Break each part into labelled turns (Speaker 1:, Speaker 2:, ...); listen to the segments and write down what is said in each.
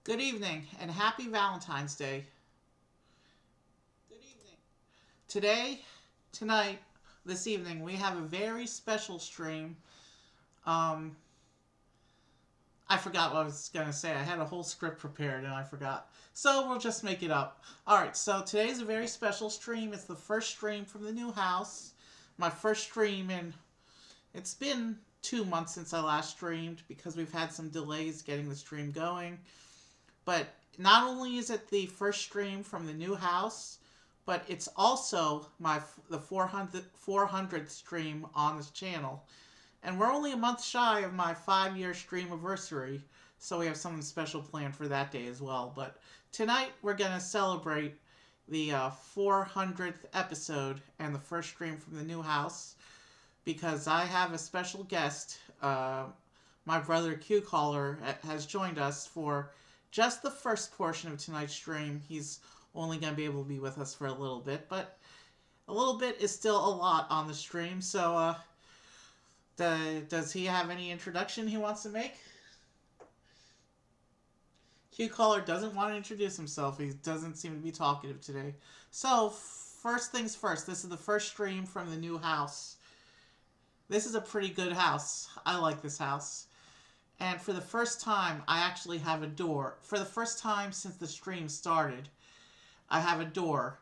Speaker 1: Good evening and happy Valentine's Day. Good evening. Today, tonight, this evening, we have a very special stream. Um, I forgot what I was going to say. I had a whole script prepared and I forgot. So we'll just make it up. Alright, so today's a very special stream. It's the first stream from the new house. My first stream in. It's been 2 months since I last streamed because we've had some delays getting the stream going. But not only is it the first stream from the new house, but it's also the 400th stream on this channel. And we're only a month shy of my 5-year stream anniversary, so we have something special planned for that day as well. But tonight we're going to celebrate the 400th episode and the first stream from the new house because I have a special guest. My brother QueCaller has joined us for just the first portion of tonight's stream. He's only going to be able to be with us for a little bit, but a little bit is still a lot on the stream. So, does he have any introduction he wants to make? QueCaller doesn't want to introduce himself. He doesn't seem to be talkative today. So, first things first, this is the first stream from the new house. This is a pretty good house. I like this house. And for the first time, I actually have a door. For the first time since the stream started, I have a door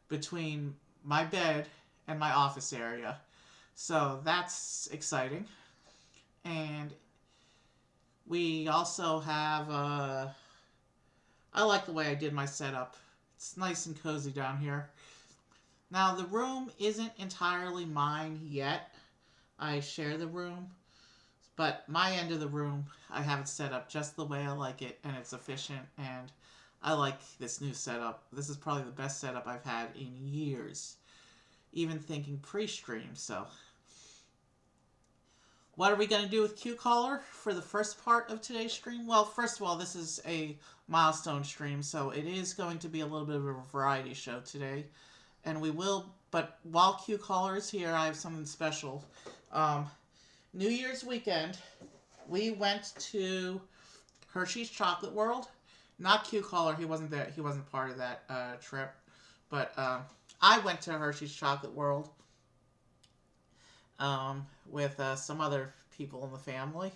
Speaker 1: between my bed and my office area. So that's exciting. And we also have, I like the way I did my setup. It's nice and cozy down here. Now, the room isn't entirely mine yet. I share the room. But my end of the room, I have it set up just the way I like it, and it's efficient, and I like this new setup. This is probably the best setup I've had in years, even thinking pre-stream, so. What are we going to do with QueCaller for the first part of today's stream? Well, first of all, this is a milestone stream, so it is going to be a little bit of a variety show today, and we will, but while QueCaller is here, I have something special. New Year's weekend, we went to Hershey's Chocolate World. Not QueCaller, he wasn't there. He wasn't part of that trip. But I went to Hershey's Chocolate World with some other people in the family.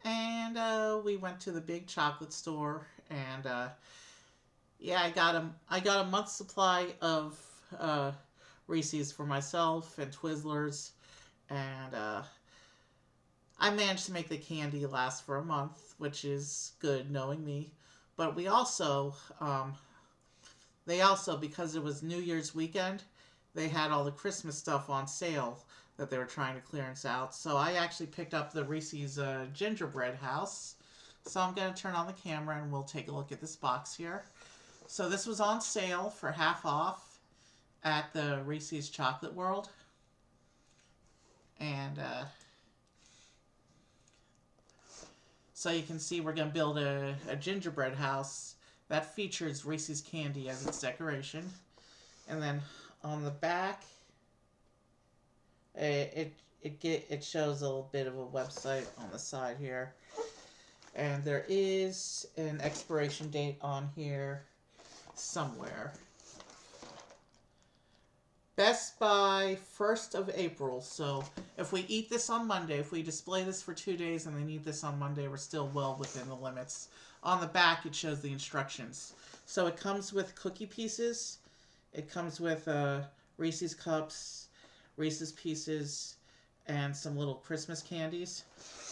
Speaker 1: And we went to the big chocolate store. And yeah, I got a month's supply of Reeses for myself and Twizzlers. And I managed to make the candy last for a month, which is good knowing me. But we also, because it was New Year's weekend, they had all the Christmas stuff on sale that they were trying to clearance out. So I actually picked up the Reese's gingerbread house. So I'm going to turn on the camera and we'll take a look at this box here. So this was on sale for half off at the Reese's Chocolate World. And, so you can see we're going to build a gingerbread house that features Reese's candy as its decoration. And then on the back, it shows a little bit of a website on the side here. And there is an expiration date on here somewhere. Best by 1st of April. So if we eat this on Monday, if we display this for 2 days and then eat this on Monday, we're still well within the limits. On the back, it shows the instructions. So it comes with cookie pieces. It comes with Reese's cups, Reese's pieces, and some little Christmas candies.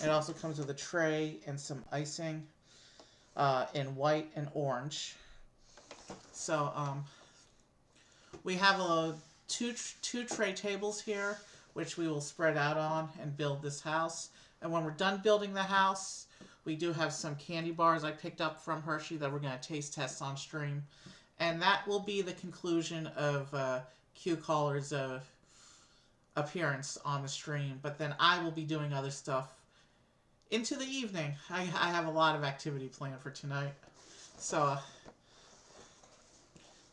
Speaker 1: It also comes with a tray and some icing in white and orange. So we have two tray tables here, which we will spread out on and build this house. And when we're done building the house, we do have some candy bars I picked up from Hershey that we're going to taste test on stream. And that will be the conclusion of QCaller's appearance on the stream. But then I will be doing other stuff into the evening. I have a lot of activity planned for tonight. So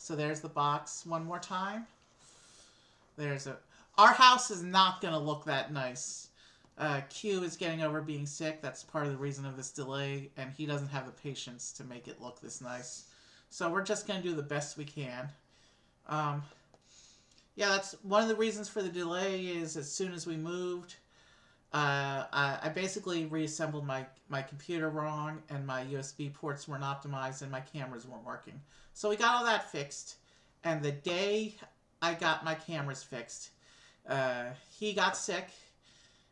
Speaker 1: there's the box one more time. Our house is not going to look that nice Q is getting over being sick. That's part of the reason of this delay, and he doesn't have the patience to make it look this nice. So we're just going to do the best we can. Um, yeah, that's one of the reasons for the delay is as soon as we moved, I basically reassembled my computer wrong, and my USB ports weren't optimized, and my cameras weren't working. So we got all that fixed, and the day I got my cameras fixed, he got sick,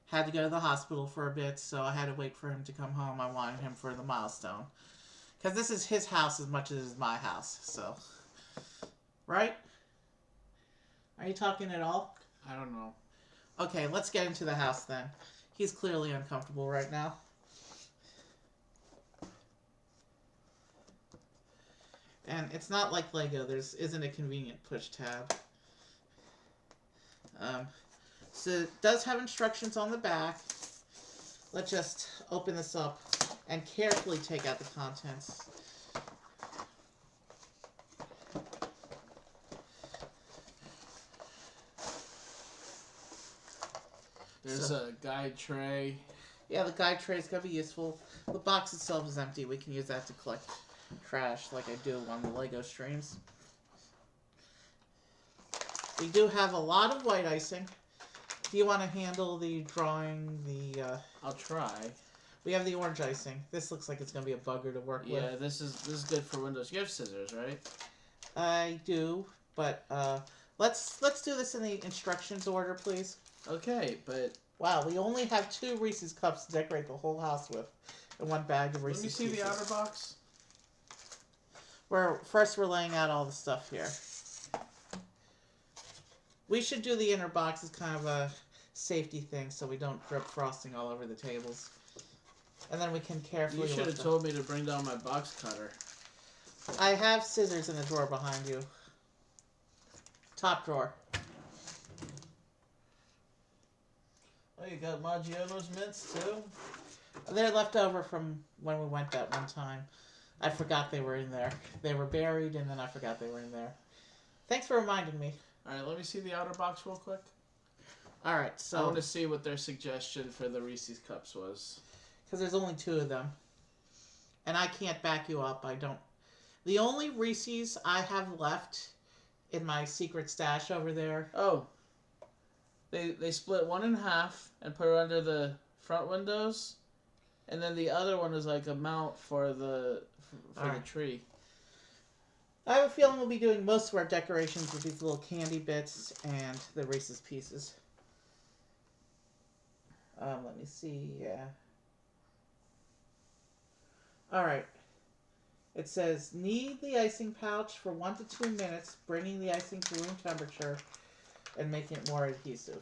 Speaker 1: had to go to the hospital for a bit, so I had to wait for him to come home. I wanted him for the milestone. Because this is his house as much as it is my house, so. Right? Are you talking at all?
Speaker 2: I don't know.
Speaker 1: Okay, let's get into the house then. He's clearly uncomfortable right now. And it's not like Lego. There isn't a convenient push tab. So it does have instructions on the back. Let's just open this up and carefully take out the contents.
Speaker 2: There's a guide tray.
Speaker 1: Yeah, the guide tray is going to be useful. The box itself is empty. We can use that to collect trash like I do on the Lego streams. We do have a lot of white icing. Do you want to handle the drawing,
Speaker 2: I'll try.
Speaker 1: We have the orange icing. This looks like it's going to be a bugger to work with.
Speaker 2: Yeah, this is good for Windows. You have scissors, right?
Speaker 1: I do, but let's do this in the instructions order, please.
Speaker 2: Okay, but...
Speaker 1: Wow, we only have 2 Reese's cups to decorate the whole house with. And 1 bag of Reese's
Speaker 2: Let me see
Speaker 1: pieces.
Speaker 2: the outer box.
Speaker 1: First we're laying out all the stuff here. We should do the inner box as kind of a safety thing so we don't drip frosting all over the tables. And then we can carefully...
Speaker 2: You should have told me to bring down my box cutter.
Speaker 1: I have scissors in the drawer behind you. Top drawer.
Speaker 2: Oh, you got Maggiano's mints too?
Speaker 1: They're left over from when we went that one time. I forgot they were in there. They were buried, and then I forgot they were in there. Thanks for reminding me.
Speaker 2: Alright, let me see the outer box real quick.
Speaker 1: Alright, so...
Speaker 2: I want to see what their suggestion for the Reese's Cups was.
Speaker 1: Because there's only 2 of them. And I can't back you up. I don't... The only Reese's I have left in my secret stash over there...
Speaker 2: Oh. They split one in half and put it under the front windows. And then the other one is like a mount for the tree.
Speaker 1: I have a feeling we'll be doing most of our decorations with these little candy bits and the Reese's Pieces. Let me see. Yeah. Alright. It says, knead the icing pouch for 1 to 2 minutes, bringing the icing to room temperature and making it more adhesive.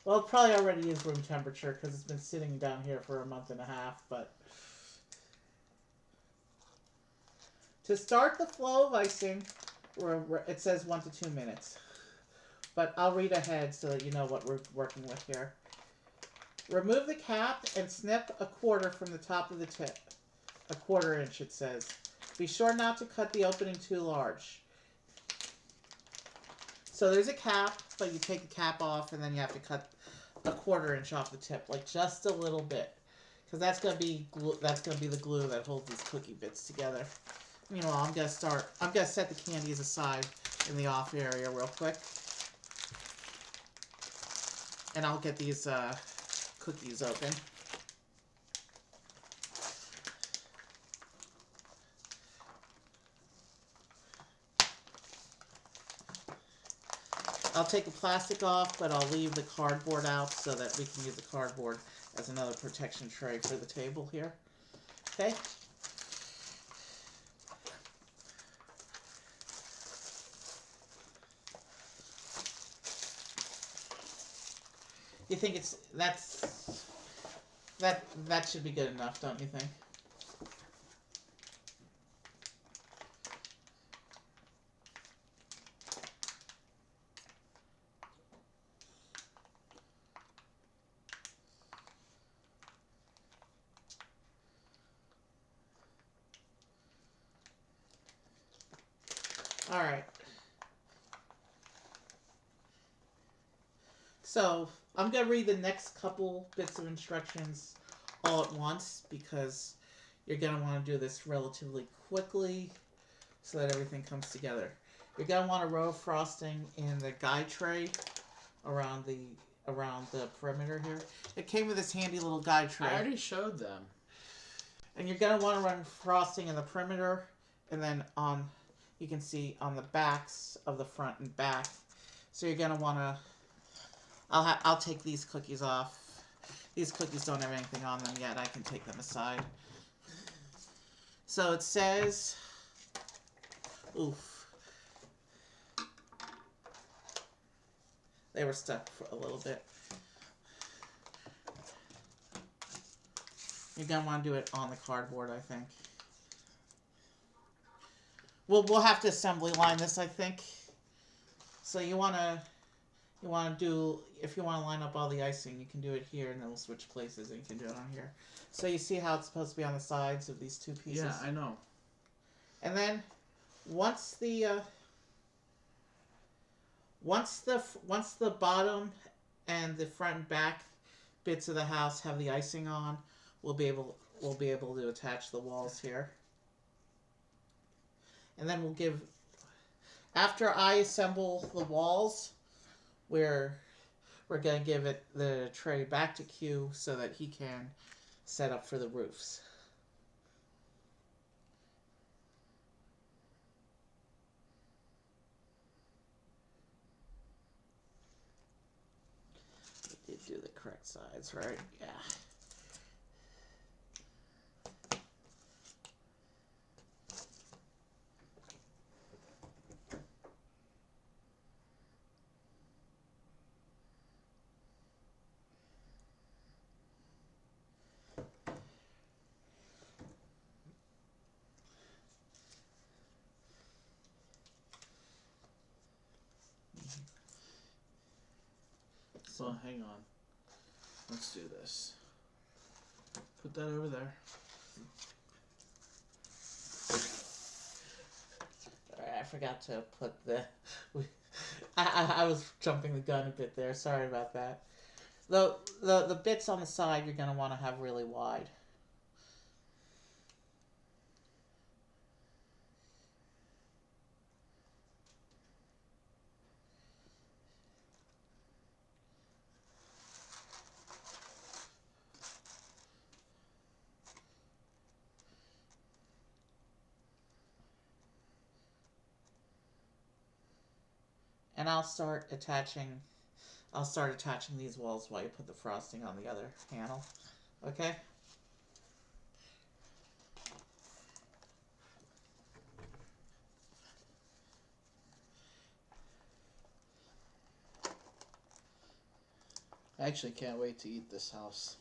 Speaker 1: Well, it probably already is room temperature because it's been sitting down here for a month and a half, but... To start the flow of icing, it says 1 to 2 minutes. But I'll read ahead so that you know what we're working with here. Remove the cap and snip a quarter from the top of the tip. A 1/4 inch, it says. Be sure not to cut the opening too large. So there's a cap, but you take the cap off and then you have to cut a 1/4 inch off the tip, like just a little bit. Because that's gonna be the glue that holds these cookie bits together. Meanwhile, I'm gonna set the candies aside in the off area real quick. And I'll get these cookies open. I'll take the plastic off, but I'll leave the cardboard out so that we can use the cardboard as another protection tray for the table here. Okay? You think that should be good enough, don't you think? Alright. So, I'm gonna read the next couple bits of instructions all at once because you're gonna want to do this relatively quickly so that everything comes together. You're gonna want to roll frosting in the guide tray around the perimeter here. It came with this handy little guide tray.
Speaker 2: I already showed them.
Speaker 1: And you're gonna want to run frosting in the perimeter, and then you can see on the backs of the front and back. So you're gonna want to. I'll take these cookies off. These cookies don't have anything on them yet. I can take them aside. So it says, oof. They were stuck for a little bit. You're gonna want to do it on the cardboard, I think. We'll have to assembly line this, I think. So you wanna do, if you want to line up all the icing, you can do it here, and then we'll switch places, and you can do it on here. So you see how it's supposed to be on the sides of these two pieces?
Speaker 2: Yeah, I know.
Speaker 1: And then once the bottom and the front and back bits of the house have the icing on, we'll be able to attach the walls here. And then after I assemble the walls, we're gonna give it the tray back to Q so that he can set up for the roofs. We did do the correct sides, right? Yeah.
Speaker 2: So hang on. Let's do this. Put that over there.
Speaker 1: I forgot to put the. I was jumping the gun a bit there. Sorry about that. The bits on the side you're gonna want to have really wide. And I'll start attaching these walls while you put the frosting on the other panel. Okay?
Speaker 2: I actually can't wait to eat this house.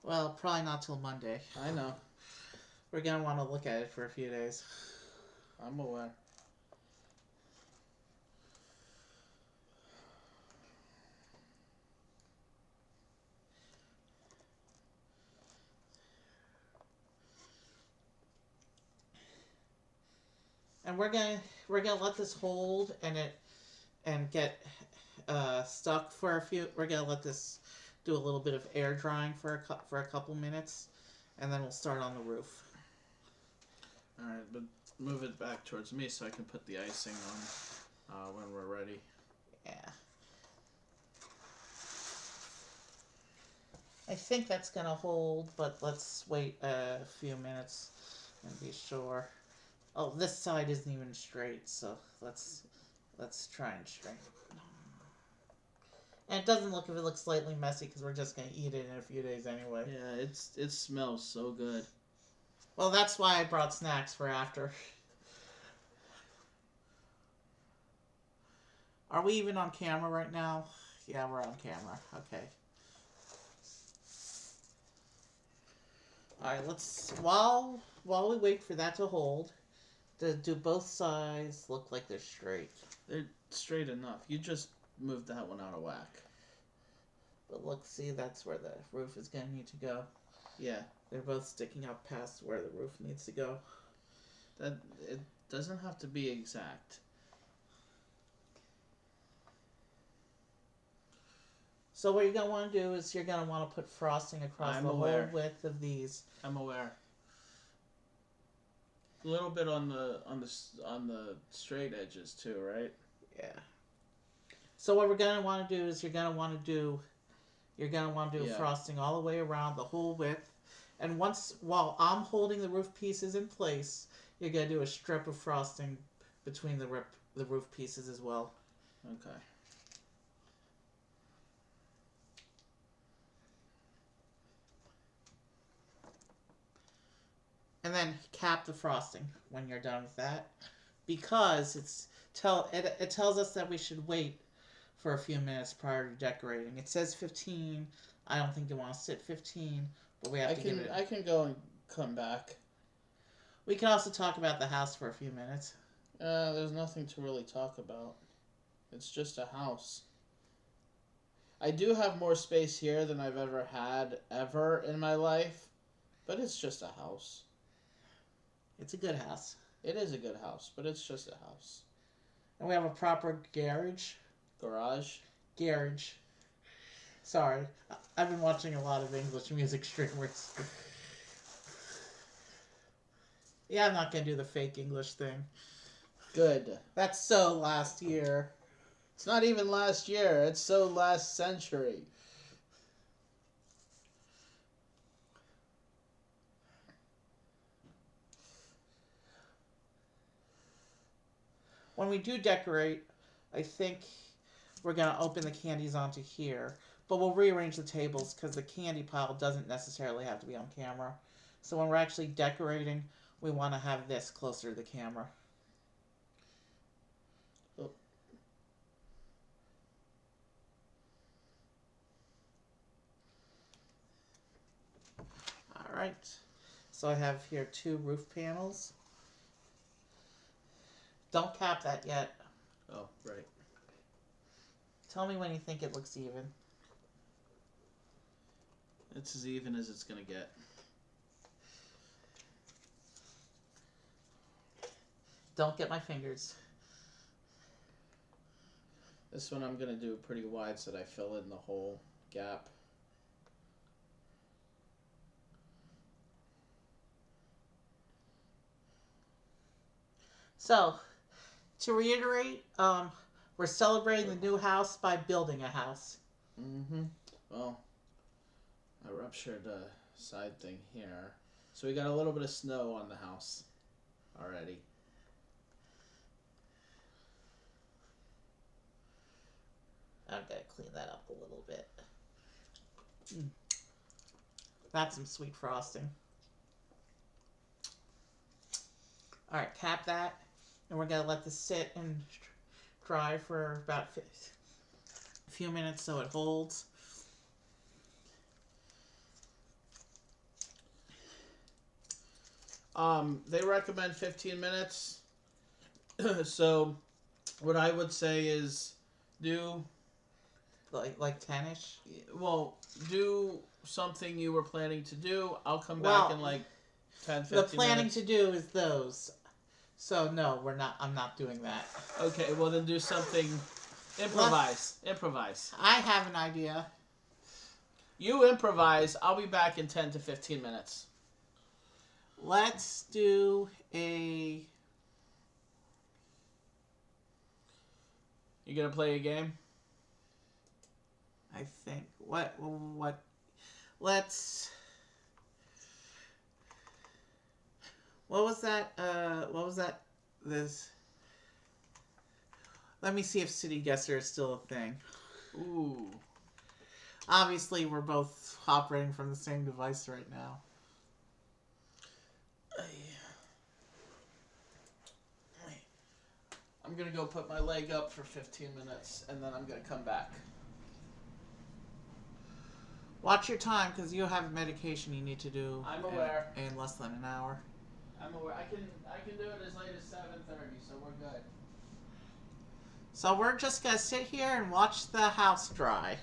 Speaker 1: Well, probably not till Monday.
Speaker 2: I know.
Speaker 1: We're gonna want to look at it for a few days.
Speaker 2: I'm aware.
Speaker 1: And we're gonna let this hold and get stuck for a few. We're gonna let this do a little bit of air drying for a couple minutes, and then we'll start on the roof.
Speaker 2: All right, but move it back towards me so I can put the icing on when we're ready.
Speaker 1: Yeah. I think that's gonna hold, but let's wait a few minutes and be sure. Oh, this side isn't even straight, so let's try and straighten it. And it doesn't look, if it looks slightly messy, because we're just gonna eat it in a few days anyway.
Speaker 2: Yeah, it smells so good.
Speaker 1: Well, that's why I brought snacks for after. Are we even on camera right now? Yeah, we're on camera. Okay. Alright, while we wait for that to hold, do both sides look like they're straight?
Speaker 2: They're straight enough. You just moved that one out of whack.
Speaker 1: But look, see, that's where the roof is going to need to go.
Speaker 2: Yeah.
Speaker 1: They're both sticking up past where the roof needs to go.
Speaker 2: That it doesn't have to be exact.
Speaker 1: So what you're gonna want to do is you're gonna want to put frosting across
Speaker 2: I'm
Speaker 1: the
Speaker 2: aware.
Speaker 1: whole width of these.
Speaker 2: I'm aware. A little bit on the straight edges too, right?
Speaker 1: Yeah. So what we're gonna want to do is you're gonna want to do
Speaker 2: Yeah.
Speaker 1: frosting all the way around the whole width, and while I'm holding the roof pieces in place, you're gonna do a strip of frosting between the roof pieces as well.
Speaker 2: Okay.
Speaker 1: And then cap the frosting when you're done with that, because it tells us that we should wait for a few minutes prior to decorating. It says 15. I don't think you want to sit 15, but we have to give it.
Speaker 2: I can go and come back.
Speaker 1: We can also talk about the house for a few minutes.
Speaker 2: There's nothing to really talk about. It's just a house. I do have more space here than I've ever had in my life, but it's just a house.
Speaker 1: It's a good house.
Speaker 2: It is a good house, but it's just a house.
Speaker 1: And we have a proper garage.
Speaker 2: Garage.
Speaker 1: Sorry, I've been watching a lot of English music streamers. Yeah, I'm not gonna do the fake English thing.
Speaker 2: Good.
Speaker 1: That's so last year.
Speaker 2: It's not even last year. It's so last century.
Speaker 1: When we do decorate, I think we're going to open the candies onto here. But we'll rearrange the tables because the candy pile doesn't necessarily have to be on camera. So when we're actually decorating, we want to have this closer to the camera.
Speaker 2: Oh.
Speaker 1: Alright. So I have here 2 roof panels. Don't cap that yet.
Speaker 2: Oh, right.
Speaker 1: Tell me when you think it looks even.
Speaker 2: It's as even as it's going to get.
Speaker 1: Don't get my fingers.
Speaker 2: This one I'm going to do pretty wide so that I fill in the whole gap.
Speaker 1: So, to reiterate, we're celebrating the new house by building a house.
Speaker 2: Mm-hmm. Well, I ruptured a side thing here. So we got a little bit of snow on the house already.
Speaker 1: I'm gonna clean that up a little bit. That's some sweet frosting. Alright, cap that. And we're gonna let this sit and dry for about a few minutes so it holds.
Speaker 2: They recommend 15 minutes. So what I would say is do
Speaker 1: like 10ish.
Speaker 2: Well, do something you were planning to do. I'll come back in like 10, 15
Speaker 1: The planning
Speaker 2: minutes.
Speaker 1: to do is those. So no, I'm not doing that.
Speaker 2: Okay, well then do something. Improvise.
Speaker 1: I have an idea.
Speaker 2: You improvise. I'll be back in 10 to 15 minutes.
Speaker 1: Let's do a...
Speaker 2: You gonna play a game?
Speaker 1: I think. What? Let's... What was that? This... Let me see if City Guesser is still a thing.
Speaker 2: Ooh.
Speaker 1: Obviously, we're both operating from the same device right now.
Speaker 2: I'm gonna go put my leg up for 15 minutes, and then I'm gonna come back.
Speaker 1: Watch your time, because you have medication you need to do.
Speaker 2: I'm aware.
Speaker 1: In less than an hour.
Speaker 2: I'm aware. I can do it as late as 7:30, so we're good.
Speaker 1: So we're just gonna sit here and watch the house dry.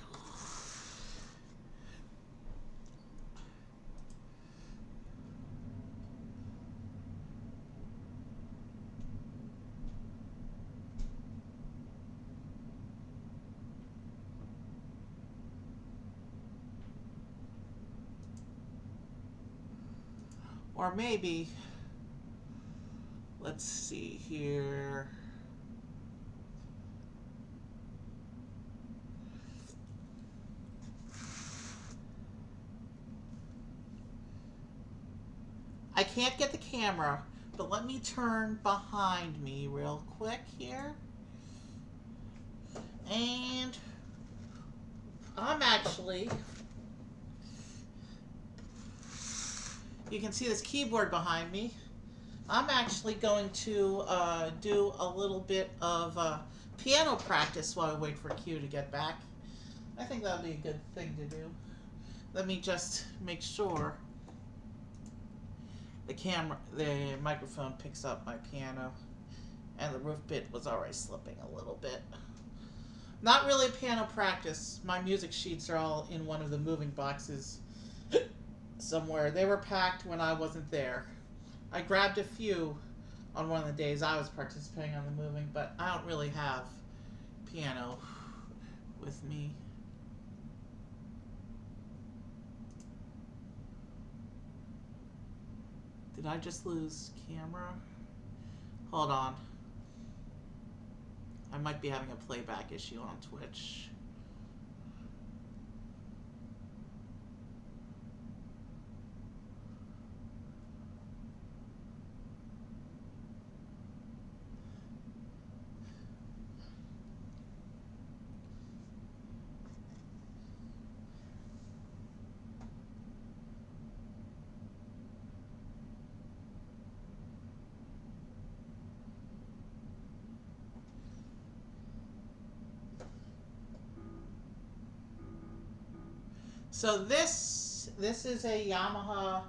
Speaker 1: Or maybe, let's see here. I can't get the camera, but let me turn behind me real quick here. And I'm actually, you can see this keyboard behind me. I'm actually going to do a little bit of piano practice while I wait for Q to get back. I think that would be a good thing to do. Let me just make sure the microphone picks up my piano, and the roof bit was already slipping a little bit. Not really piano practice. My music sheets are all in one of the moving boxes somewhere. They were packed when I wasn't there. I grabbed a few on one of the days I was participating on the moving, but I don't really have piano with me. Did I just lose camera? Hold on. I might be having a playback issue on Twitch. So this is a Yamaha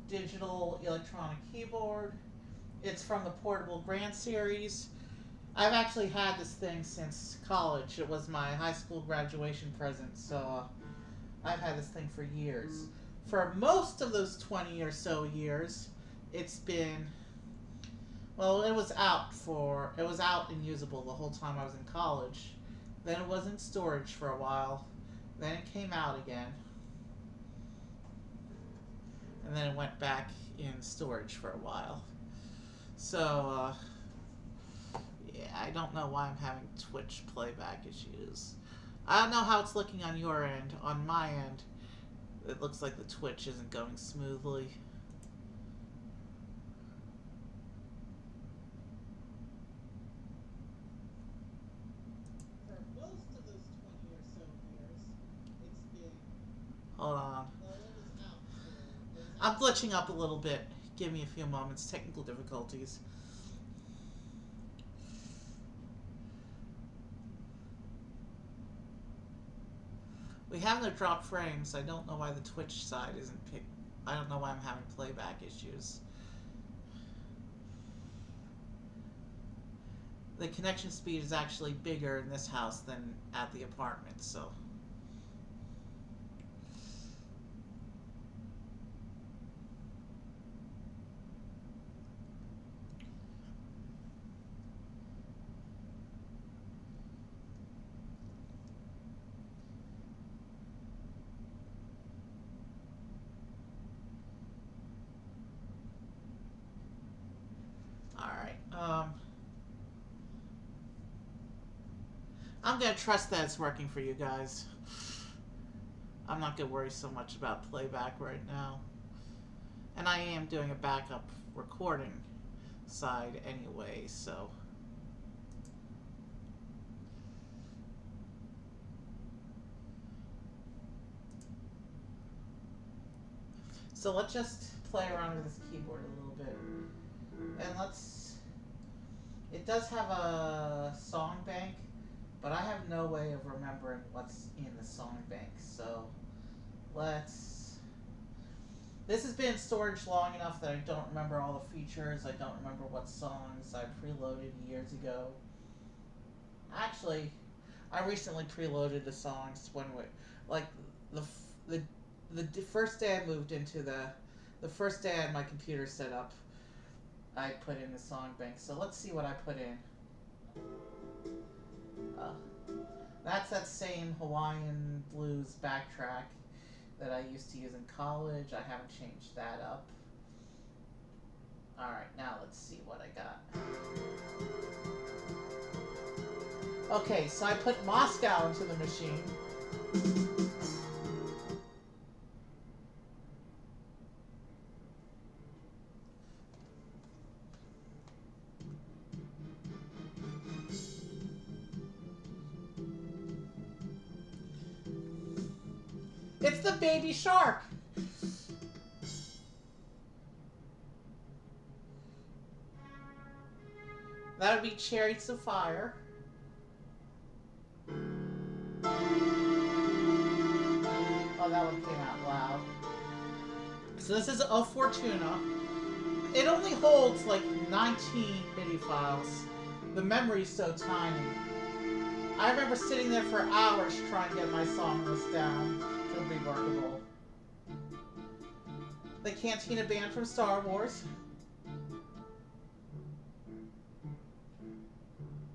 Speaker 1: digital electronic keyboard. It's from the Portable Grand Series. I've actually had this thing since college. It was my high school graduation present, so I've had this thing for years. For most of those 20 or so years, it's been, well, it was out and usable the whole time I was in college. Then it was in storage for a while. Then it came out again. And then it went back in storage for a while. So, yeah, I don't know why I'm having Twitch playback issues. I don't know how it's looking on your end. On my end, it looks like the Twitch isn't going smoothly. For most of those 20 or so years, it's been... Hold on. I'm glitching up a little bit. Give me a few moments. Technical difficulties. We have no drop frames. I don't know why the Twitch side isn't picked. I don't know why I'm having playback issues. The connection speed is actually bigger in this house than at the apartment, so... I'm gonna trust that it's working for you guys. I'm not gonna worry so much about playback right now. And I am doing a backup recording side anyway, so... So let's just play around with this keyboard a little bit. And let's... It does have a song bank, but I have no way of remembering what's in the song bank, so let's... This has been in storage long enough that I don't remember all the features. I don't remember what songs I preloaded years ago. Actually, I recently preloaded the songs when we... Like, the first day I moved into the first day I had my computer set up, I put in the song bank. So let's see what I put in. That's that same Hawaiian blues backtrack that I used to use in college. I haven't changed that up. Alright, now let's see what I got. Okay, so I put Moscow into the machine. It's the baby shark! That would be Chariots of Fire. Oh, that one came out loud. So this is A Fortuna. It only holds like 19 MIDI files. The memory's so tiny. I remember sitting there for hours trying to get my song list down to be workable. The Cantina Band from Star Wars.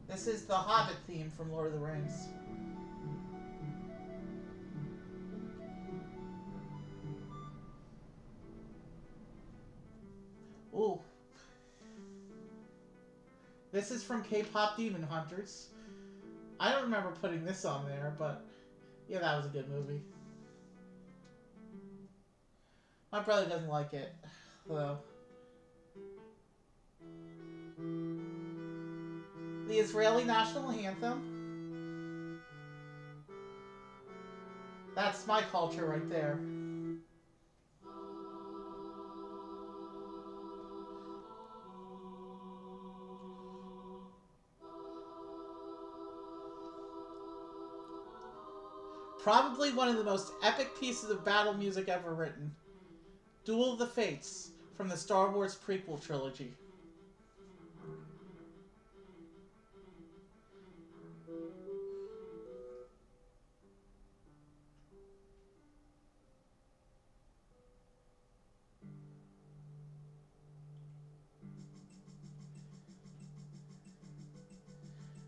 Speaker 1: This is the Hobbit theme from Lord of the Rings. Ooh. This is from K-Pop Demon Hunters. I don't remember putting this on there, but yeah, that was a good movie. My brother doesn't like it, though. The Israeli National Anthem. That's my culture right there. Probably one of the most epic pieces of battle music ever written. Duel of the Fates from the Star Wars prequel trilogy.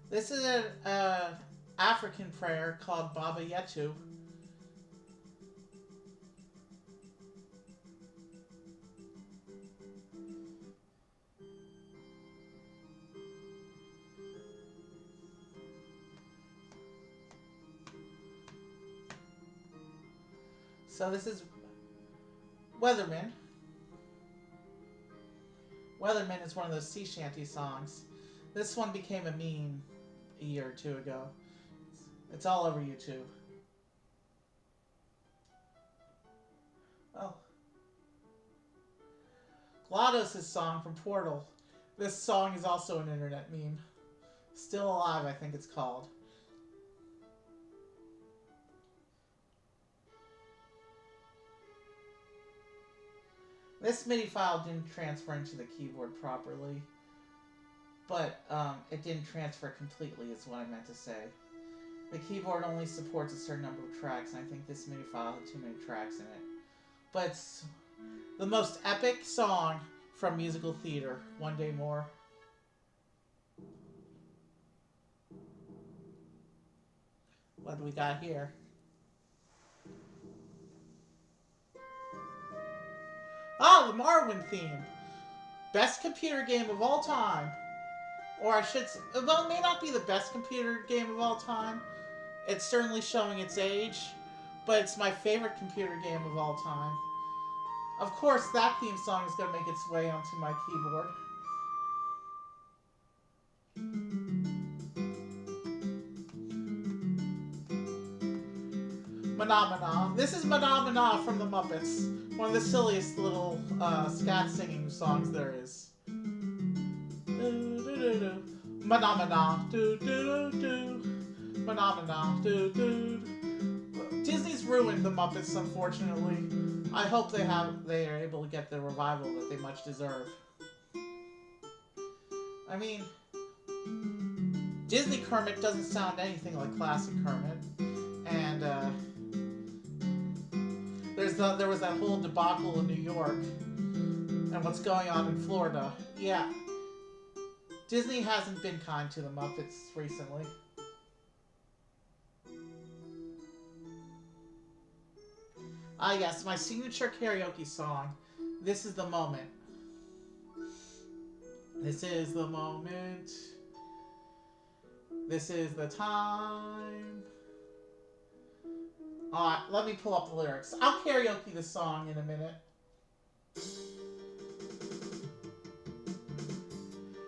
Speaker 1: This is an African prayer called Baba Yetu. So this is Weatherman. Weatherman is one of those sea shanty songs. This one became a meme a year or two ago. It's all over YouTube. Oh. GLaDOS' song from Portal. This song is also an internet meme. Still Alive, I think it's called. This MIDI file didn't transfer into the keyboard properly, but it didn't transfer completely is what I meant to say. The keyboard only supports a certain number of tracks, and I think this MIDI file had too many tracks in it. But it's the most epic song from musical theater, One Day More. What do we got here? Oh, the Marwin theme. Best computer game of all time. Or I should say, well, it may not be the best computer game of all time. It's certainly showing its age, but it's my favorite computer game of all time. Of course, that theme song is going to make its way onto my keyboard. Phenomena. This is Phenomena from the Muppets. One of the silliest little scat singing songs there is. Phenomena. Phenomena. Disney's ruined the Muppets, unfortunately. I hope they are able to get the revival that they much deserve. I mean, Disney Kermit doesn't sound anything like classic Kermit, and there was that whole debacle in New York, and what's going on in Florida. Yeah, Disney hasn't been kind to the Muppets recently. Ah, yes, my signature karaoke song. This is the moment. This is the moment. This is the time. Alright, let me pull up the lyrics. I'll karaoke the song in a minute.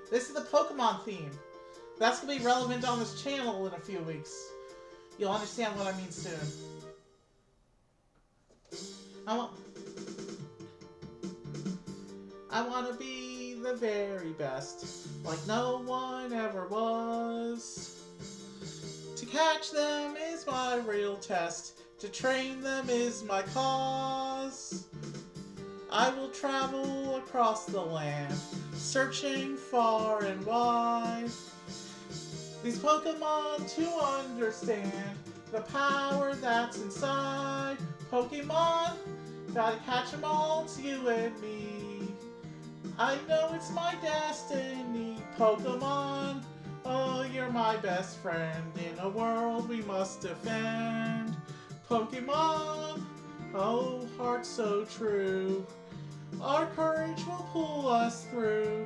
Speaker 1: This is the Pokemon theme. That's going to be relevant on this channel in a few weeks. You'll understand what I mean soon. I want to be the very best, like no one ever was. To catch them is my real test. To train them is my cause. I will travel across the land, searching far and wide. These Pokemon to understand the power that's inside. Pokemon, gotta catch 'em all, it's you and me. I know it's my destiny. Pokemon, oh, you're my best friend. In a world we must defend. Pokemon, oh, heart so true. Our courage will pull us through.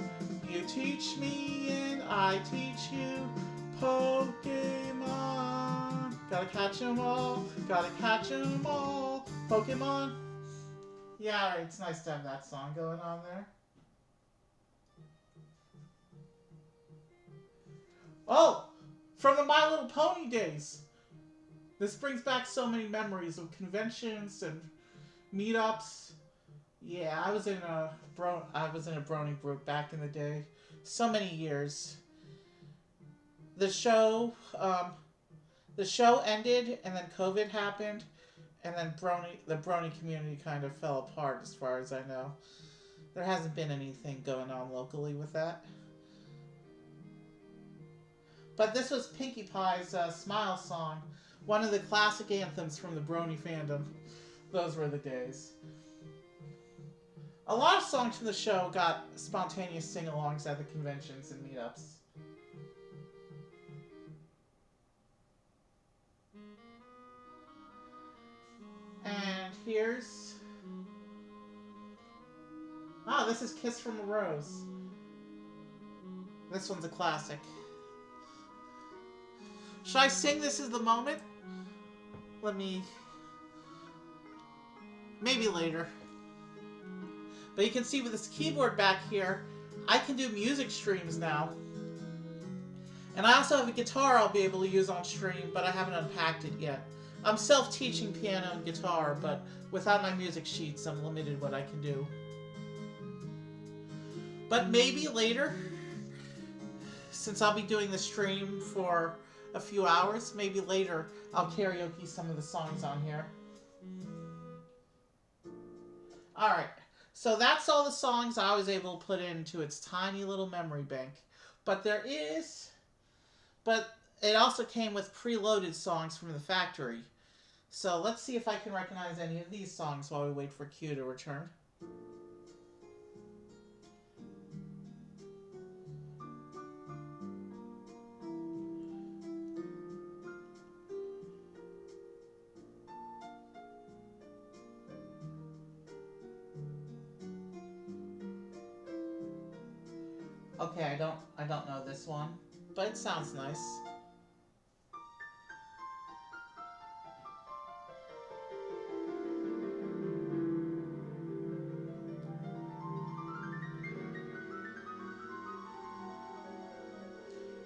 Speaker 1: You teach me and I teach you. Pokemon, gotta catch 'em all. Gotta catch 'em all. Pokemon. Yeah, alright, it's nice to have that song going on there. Oh, from the My Little Pony days. This brings back so many memories of conventions and meetups. Yeah, I was in a brony group back in the day. So many years. The show ended, and then COVID happened, and then the brony community kind of fell apart, as far as I know. There hasn't been anything going on locally with that. But this was Pinkie Pie's Smile song, one of the classic anthems from the brony fandom. Those were the days. A lot of songs from the show got spontaneous sing-alongs at the conventions and meetups. And here's... Ah, this is Kiss from a Rose. This one's a classic. Should I sing This Is the Moment? Let me... Maybe later. But you can see with this keyboard back here, I can do music streams now. And I also have a guitar I'll be able to use on stream, but I haven't unpacked it yet. I'm self-teaching piano and guitar, but without my music sheets, I'm limited what I can do. But maybe later, since I'll be doing the stream for a few hours, maybe later I'll karaoke some of the songs on here. Alright, so that's all the songs I was able to put into its tiny little memory bank. But it also came with preloaded songs from the factory. So let's see if I can recognize any of these songs while we wait for Q to return. Okay, I don't know this one, but it sounds nice.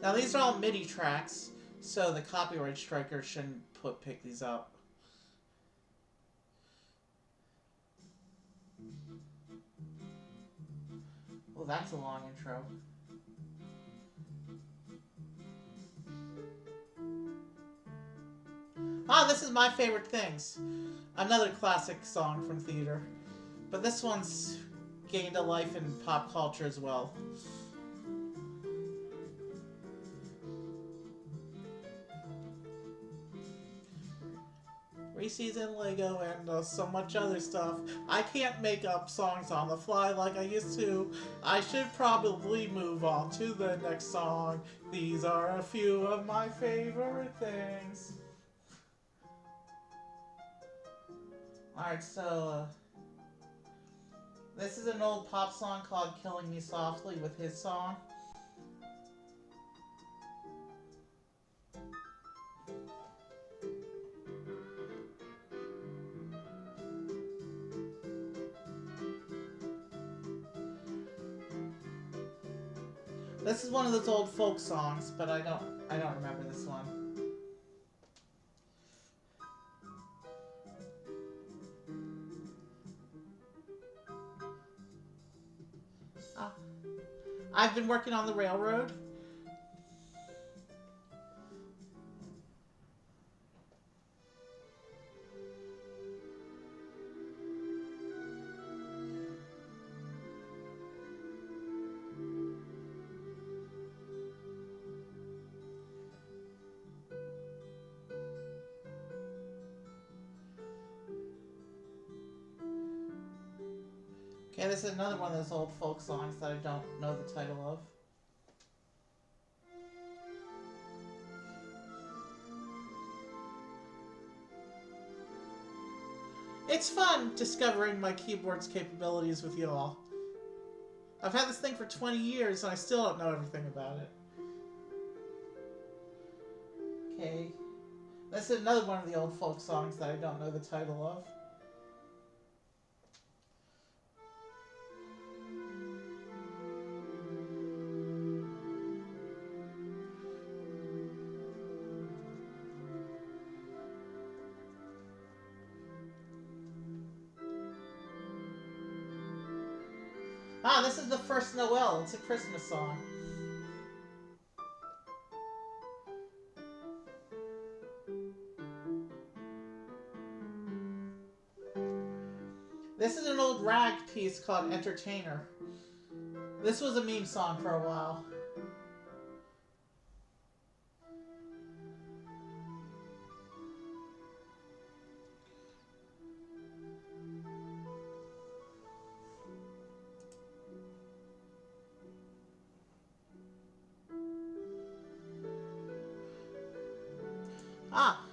Speaker 1: Now these are all MIDI tracks, so the copyright striker shouldn't pick these up. Well, that's a long intro. Ah, this is My Favorite Things. Another classic song from theater. But this one's gained a life in pop culture as well. Reeses and Lego and so much other stuff. I can't make up songs on the fly like I used to. I should probably move on to the next song. These are a few of my favorite things. Alright, so, this is an old pop song called Killing Me Softly with his song. This is one of those old folk songs, but I don't remember this one. Ah. I've been working on the railroad. Okay, this is another one of those old folk songs that I don't know the title of. It's fun discovering my keyboard's capabilities with you all. I've had this thing for 20 years and I still don't know everything about it. Okay. This is another one of the old folk songs that I don't know the title of. Ah, this is the first Noel. It's a Christmas song. This is an old rag piece called Entertainer. This was a meme song for a while. Ah,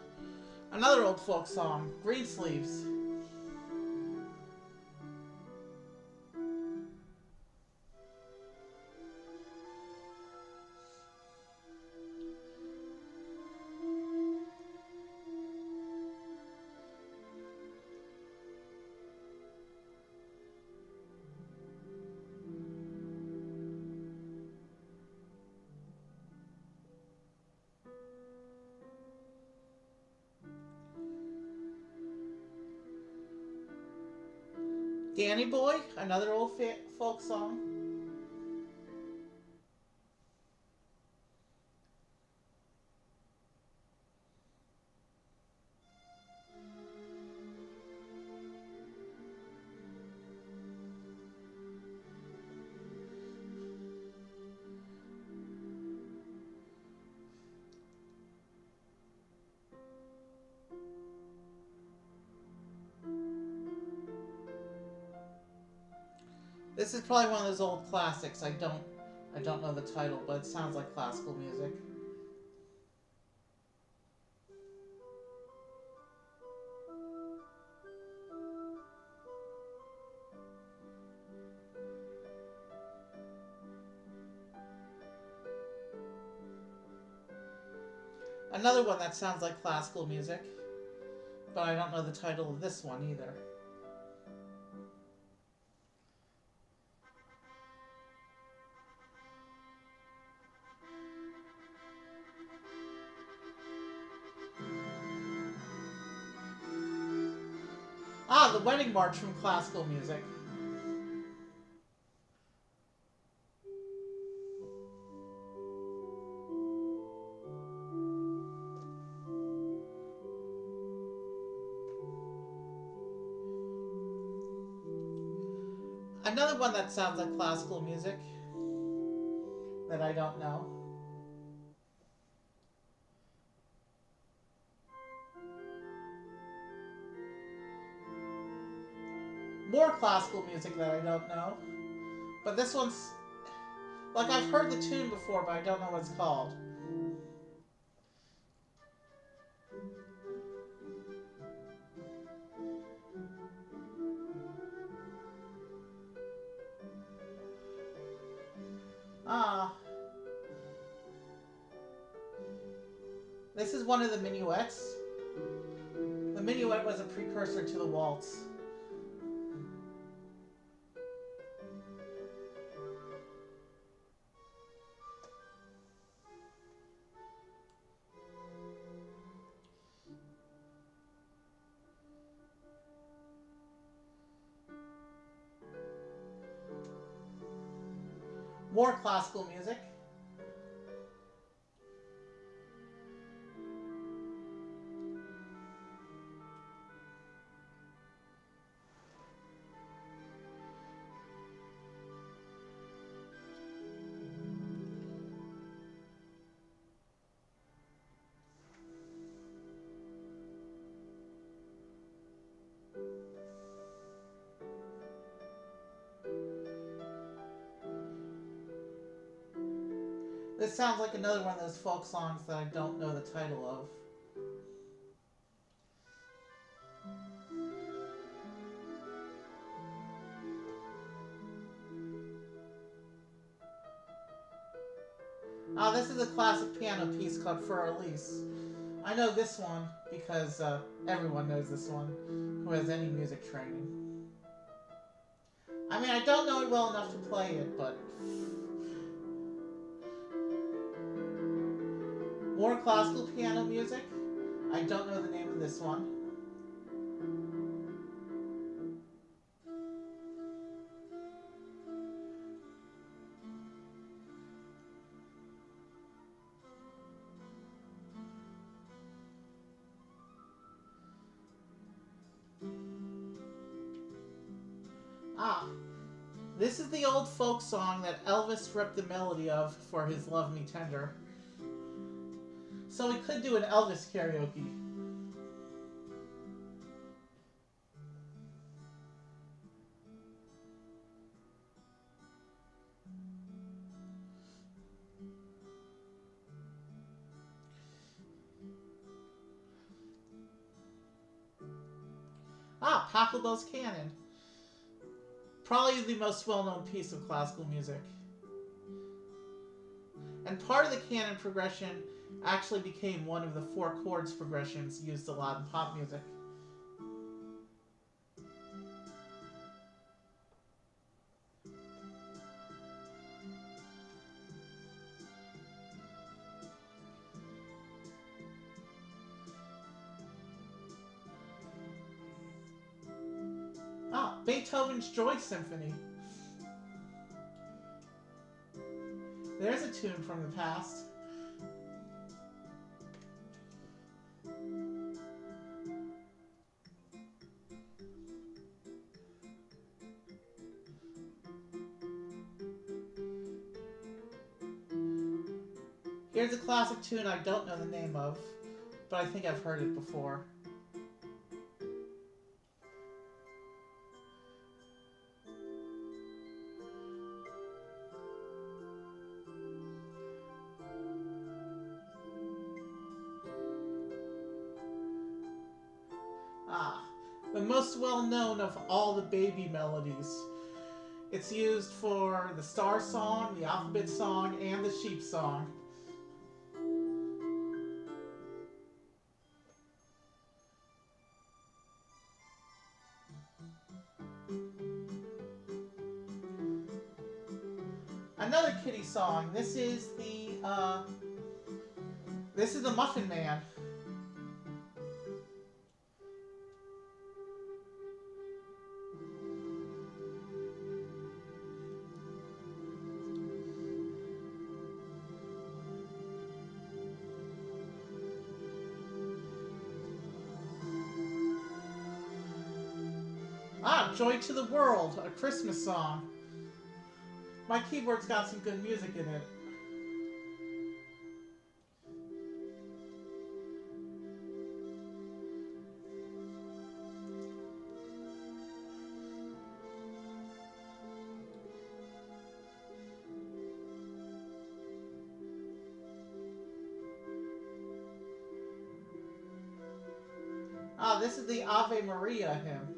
Speaker 1: another old folk song, Greensleeves. Danny Boy, another old folk song. This is probably one of those old classics. I don't know the title, but it sounds like classical music. Another one that sounds like classical music, but I don't know the title of this one either. Ah, the Wedding March from classical music. Another one that sounds like classical music that I don't know. More classical music that I don't know. But this one's... like, I've heard the tune before, but I don't know what it's called. Ah, this is one of the minuets. The minuet was a precursor to the waltz. More classical music. This sounds like another one of those folk songs that I don't know the title of. Ah, this is a classic piano piece called For Elise. I know this one because everyone knows this one who has any music training. I mean, I don't know it well enough to play it, but... More classical piano music. I don't know the name of this one. Ah, this is the old folk song that Elvis ripped the melody of for his Love Me Tender. So we could do an Elvis karaoke. Ah, Pachelbel's Canon. Probably the most well-known piece of classical music. And part of the canon progression actually became one of the 4 chords progressions used a lot in pop music. Ah, Beethoven's Joy Symphony. There's a tune from the past. Here's a classic tune I don't know the name of, but I think I've heard it before. Ah, the most well-known of all the baby melodies. It's used for the Star Song, the Alphabet Song, and the Sheep Song. Another kitty song. This is the Muffin Man. Ah, Joy to the World, a Christmas song. My keyboard's got some good music in it. Ah, this is the Ave Maria hymn.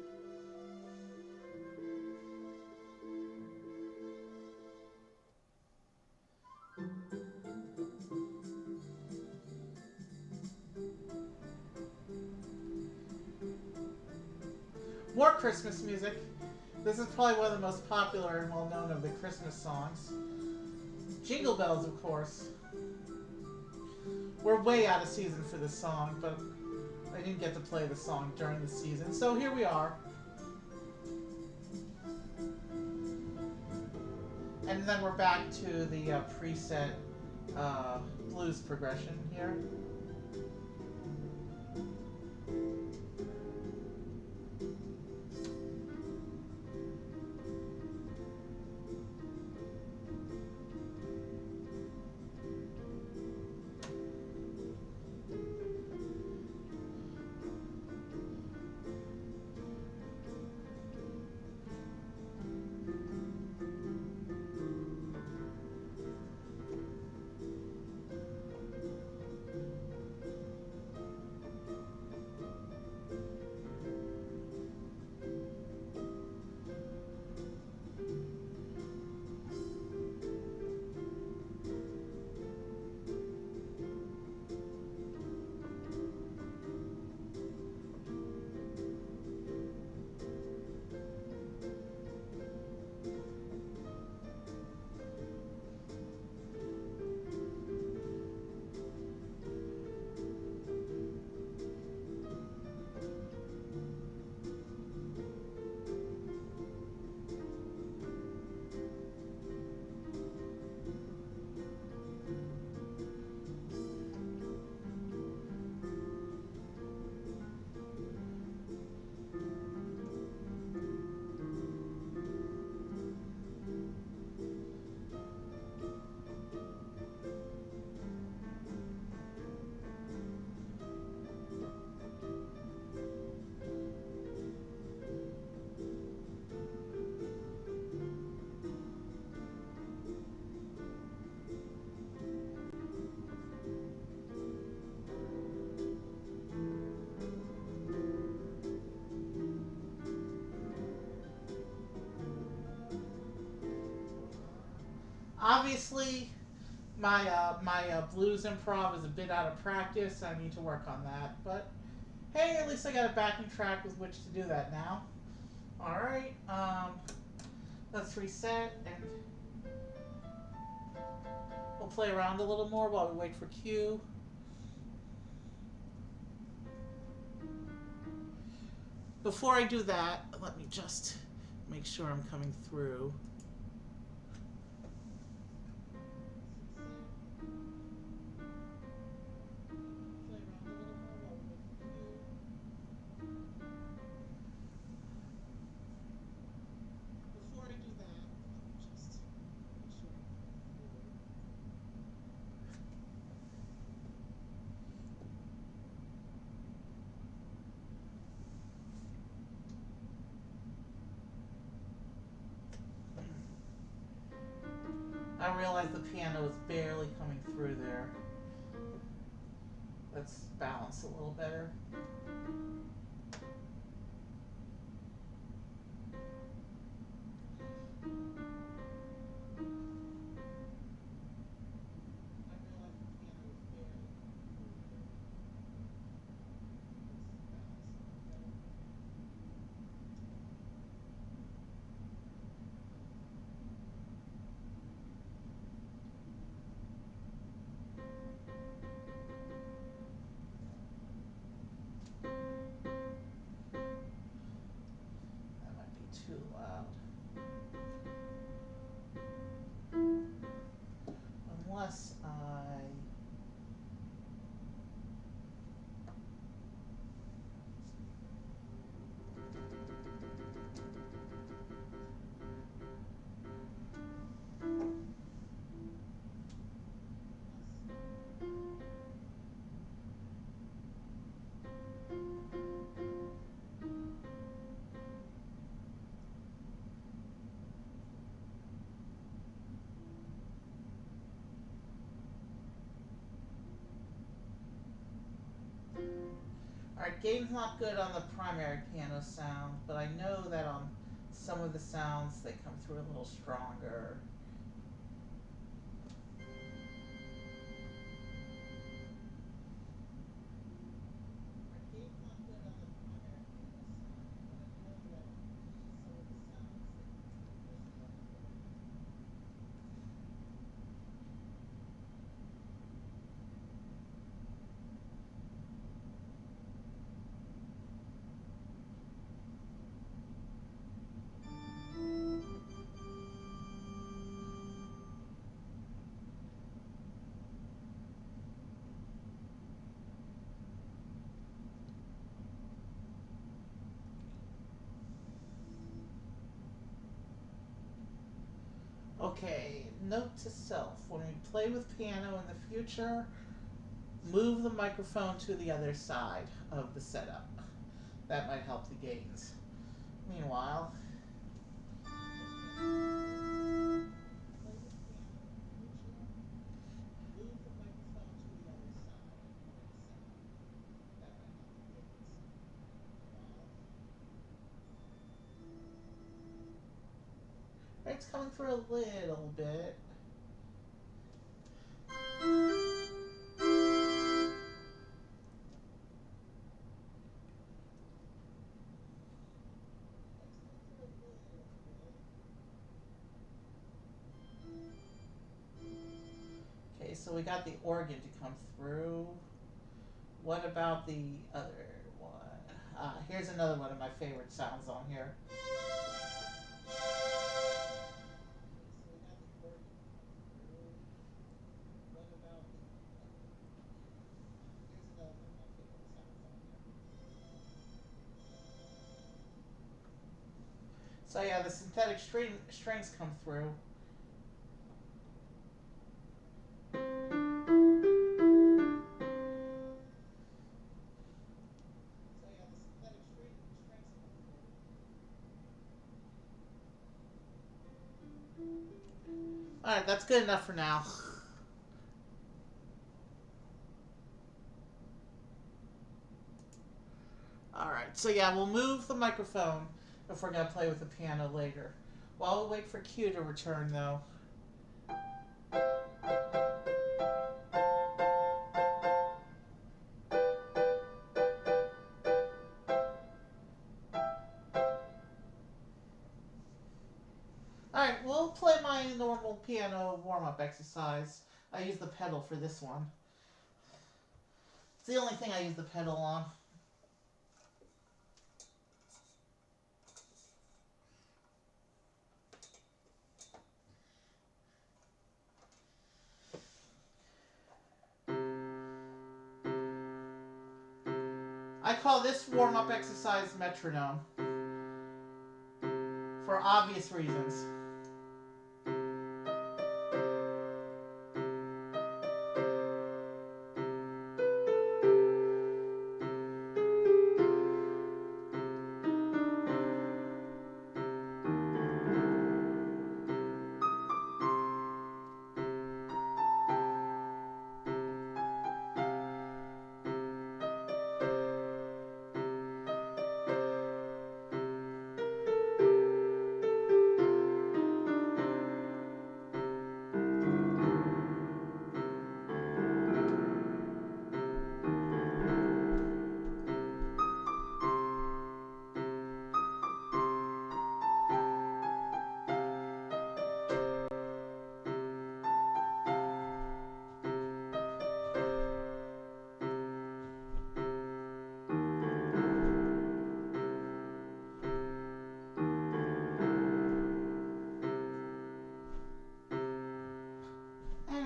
Speaker 1: More Christmas music. This is probably one of the most popular and well-known of the Christmas songs. Jingle Bells, of course. We're way out of season for this song, but I didn't get to play the song during the season, so here we are. And then we're back to the preset blues progression here. Obviously, my blues improv is a bit out of practice. I need to work on that. But hey, at least I got a backing track with which to do that now. All right, let's reset and we'll play around a little more while we wait for Q. Before I do that, let me just make sure I'm coming through. I realized the piano was barely coming through there. Let's balance a little better. Too loud. Unless I... Alright, gain's not good on the primary piano sound, but I know that on some of the sounds they come through a little stronger. Okay, note to self. When we play with piano in the future, move the microphone to the other side of the setup. That might help the gains. Meanwhile, it's coming through a little bit. Okay, so we got the organ to come through. What about the other one? Here's another one of my favorite sounds on here. So yeah, the synthetic strings come through. Alright, that's good enough for now. Alright, so yeah, we'll move the microphone if we're going to play with the piano later. While we wait for Q to return, though. Alright, we'll play my normal piano warm-up exercise. I use the pedal for this one. It's the only thing I use the pedal on. I call this warm-up exercise metronome. For obvious reasons.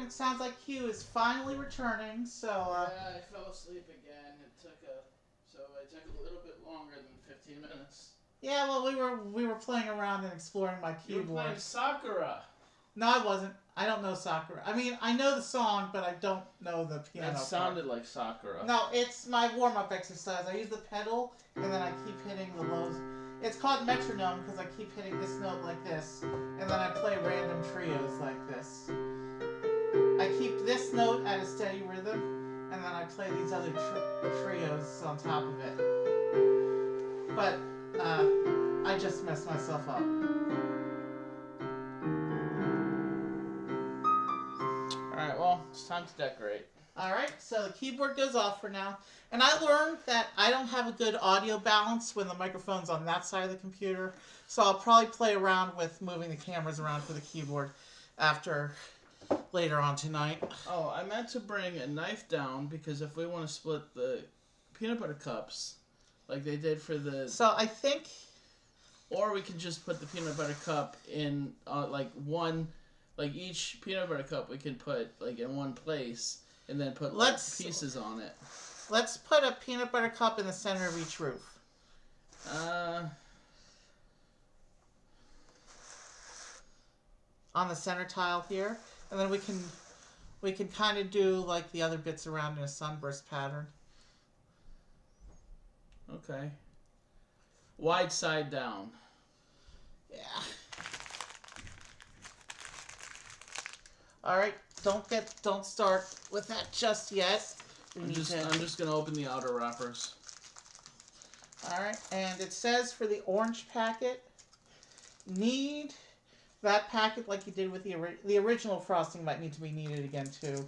Speaker 1: It sounds like Q is finally returning, so
Speaker 2: yeah, I fell asleep again. So it took a little bit longer than 15 minutes.
Speaker 1: Yeah, well, we were playing around and exploring my keyboard.
Speaker 2: You were playing Sakura.
Speaker 1: No, I wasn't. I don't know Sakura. I mean, I know the song, but I don't know the piano.
Speaker 2: That sounded like Sakura.
Speaker 1: No, it's my warm-up exercise. I use the pedal, and then I keep hitting the lows. It's called metronome because I keep hitting this note like this, and then I play random trios like this. I keep this note at a steady rhythm, and then I play these other trios on top of it. But I just messed myself up.
Speaker 2: Alright, well, it's time to decorate.
Speaker 1: Alright, so the keyboard goes off for now. And I learned that I don't have a good audio balance when the microphone's on that side of the computer. So I'll probably play around with moving the cameras around for the keyboard later on tonight.
Speaker 2: Oh, I meant to bring a knife down because if we want to split the peanut butter cups like they did for the...
Speaker 1: So I think...
Speaker 2: Or we can just put the peanut butter cup in like each peanut butter cup we can put like in one place and then put pieces on it.
Speaker 1: Let's put a peanut butter cup in the center of each roof. on the center tile here, and then we can kind of do like the other bits around in a sunburst pattern.
Speaker 2: Okay. Wide side down.
Speaker 1: Yeah. All right. Don't start with that just yet.
Speaker 2: I'm just gonna open the outer wrappers.
Speaker 1: All right, and it says for the orange packet, knead that packet like you did with the original frosting might need to be kneaded again too.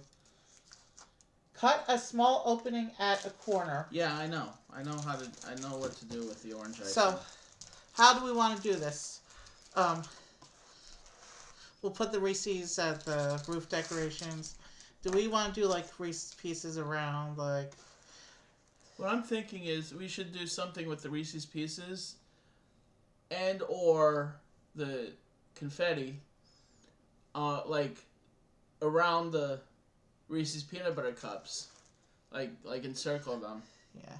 Speaker 1: Cut a small opening at a corner.
Speaker 2: Yeah, I know. I know what to do with the orange icing.
Speaker 1: So, how do we want to do this? We'll put the Reese's at the roof decorations. Do we want to do like Reese's pieces around like?
Speaker 2: What I'm thinking is we should do something with the Reese's Pieces and or the confetti, like around the Reese's peanut butter cups, like encircle them.
Speaker 1: Yeah.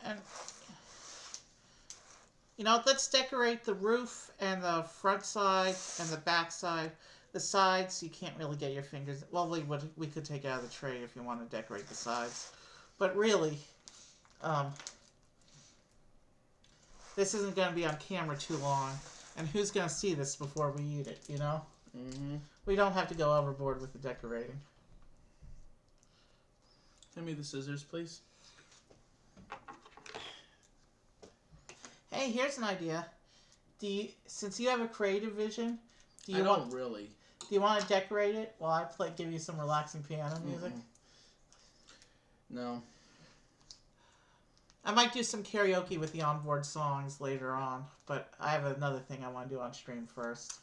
Speaker 1: And let's decorate the roof and the front side and the back side. The sides, you can't really get your fingers. Well, we could take out of the tray if you want to decorate the sides, but really, this isn't going to be on camera too long. And who's going to see this before we eat it?
Speaker 2: Mm-hmm.
Speaker 1: We don't have to go overboard with the decorating.
Speaker 2: Hand me the scissors, please.
Speaker 1: Hey, here's an idea. Since you have a creative vision,
Speaker 2: I don't really.
Speaker 1: Do you want to decorate it while I give you some relaxing piano music?
Speaker 2: No.
Speaker 1: I might do some karaoke with the onboard songs later on, but I have another thing I want to do on stream first.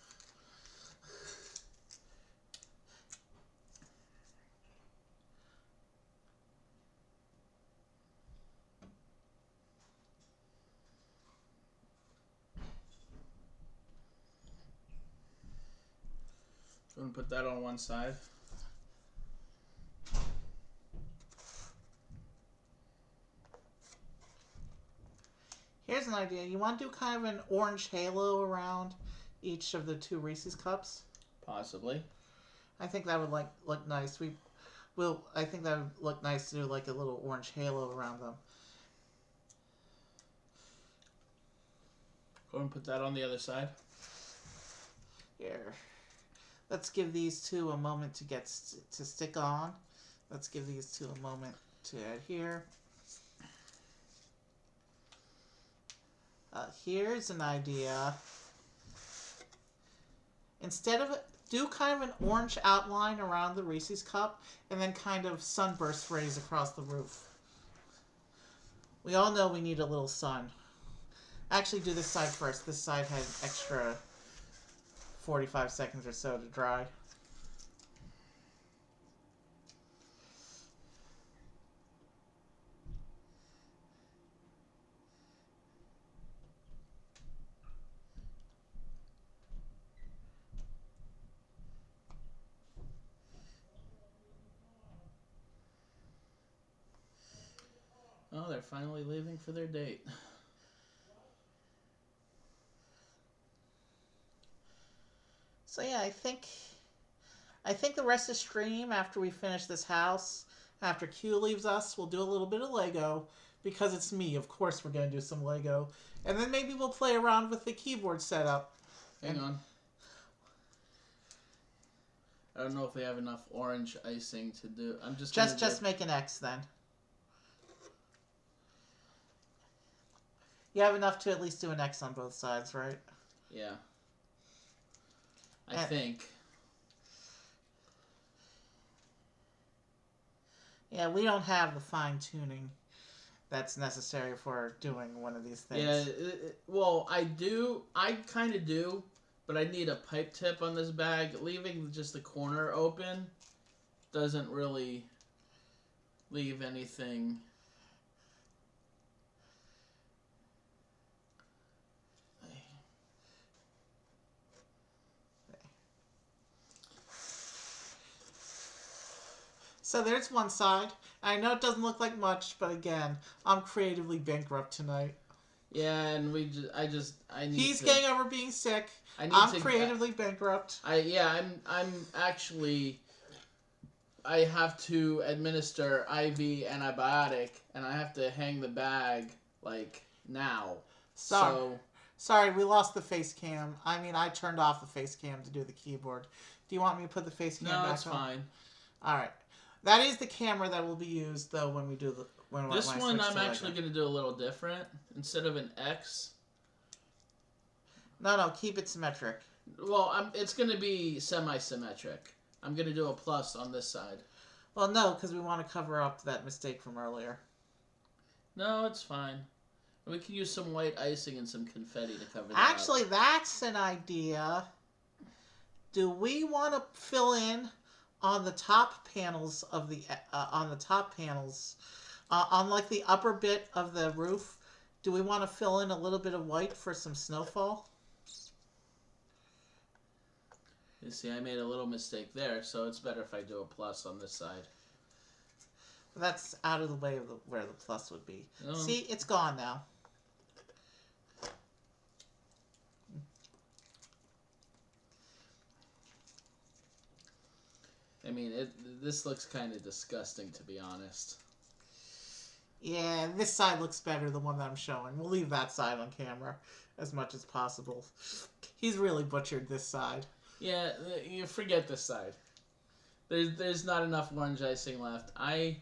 Speaker 2: I'm going to put that on one side.
Speaker 1: Here's an idea. You want to do kind of an orange halo around each of the two Reese's cups?
Speaker 2: Possibly.
Speaker 1: I think that would look nice. I think that would look nice to do like a little orange halo around them.
Speaker 2: Go and put that on the other side.
Speaker 1: Here. Let's give these two a moment to to stick on. Let's give these two a moment to adhere. Here's an idea. Instead of do kind of an orange outline around the Reese's cup and then kind of sunburst rays across the roof. We all know we need a little sun. Actually, do this side first. This side has extra 45 seconds or so to dry.
Speaker 2: Oh, they're finally leaving for their date.
Speaker 1: So yeah, I think the rest of the stream, after we finish this house, after Q leaves us, we'll do a little bit of Lego. Because it's me, of course we're going to do some Lego. And then maybe we'll play around with the keyboard setup.
Speaker 2: Hang on. I don't know if we have enough orange icing to do. I'm just
Speaker 1: make an X then. You have enough to at least do an X on both sides, right?
Speaker 2: Yeah. I think.
Speaker 1: Yeah, we don't have the fine tuning that's necessary for doing one of these things.
Speaker 2: Yeah, well, I do. I kind of do, but I need a pipe tip on this bag. Leaving just the corner open doesn't really leave anything.
Speaker 1: So there's one side. I know it doesn't look like much, but again, I'm creatively bankrupt tonight.
Speaker 2: Yeah, and I need
Speaker 1: He's
Speaker 2: to.
Speaker 1: getting over being sick. I'm creatively bankrupt.
Speaker 2: I'm actually. I have to administer IV antibiotic, and I have to hang the bag like now.
Speaker 1: Sorry, we lost the face cam. I mean, I turned off the face cam to do the keyboard. Do you want me to put the face cam back on?
Speaker 2: No, it's fine.
Speaker 1: All right. That is the camera that will be used though when we do the
Speaker 2: This one I'm actually going to do a little different. Instead of an X.
Speaker 1: No, keep it symmetric.
Speaker 2: Well, it's going to be semi-symmetric. I'm going to do a plus on this side.
Speaker 1: Well, no, because we want to cover up that mistake from earlier.
Speaker 2: No, it's fine. We can use some white icing and some confetti to cover that
Speaker 1: Actually, that's an idea. Do we want to fill in on the top panels of the on like the upper bit of the roof? Do we want to fill in a little bit of white for some snowfall?
Speaker 2: You see, I made a little mistake there, so it's better if I do a plus on this side.
Speaker 1: That's out of the way of where the plus would be.
Speaker 2: Oh.
Speaker 1: See, it's gone now.
Speaker 2: I mean, this looks kind of disgusting, to be honest.
Speaker 1: Yeah, this side looks better, the one that I'm showing. We'll leave that side on camera as much as possible. He's really butchered this side.
Speaker 2: Yeah, you forget this side. There's not enough orange icing left.
Speaker 1: How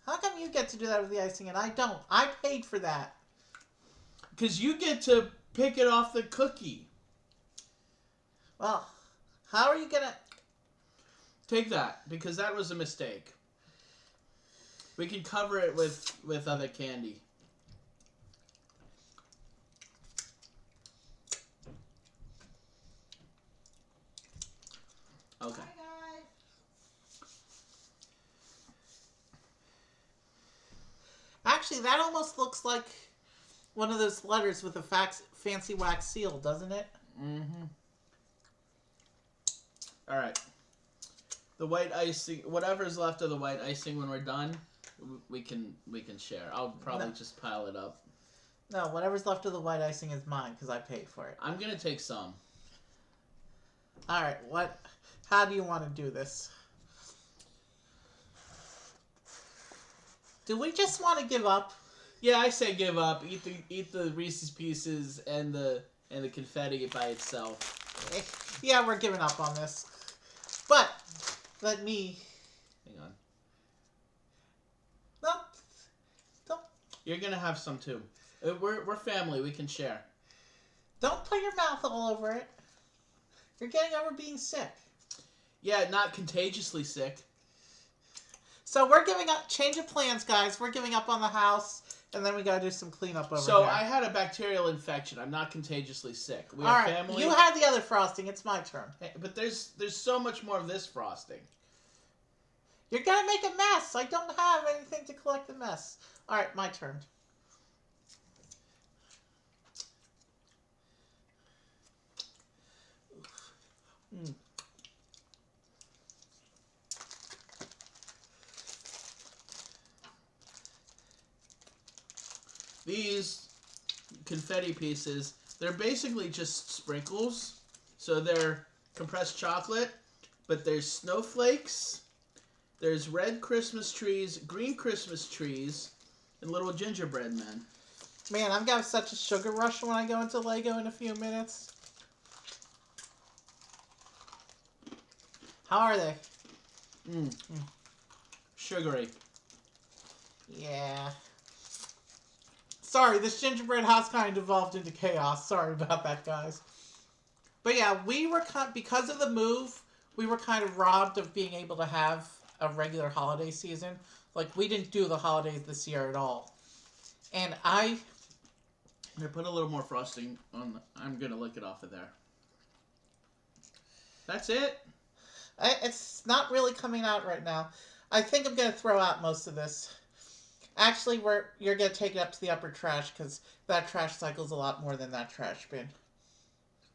Speaker 1: come you get to do that with the icing and I don't? I paid for that.
Speaker 2: Because you get to pick it off the cookie.
Speaker 1: Well, how are you gonna...
Speaker 2: Take that, because that was a mistake. We can cover it with other candy. Okay.
Speaker 1: Hi, guys. Actually, that almost looks like one of those letters with a fancy wax seal, doesn't it?
Speaker 2: Mm-hmm. All right. The white icing, whatever's left of the white icing when we're done, we can share. I'll probably just pile it up.
Speaker 1: No, whatever's left of the white icing is mine because I paid for it.
Speaker 2: I'm going to take some.
Speaker 1: All right, how do you want to do this? Do we just want to give up?
Speaker 2: Yeah, I say give up. Eat the Reese's Pieces and the confetti by itself.
Speaker 1: Yeah, we're giving up on this. But let me...
Speaker 2: Hang on.
Speaker 1: No. Don't.
Speaker 2: You're going to have some too. We're family. We can share.
Speaker 1: Don't put your mouth all over it. You're getting over being sick.
Speaker 2: Yeah, not contagiously sick.
Speaker 1: So we're giving up. Change of plans, guys. We're giving up on the house, and then we gotta do some cleanup over here.
Speaker 2: So I had a bacterial infection. I'm not contagiously sick. We are family.
Speaker 1: You had the other frosting. It's my turn.
Speaker 2: Hey, but there's so much more of this frosting.
Speaker 1: You're gonna make a mess. I don't have anything to collect the mess. All right, my turn.
Speaker 2: These confetti pieces, they're basically just sprinkles. So they're compressed chocolate, but there's snowflakes, there's red Christmas trees, green Christmas trees, and little gingerbread men.
Speaker 1: Man, I'm gonna have such a sugar rush when I go into Lego in a few minutes. How are they?
Speaker 2: Sugary.
Speaker 1: Yeah. Sorry, this gingerbread house kind of devolved into chaos. Sorry about that, guys. But yeah, we were because of the move, we were kind of robbed of being able to have a regular holiday season. Like, we didn't do the holidays this year at all. And
Speaker 2: Here, put a little more frosting on. I'm gonna lick it off of there. That's it.
Speaker 1: It's not really coming out right now. I think I'm gonna throw out most of this. Actually, you're going to take it up to the upper trash because that trash cycles a lot more than that trash bin.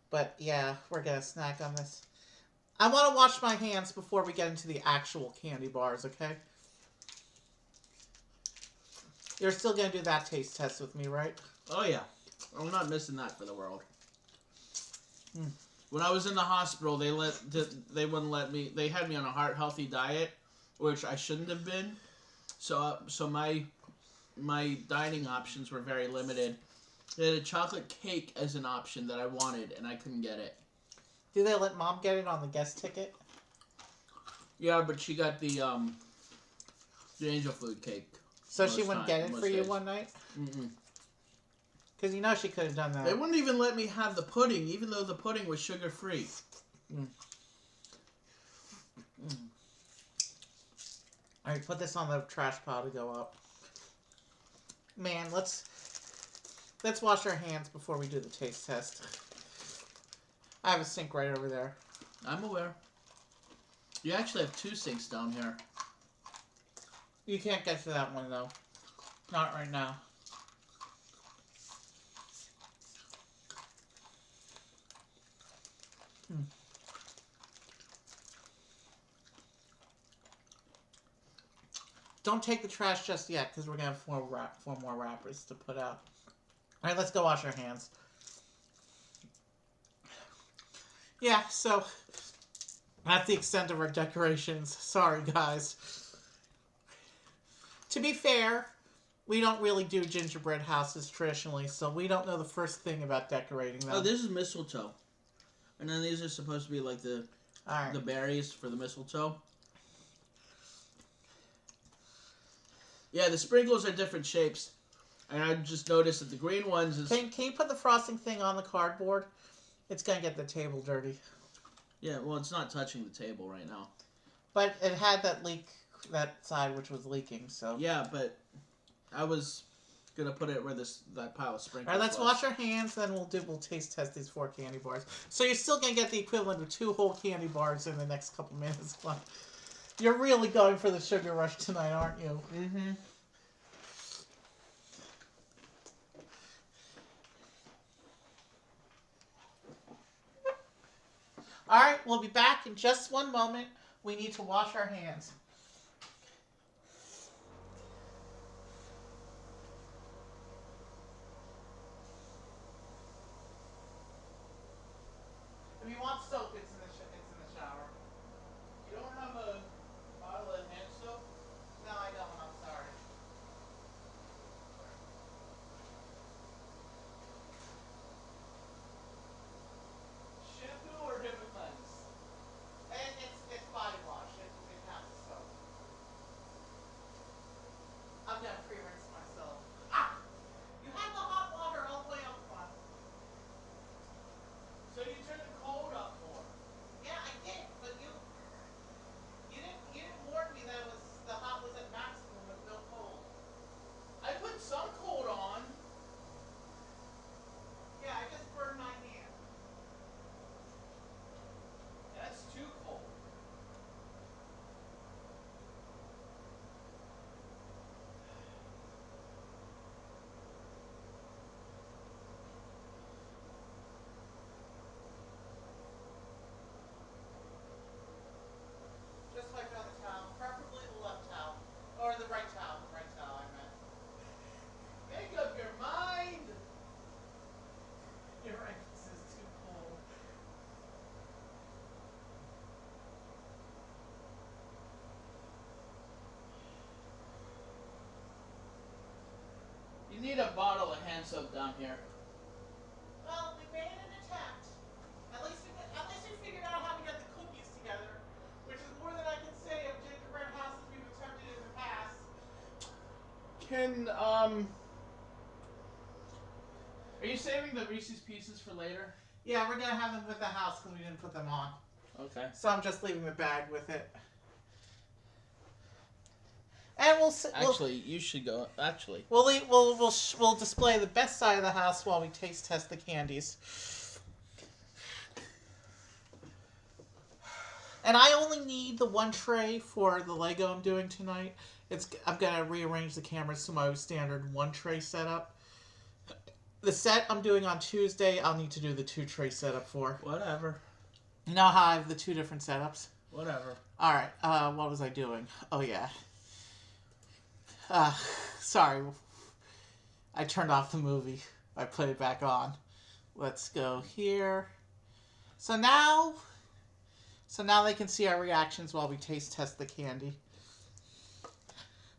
Speaker 1: But yeah, we're going to snack on this. I want to wash my hands before we get into the actual candy bars, okay? You're still going to do that taste test with me, right?
Speaker 2: Oh, yeah. I'm not missing that for the world.
Speaker 1: Mm.
Speaker 2: When I was in the hospital, they wouldn't let me. They had me on a heart healthy diet, which I shouldn't have been. So my dining options were very limited. They had a chocolate cake as an option that I wanted, and I couldn't get it.
Speaker 1: Do they let Mom get it on the guest ticket?
Speaker 2: Yeah, but she got the angel food cake.
Speaker 1: So she wouldn't get it for you one night?
Speaker 2: Mm-mm.
Speaker 1: Because you know she could have done that.
Speaker 2: They wouldn't even let me have the pudding, even though the pudding was sugar-free.
Speaker 1: Mm. Mm. Alright, put this on the trash pile to go up. Man, let's wash our hands before we do the taste test. I have a sink right over there.
Speaker 2: I'm aware. You actually have 2 sinks down here.
Speaker 1: You can't get to that one, though. Not right now. Don't take the trash just yet, because we're going to have 4 more wrappers to put out. Alright, let's go wash our hands. Yeah, so that's the extent of our decorations. Sorry, guys. To be fair, we don't really do gingerbread houses traditionally, so we don't know the first thing about decorating them.
Speaker 2: Oh, this is mistletoe. And then these are supposed to be like the berries for the mistletoe. Yeah, the sprinkles are different shapes. And I just noticed that the green ones is...
Speaker 1: Can you put the frosting thing on the cardboard? It's going to get the table dirty.
Speaker 2: Yeah, well, it's not touching the table right now.
Speaker 1: But it had that leak, that side which was leaking, so...
Speaker 2: Yeah, but I was going to put it where that pile of sprinkles
Speaker 1: Alright, let's
Speaker 2: was.
Speaker 1: wash our hands, then we'll taste test these 4 candy bars. So you're still going to get the equivalent of 2 whole candy bars in the next couple minutes. You're really going for the sugar rush tonight, aren't you?
Speaker 2: Mm-hmm.
Speaker 1: Alright, we'll be back in just one moment. We need to wash our hands. If you want soap, it's in the shower.
Speaker 2: You don't have a bottle of hand soap?
Speaker 1: No, I don't. I'm sorry.
Speaker 2: Shampoo or Hibiclens?
Speaker 1: It's body wash. It has soap. I'm gonna pre-rinse myself. Ah! You had the hot water all the way up front.
Speaker 2: So you turned the cold up more.
Speaker 1: Yeah, I did, but you didn't warn me that the hot was at maximum with no cold.
Speaker 2: I put some cold on.
Speaker 1: Yeah, I just burned my hand.
Speaker 2: That's too cold.
Speaker 1: Just wipe it on the towel, preferably the left towel. Or the right towel, I meant.
Speaker 2: Make up your mind.
Speaker 1: You're right, this is too cold.
Speaker 2: You need a bottle of hand soap down here.
Speaker 1: Well, we made an attempt. At least we figured out how to get the cookies together, which is more than I can say of gingerbread houses we've attempted in the past.
Speaker 2: Are you saving the Reese's Pieces for later?
Speaker 1: Yeah, we're gonna have them with the house because we didn't put them on.
Speaker 2: Okay.
Speaker 1: So I'm just leaving the bag with it. And
Speaker 2: You should go. Actually.
Speaker 1: We'll display the best side of the house while we taste test the candies. And I only need the 1 tray for the Lego I'm doing tonight. I'm gonna rearrange the cameras to my standard 1 tray setup. The set I'm doing on Tuesday, I'll need to do the 2 tray setup for.
Speaker 2: Whatever.
Speaker 1: You know how I have the two different setups?
Speaker 2: Whatever.
Speaker 1: Alright, what was I doing? Oh, yeah. Uh, sorry. I turned off the movie. I put it back on. Let's go here. So now they can see our reactions while we taste test the candy.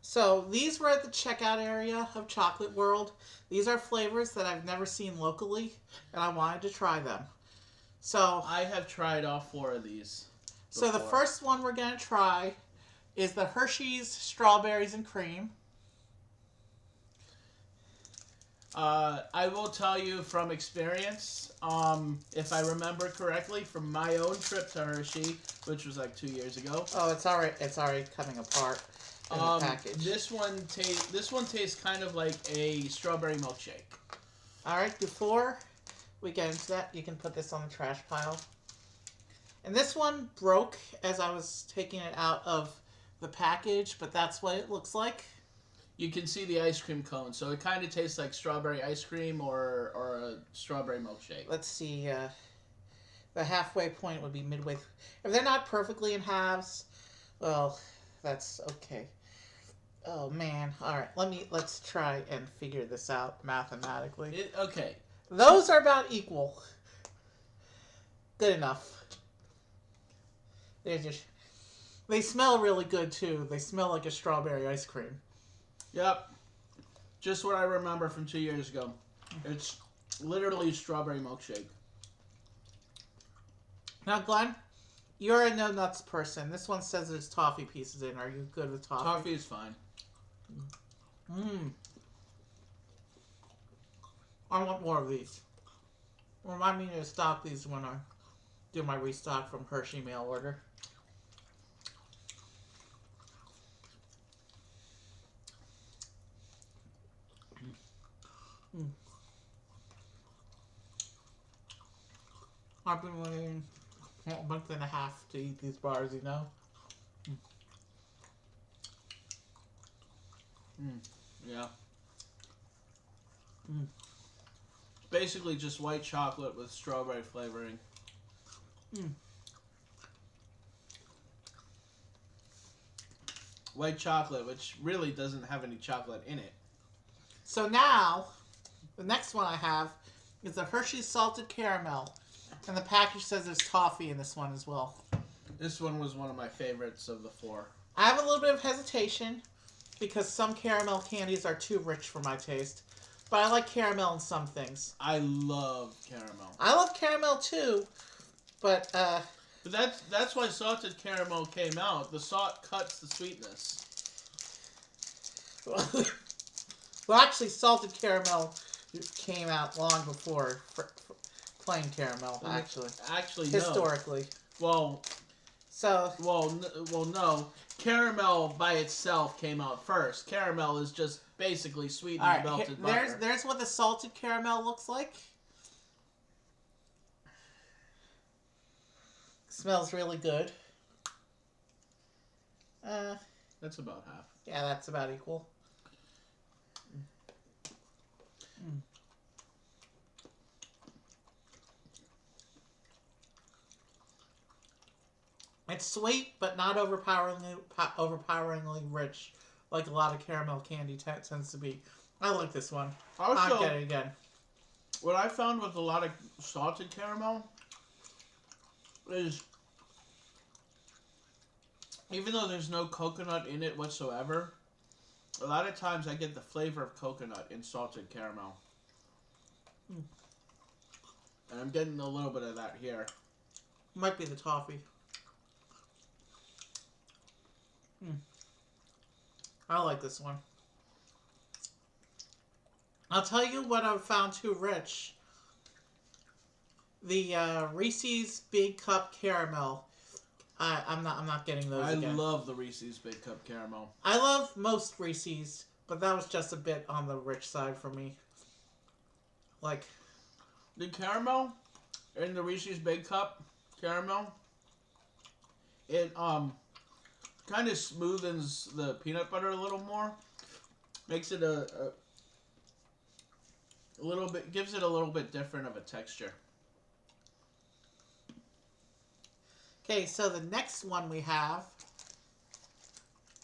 Speaker 1: So these were at the checkout area of Chocolate World. These are flavors that I've never seen locally, and I wanted to try them. So
Speaker 2: I have tried all 4 of these
Speaker 1: before. So the first one we're going to try is the Hershey's Strawberries and Cream.
Speaker 2: I will tell you from experience, if I remember correctly, from my own trip to Hershey, which was like 2 years ago.
Speaker 1: Oh, it's already coming apart in the package.
Speaker 2: This one tastes kind of like a strawberry milkshake.
Speaker 1: All right, before we get into that, you can put this on the trash pile. And this one broke as I was taking it out of the package, but that's what it looks like.
Speaker 2: You can see the ice cream cone, so it kind of tastes like strawberry ice cream or a strawberry milkshake.
Speaker 1: Let's see. The halfway point would be midway. If they're not perfectly in halves, well, that's okay. Oh man! All right, let's try and figure this out mathematically.
Speaker 2: Okay.
Speaker 1: Those are about equal. Good enough. They smell really good too. They smell like a strawberry ice cream.
Speaker 2: Yep. Just what I remember from 2 years ago. It's literally a strawberry milkshake.
Speaker 1: Now, Glenn, you're a no nuts person. This one says there's toffee pieces in. Are you good with toffee?
Speaker 2: Toffee is fine.
Speaker 1: I want more of these. Remind me to stock these when I do my restock from Hershey mail order. I've been waiting a month and a half to eat these bars, you know?
Speaker 2: Yeah. It's basically just white chocolate with strawberry flavoring. White chocolate, which really doesn't have any chocolate in it.
Speaker 1: So now, the next one I have is the Hershey Salted Caramel. And the package says there's toffee in this one as well.
Speaker 2: This one was one of my favorites of the 4.
Speaker 1: I have a little bit of hesitation because some caramel candies are too rich for my taste. But I like caramel in some things.
Speaker 2: I love caramel.
Speaker 1: I love caramel too, but
Speaker 2: that's why salted caramel came out. The salt cuts the sweetness.
Speaker 1: Well, actually, salted caramel came out long before plain caramel. Actually, historically.
Speaker 2: No. Well, no. Caramel by itself came out first. Caramel is just basically sweetened melted butter.
Speaker 1: There's what the salted caramel looks like. Smells really good.
Speaker 2: That's about half.
Speaker 1: Yeah, that's about equal. It's sweet, but not overpoweringly rich, like a lot of caramel candy tends to be. I like this one. I'll get it again.
Speaker 2: What I found with a lot of salted caramel is, even though there's no coconut in it whatsoever, a lot of times I get the flavor of coconut in salted caramel. And I'm getting a little bit of that here.
Speaker 1: Might be the toffee. I like this one. I'll tell you what I've found too rich. The Reese's Big Cup Caramel. I'm not getting those again.
Speaker 2: I love the Reese's Big Cup Caramel.
Speaker 1: I love most Reese's, but that was just a bit on the rich side for me. Like,
Speaker 2: the caramel in the Reese's Big Cup Caramel, it kind of smoothens the peanut butter a little more. Makes it a little bit, gives it a little bit different of a texture.
Speaker 1: Okay, so the next one we have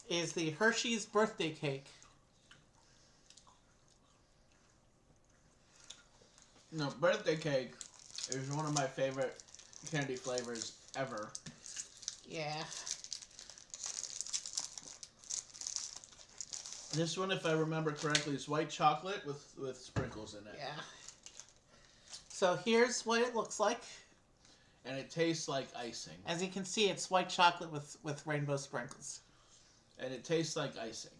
Speaker 1: is the Hershey's birthday cake.
Speaker 2: No, birthday cake is one of my favorite candy flavors ever.
Speaker 1: Yeah.
Speaker 2: This one, if I remember correctly, is white chocolate with sprinkles in it.
Speaker 1: Yeah. So here's what it looks like.
Speaker 2: And it tastes like icing.
Speaker 1: As you can see, it's white chocolate with rainbow sprinkles.
Speaker 2: And it tastes like icing.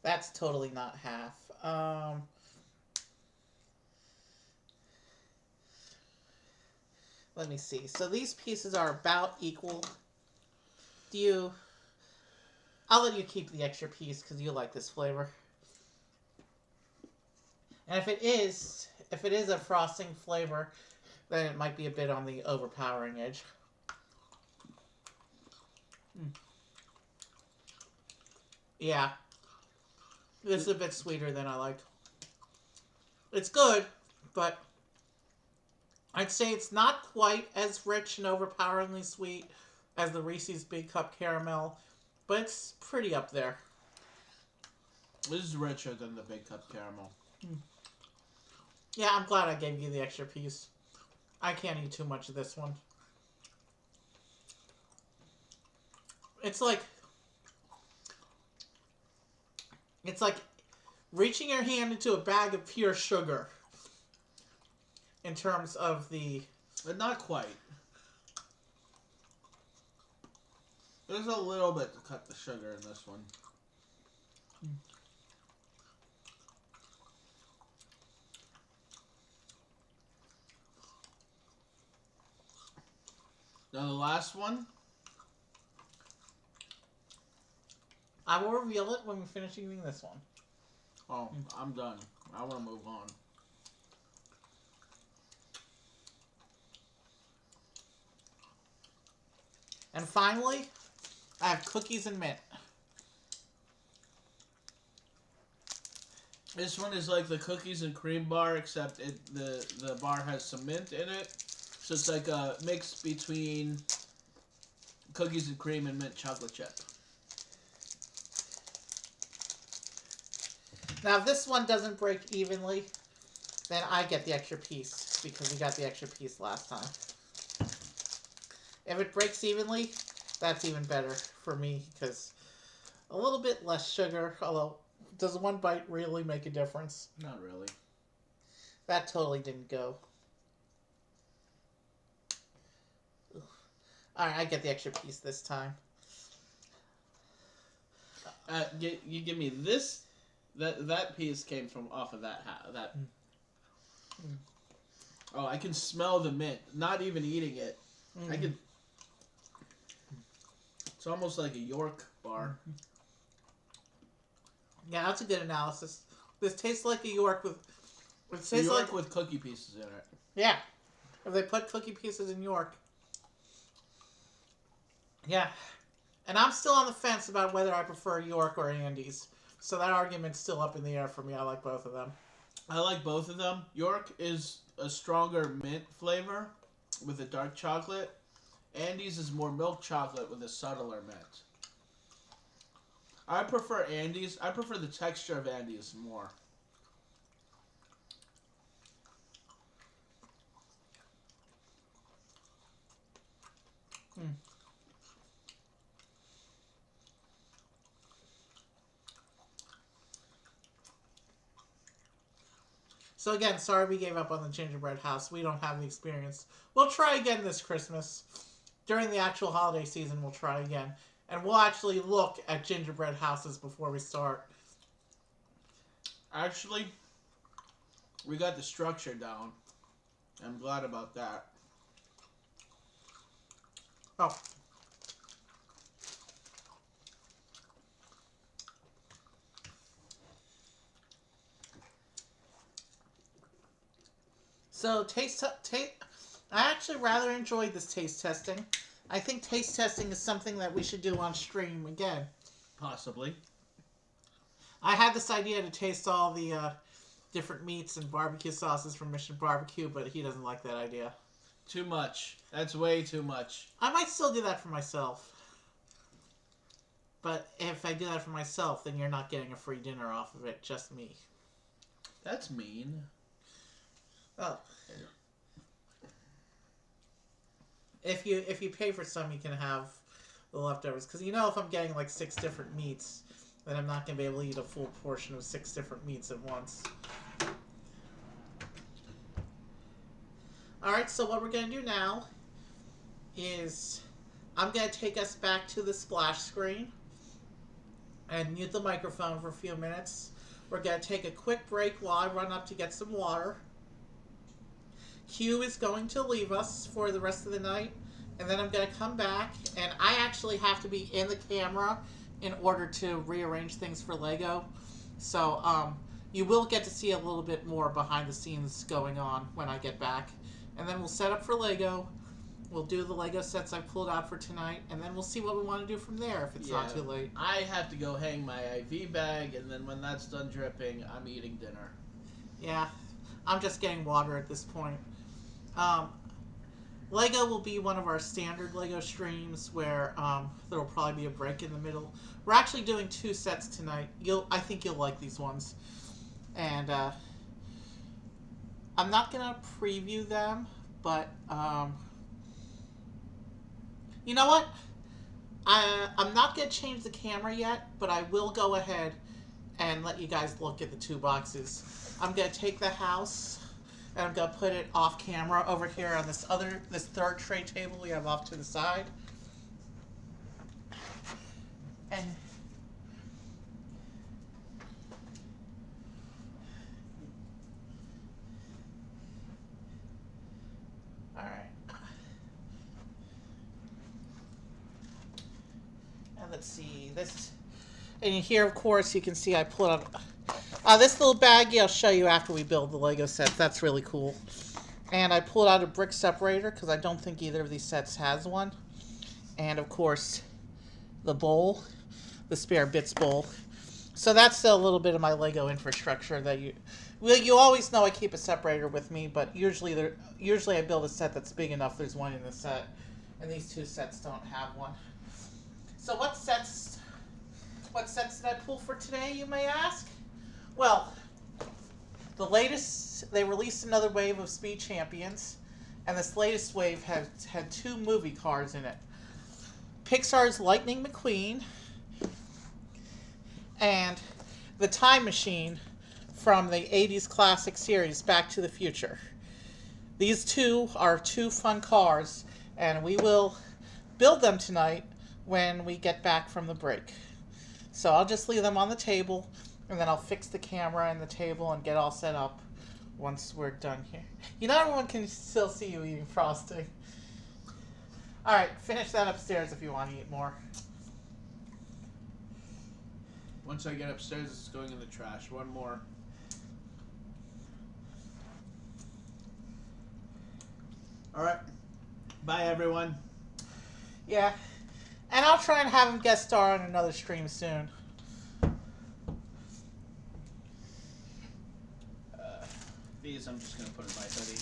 Speaker 1: That's totally not half. Let me see. So these pieces are about equal. I'll let you keep the extra piece because you like this flavor. And if it is a frosting flavor, then it might be a bit on the overpowering edge. Yeah. This is a bit sweeter than I like. It's good, but I'd say it's not quite as rich and overpoweringly sweet as the Reese's Big Cup Caramel, but it's pretty up there.
Speaker 2: This is richer than the Big Cup Caramel.
Speaker 1: Yeah, I'm glad I gave you the extra piece. I can't eat too much of this one. It's like reaching your hand into a bag of pure sugar in terms of the...
Speaker 2: But not quite. There's a little bit to cut the sugar in this one. Now the last one.
Speaker 1: I will reveal it when we finish eating this one.
Speaker 2: Oh, I'm done. I want to move on.
Speaker 1: And finally, I have cookies and mint.
Speaker 2: This one is like the cookies and cream bar, except the bar has some mint in it. So it's like a mix between cookies and cream and mint chocolate chip.
Speaker 1: Now, if this one doesn't break evenly, then I get the extra piece because we got the extra piece last time. If it breaks evenly, that's even better for me because a little bit less sugar, although does one bite really make a difference?
Speaker 2: Not really.
Speaker 1: That totally didn't go. Alright, I get the extra piece this time.
Speaker 2: You give me this. That piece came from off of that that. Oh, I can smell the mint. Not even eating it. I can. It's almost like a York bar.
Speaker 1: Yeah, that's a good analysis. This tastes like a York with... It tastes
Speaker 2: York
Speaker 1: like...
Speaker 2: with cookie pieces in it.
Speaker 1: Yeah. If they put cookie pieces in York. Yeah. And I'm still on the fence about whether I prefer York or Andes. So that argument's still up in the air for me. I like both of them.
Speaker 2: I like both of them. York is a stronger mint flavor with a dark chocolate. Andes is more milk chocolate with a subtler mint. I prefer Andes. I prefer the texture of Andes more.
Speaker 1: So again, sorry we gave up on the gingerbread house. We don't have the experience. We'll try again this Christmas. During the actual holiday season, we'll try again. And we'll actually look at gingerbread houses before we start.
Speaker 2: Actually, we got the structure down. I'm glad about that.
Speaker 1: Oh. So, I actually rather enjoyed this taste testing. I think taste testing is something that we should do on stream again.
Speaker 2: Possibly.
Speaker 1: I had this idea to taste all the different meats and barbecue sauces from Mission Barbecue, but he doesn't like that idea.
Speaker 2: Too much. That's way too much.
Speaker 1: I might still do that for myself. But if I do that for myself, then you're not getting a free dinner off of it, just me.
Speaker 2: That's mean.
Speaker 1: Oh. If you pay for some, you can have the leftovers. Because you know if I'm getting like 6 different meats, then I'm not going to be able to eat a full portion of 6 different meats at once. Alright, so what we're going to do now is I'm going to take us back to the splash screen and mute the microphone for a few minutes. We're going to take a quick break while I run up to get some water. Q is going to leave us for the rest of the night, and then I'm going to come back, and I actually have to be in the camera in order to rearrange things for Lego. So you will get to see a little bit more behind the scenes going on when I get back. And then we'll set up for Lego. We'll do the Lego sets I pulled out for tonight, and then we'll see what we want to do from there if it's not too late.
Speaker 2: I have to go hang my IV bag, and then when that's done dripping, I'm eating dinner.
Speaker 1: Yeah, I'm just getting water at this point. Lego will be one of our standard Lego streams where there will probably be a break in the middle. We're actually doing 2 sets tonight. I think you'll like these ones. And I'm not going to preview them, but you know what? I'm not going to change the camera yet, but I will go ahead and let you guys look at the 2 boxes. I'm going to take the house, and I'm going to put it off camera over here on this 3rd tray table we have off to the side. And all right. And let's see this. And here, of course, you can see I put on this little baggie. I'll show you after we build the Lego sets. That's really cool. And I pulled out a brick separator because I don't think either of these sets has one. And of course, the bowl, the spare bits bowl. So that's a little bit of my Lego infrastructure that you always know I keep a separator with me, but usually I build a set that's big enough. There's one in the set, and these 2 sets don't have one. So what sets did I pull for today, you may ask? Well, the latest, they released another wave of Speed Champions, and this latest wave had 2 movie cars in it. Pixar's Lightning McQueen and the Time Machine from the 80s classic series Back to the Future. These 2 are 2 fun cars, and we will build them tonight when we get back from the break. So I'll just leave them on the table, and then I'll fix the camera and the table and get all set up once we're done here. You know, everyone can still see you eating frosting. Alright, finish that upstairs if you want to eat more.
Speaker 2: Once I get upstairs, it's going in the trash. One more. Alright. Bye, everyone.
Speaker 1: Yeah. And I'll try and have him guest star on another stream soon.
Speaker 2: These I'm just going to put in my hoodie.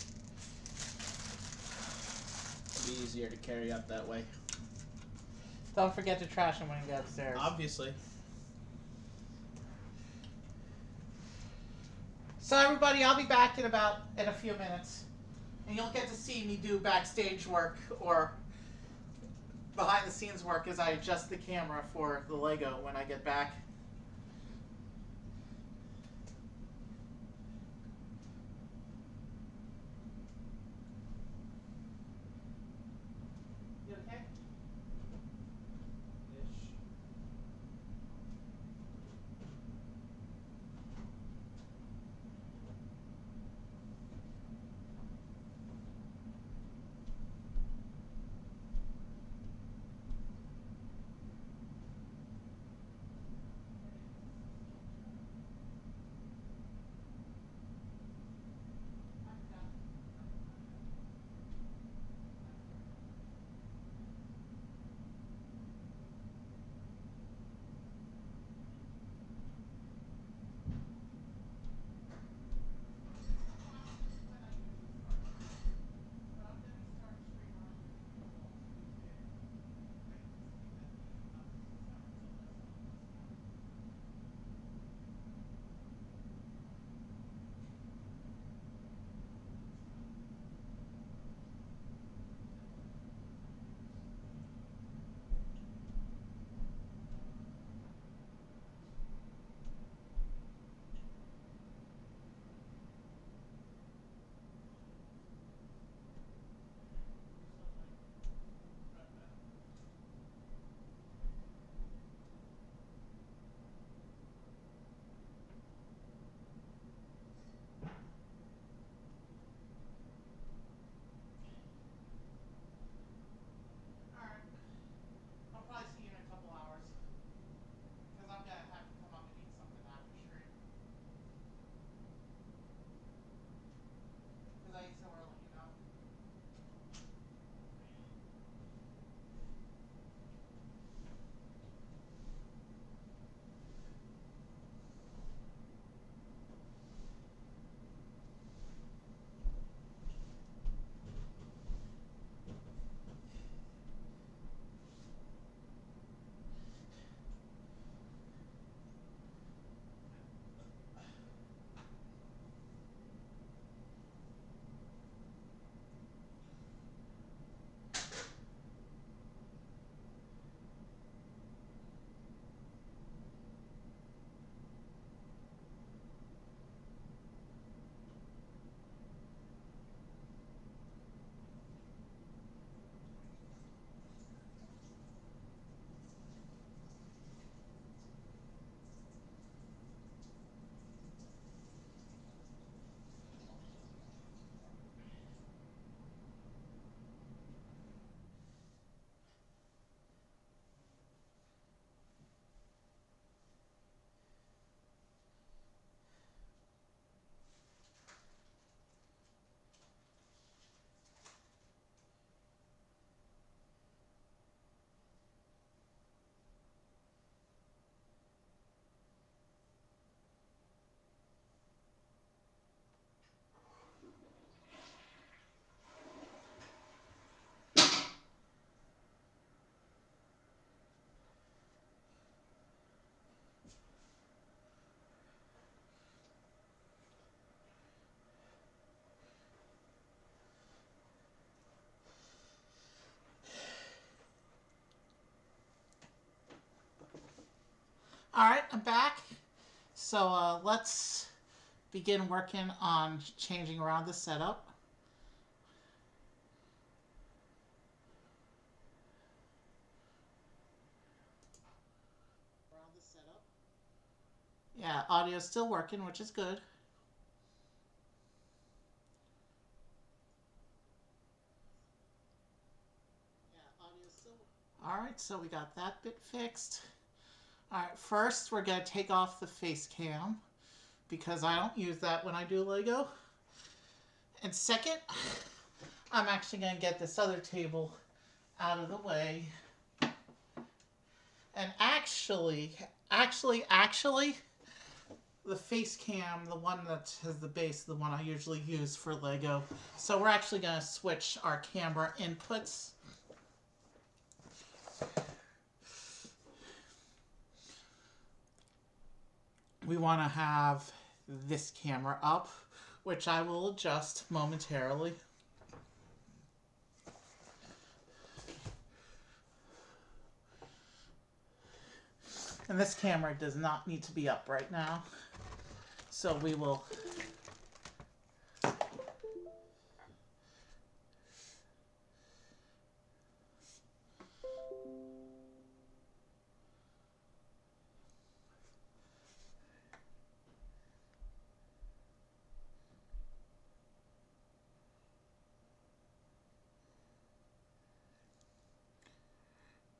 Speaker 2: It'll be easier to carry up that way.
Speaker 1: Don't forget to trash him when you get upstairs.
Speaker 2: Obviously.
Speaker 1: So everybody, I'll be back in a few minutes. And you'll get to see me do backstage work or behind the scenes work as I adjust the camera for the Lego when I get back. You okay?
Speaker 2: Ish.
Speaker 1: Alright, I'm back. So let's begin working on changing around the setup. Yeah, audio's still working, which is good. Alright, so we got that bit fixed. Alright, first we're going to take off the face cam because I don't use that when I do Lego. And second, I'm actually going to get this other table out of the way. And actually, the face cam, the one that has the base, the one I usually use for Lego. So we're actually going to switch our camera inputs. We want to have this camera up, which I will adjust momentarily. And this camera does not need to be up right now. So we will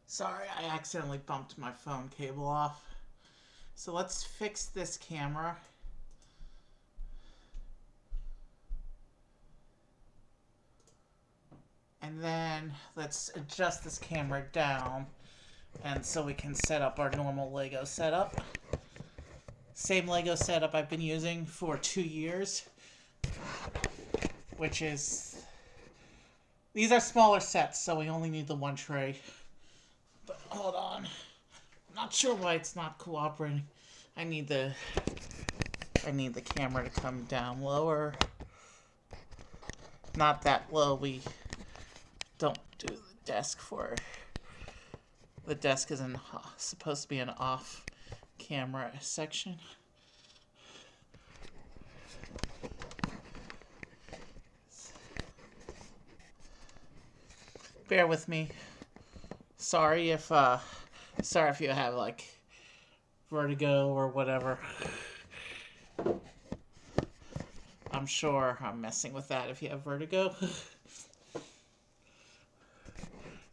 Speaker 1: Sorry, I accidentally bumped my phone cable off. So let's fix this camera. And then let's adjust this camera down, and so we can set up our normal Lego setup. Same Lego setup I've been using for 2 years, which is, these are smaller sets, so we only need the one tray. But hold on, I'm not sure why it's not cooperating. I need the camera to come down lower. Not that low. We don't do the desk for. The desk is supposed to be an off camera section. Bear with me. Sorry if you have like vertigo or whatever. I'm sure I'm messing with that if you have vertigo.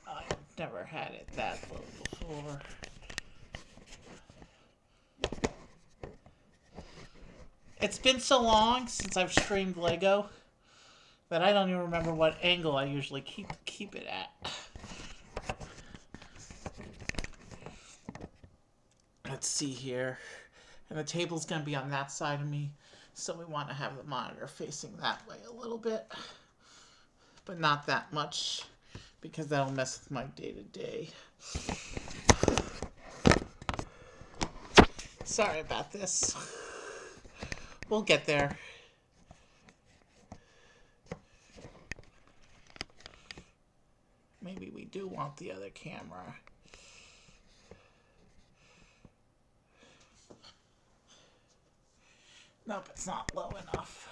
Speaker 1: I've never had it that low before. It's been so long since I've streamed Lego that I don't even remember what angle I usually keep it at. Let's see here. And the table's going to be on that side of me, so we want to have the monitor facing that way a little bit, but not that much, because that'll mess with my day-to-day. Sorry about this. We'll get there. Maybe we do want the other camera. Nope, it's not low enough.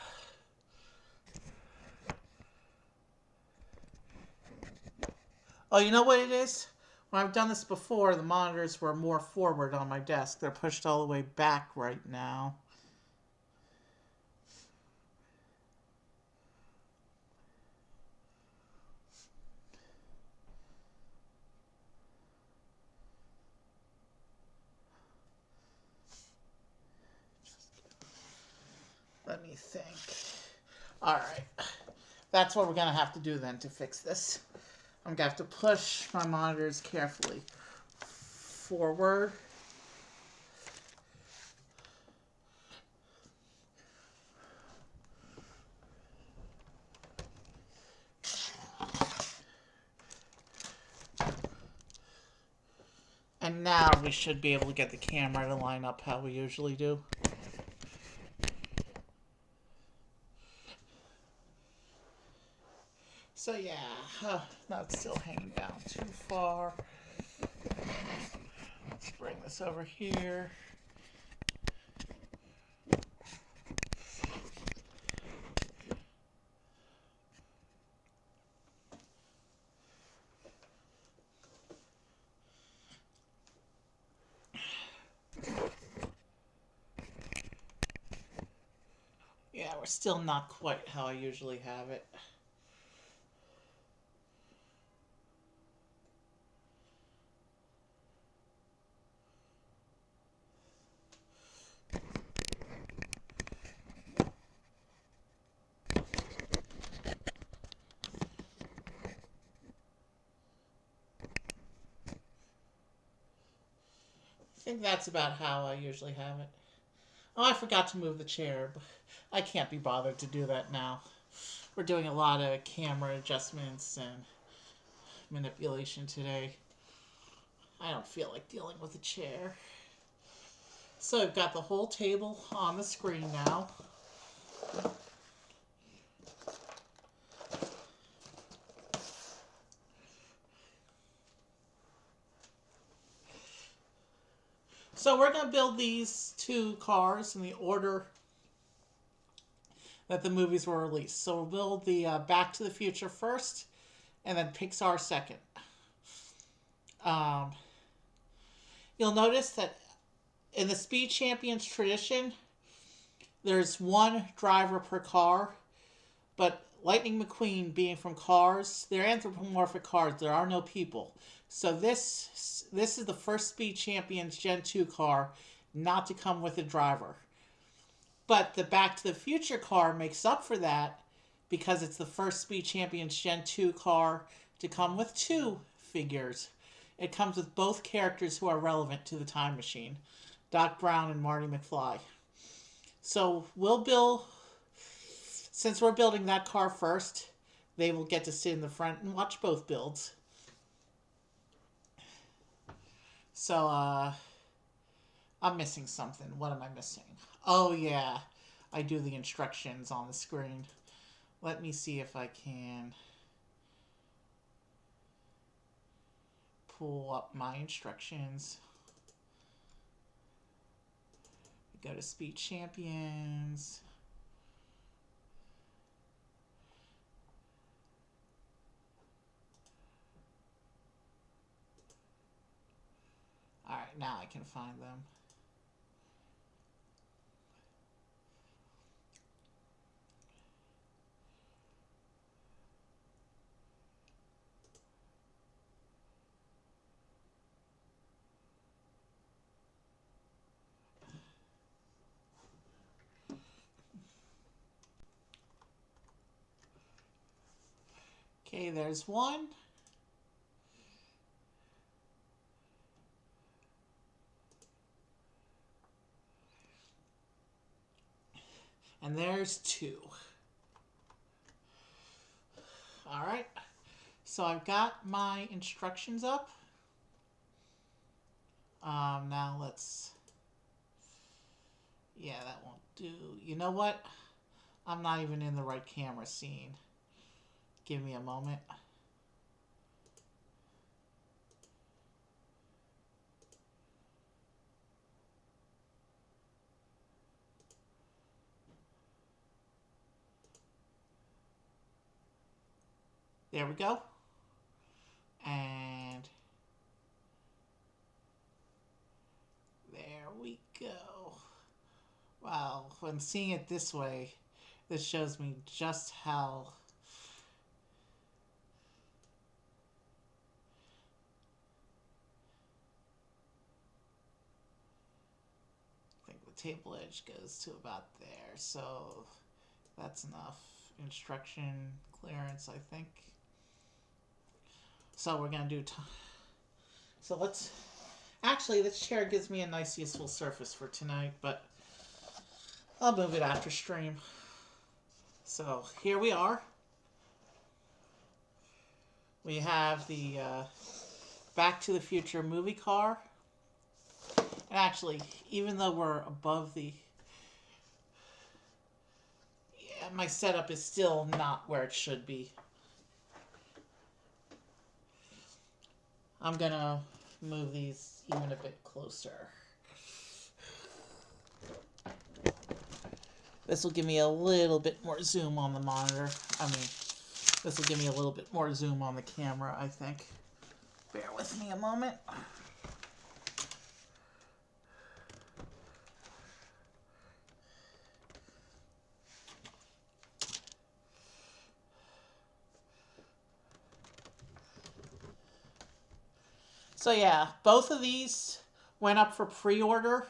Speaker 1: Oh, you know what it is? When I've done this before, the monitors were more forward on my desk. They're pushed all the way back right now. Let me think. Alright. That's what we're going to have to do then to fix this. I'm going to have to push my monitors carefully forward. And now we should be able to get the camera to line up how we usually do. So yeah, now it's still hanging down too far. Let's bring this over here. Yeah, we're still not quite how I usually have it. I think that's about how I usually have it. Oh, I forgot to move the chair. I can't be bothered to do that now. We're doing a lot of camera adjustments and manipulation today. I don't feel like dealing with a chair. So I've got the whole table on the screen now. So we're going to build these two cars in the order that the movies were released. So we'll build the Back to the Future first, and then Pixar second. Um, you'll notice that in the Speed Champions tradition, there's one driver per car, but Lightning McQueen being from Cars, they're anthropomorphic cars. There are no people. So this is the first Speed Champions Gen 2 car not to come with a driver. But the Back to the Future car makes up for that because it's the first Speed Champions Gen 2 car to come with two figures. It comes with both characters who are relevant to the time machine, Doc Brown and Marty McFly. So since we're building that car first, they will get to sit in the front and watch both builds. So, I'm missing something. What am I missing? Oh, yeah. I do the instructions on the screen. Let me see if I can pull up my instructions. Go to Speed Champions. Alright, now I can find them. Okay, there's one. And there's two. Alright. So I've got my instructions up. Now let's... Yeah, that won't do. You know what? I'm not even in the right camera scene. Give me a moment. There we go. And there we go. Wow, when seeing it this way, this shows me just how I think the table edge goes to about there. So that's enough instruction clearance, I think. So we're going to do... So let's... Actually, this chair gives me a nice useful surface for tonight, but I'll move it after stream. So here we are. We have the Back to the Future movie car. And actually, even though we're above the... Yeah, my setup is still not where it should be. I'm gonna move these even a bit closer. This will give me a little bit more zoom on the monitor. This will give me a little bit more zoom on the camera, I think. Bear with me a moment. So yeah, both of these went up for pre-order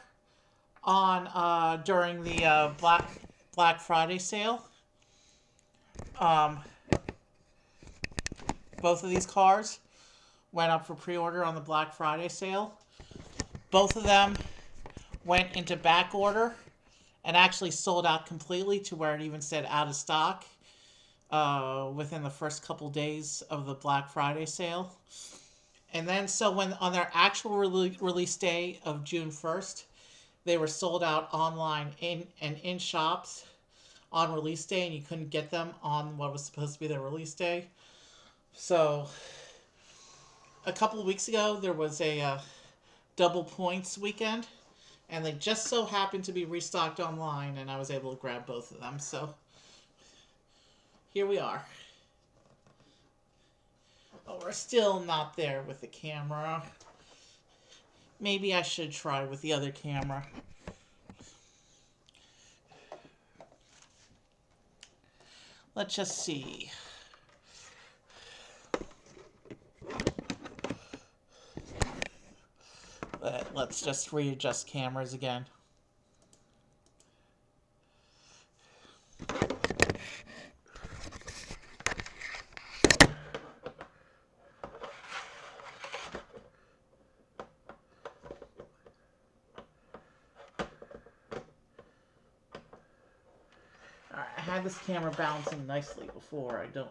Speaker 1: on during the Black Friday sale. Both of these cars went up for pre-order on the Black Friday sale. Both of them went into back order and actually sold out completely to where it even said out of stock within the first couple days of the Black Friday sale. And then, so when on their actual release day of June 1st, they were sold out online in shops on release day, and you couldn't get them on what was supposed to be their release day. So, a couple of weeks ago, there was a double points weekend, and they just so happened to be restocked online, and I was able to grab both of them. So, here we are. Oh, we're still not there with the camera. Maybe I should try with the other camera. Let's just see. Let's just readjust cameras again. I had this camera balancing nicely before. I don't...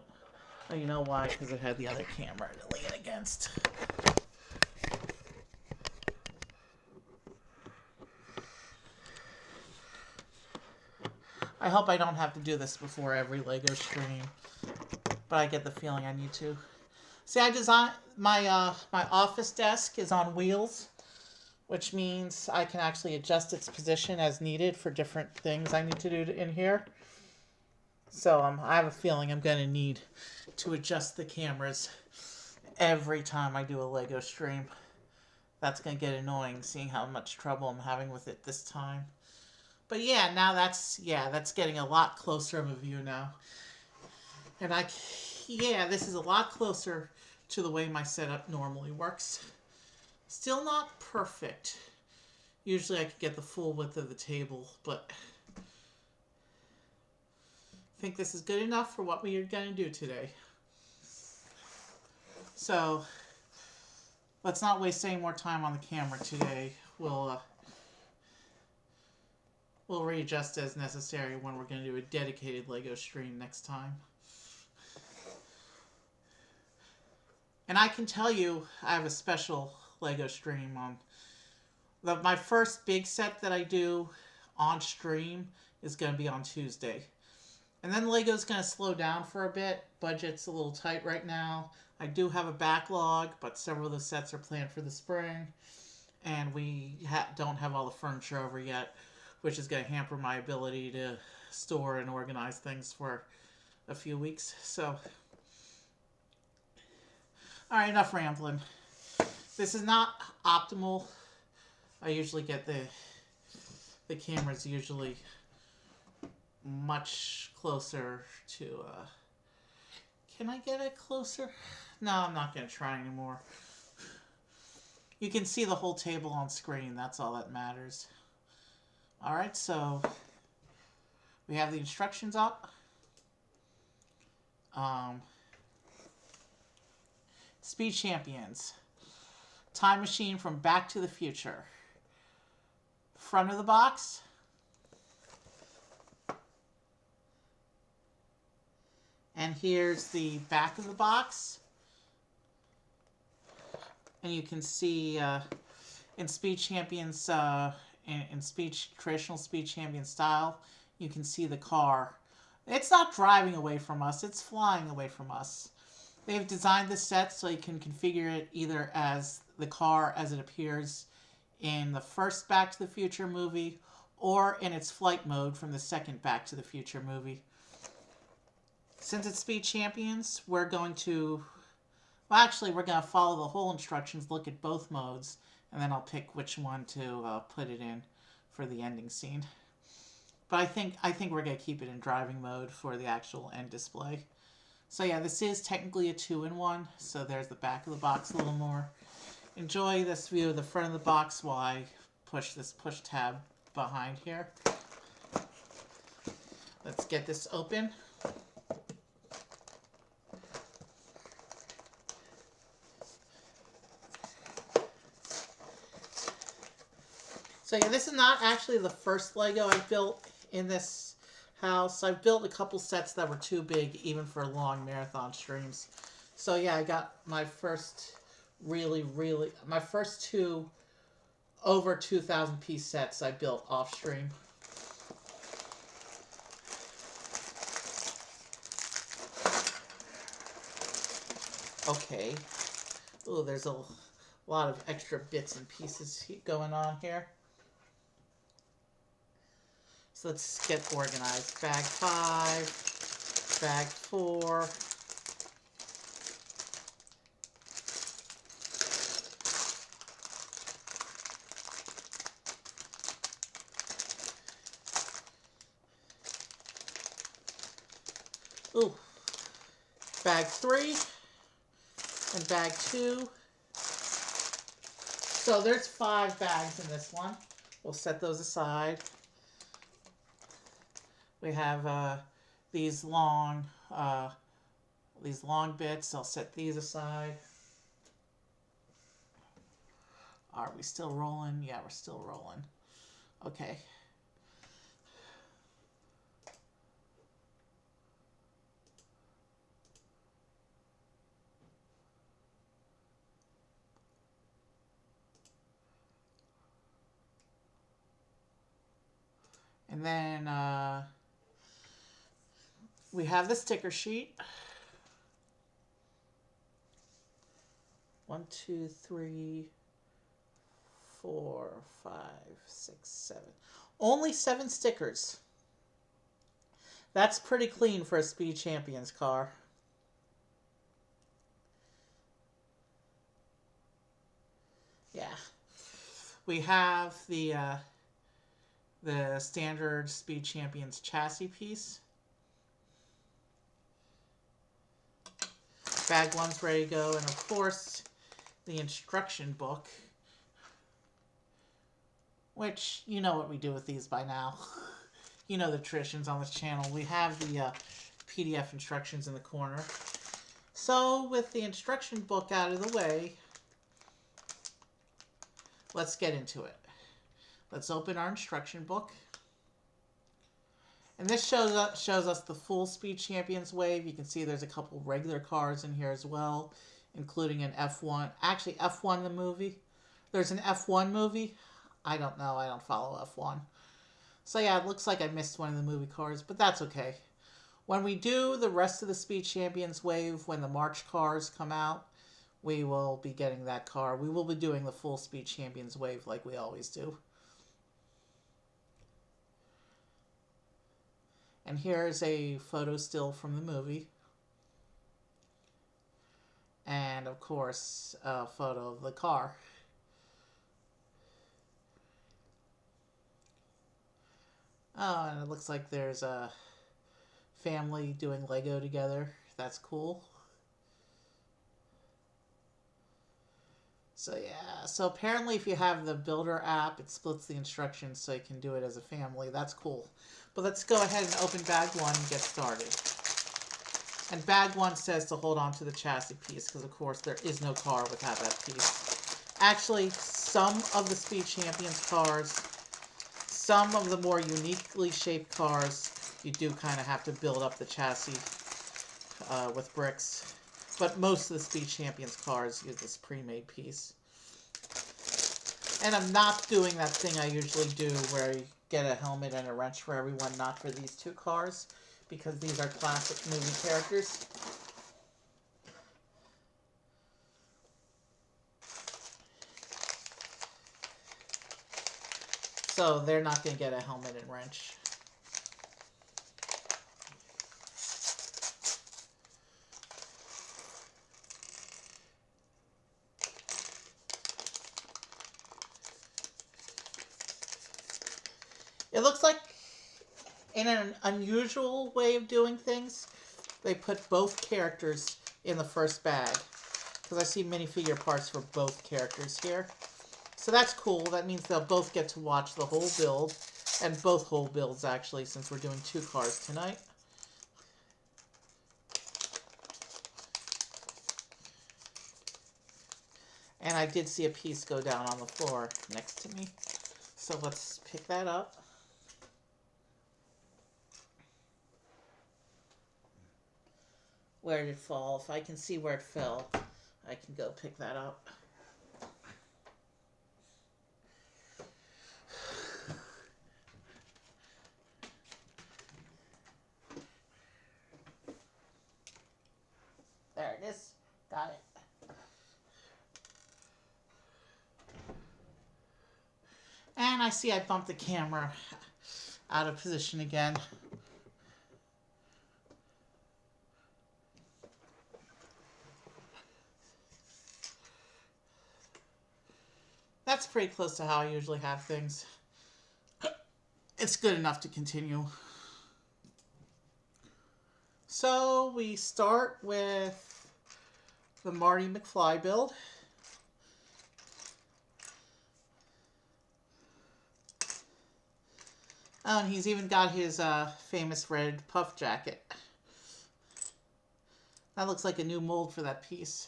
Speaker 1: Oh, you know why? Because it had the other camera to lean against. I hope I don't have to do this before every LEGO stream. But I get the feeling I need to. See, I designed... My office desk is on wheels, which means I can actually adjust its position as needed for different things I need to do in here. So I have a feeling I'm going to need to adjust the cameras every time I do a LEGO stream. That's going to get annoying, seeing how much trouble I'm having with it this time. But yeah, now that's getting a lot closer of a view now. And this is a lot closer to the way my setup normally works. Still not perfect. Usually I could get the full width of the table, but I think this is good enough for what we are going to do today. So, let's not waste any more time on the camera today. We'll readjust as necessary when we're going to do a dedicated LEGO stream next time. And I can tell you, I have a special LEGO stream on. My first big set that I do on stream is going to be on Tuesday. And then LEGO's going to slow down for a bit. Budget's a little tight right now. I do have a backlog, but several of the sets are planned for the spring. And we don't have all the furniture over yet, which is going to hamper my ability to store and organize things for a few weeks. So, alright, enough rambling. This is not optimal. I usually get the camera's usually much closer to, can I get it closer? No, I'm not going to try anymore. You can see the whole table on screen. That's all that matters. Alright, so we have the instructions up. Speed Champions. Time machine from Back to the Future. Front of the box. And here's the back of the box. And you can see in Speed Champions, in traditional Speed Champion style, you can see the car. It's not driving away from us, it's flying away from us. They've designed this set so you can configure it either as the car as it appears in the first Back to the Future movie or in its flight mode from the second Back to the Future movie. Since it's Speed Champions, we're going to... Well, actually, we're going to follow the whole instructions, look at both modes, and then I'll pick which one to put it in for the ending scene. But I think we're going to keep it in driving mode for the actual end display. So yeah, this is technically a 2-in-1, so there's the back of the box a little more. Enjoy this view of the front of the box while I push this push tab behind here. Let's get this open. So yeah, this is not actually the first Lego I've built in this house. I've built a couple sets that were too big even for long marathon streams. So yeah, I got my first my first two over 2,000 piece sets I built off stream. Okay. Ooh, there's a lot of extra bits and pieces going on here. So let's get organized. Bag 5, bag 4. Ooh. Bag 3 and bag 2. So there's 5 bags in this one. We'll set those aside. We have these long bits. I'll set these aside. Are we still rolling? Yeah, we're still rolling. Okay. And then we have the sticker sheet. 1, 2, 3, 4, 5, 6, 7. Only 7 stickers. That's pretty clean for a Speed Champions car. Yeah. We have the standard Speed Champions chassis piece. Bag 1's ready to go, and of course, the instruction book. Which, you know what we do with these by now. You know the traditions on this channel. We have the PDF instructions in the corner. So, with the instruction book out of the way, let's get into it. Let's open our instruction book. And this shows us the full Speed Champions wave. You can see there's a couple regular cars in here as well, including an F1. Actually, F1 the movie. There's an F1 movie. I don't know. I don't follow F1. So yeah, it looks like I missed one of the movie cars, but that's okay. When we do the rest of the Speed Champions wave, when the March cars come out, we will be getting that car. We will be doing the full Speed Champions wave like we always do. And here's a photo still from the movie. And, of course, a photo of the car. Oh, and it looks like there's a family doing Lego together. That's cool. So yeah, so apparently if you have the Builder app, it splits the instructions so you can do it as a family. That's cool. But let's go ahead and open bag 1 and get started. And bag 1 says to hold on to the chassis piece, because of course there is no car without that piece. Actually, some of the Speed Champions cars, some of the more uniquely shaped cars, you do kind of have to build up the chassis with bricks. But most of the Speed Champions cars use this pre-made piece. And I'm not doing that thing I usually do where you get a helmet and a wrench for everyone, not for these 2 cars, because these are classic movie characters. So they're not going to get a helmet and wrench. It looks like, in an unusual way of doing things, they put both characters in the first bag. Because I see minifigure parts for both characters here. So that's cool. That means they'll both get to watch the whole build. And both whole builds, actually, since we're doing 2 cars tonight. And I did see a piece go down on the floor next to me. So let's pick that up. Where did it fall? If I can see where it fell, I can go pick that up. There it is. Got it. And I see I bumped the camera out of position again. That's pretty close to how I usually have things. It's good enough to continue. So we start with the Marty McFly build. Oh, and he's even got his famous red puff jacket. That looks like a new mold for that piece.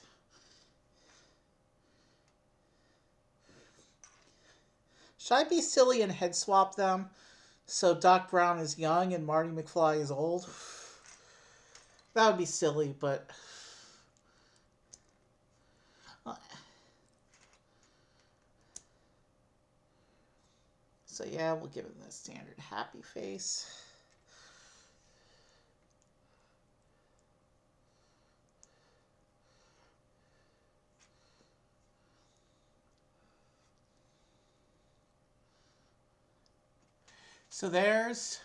Speaker 1: Should I be silly and head swap them so Doc Brown is young and Marty McFly is old? That would be silly, but... So yeah, we'll give him the standard happy face. So there's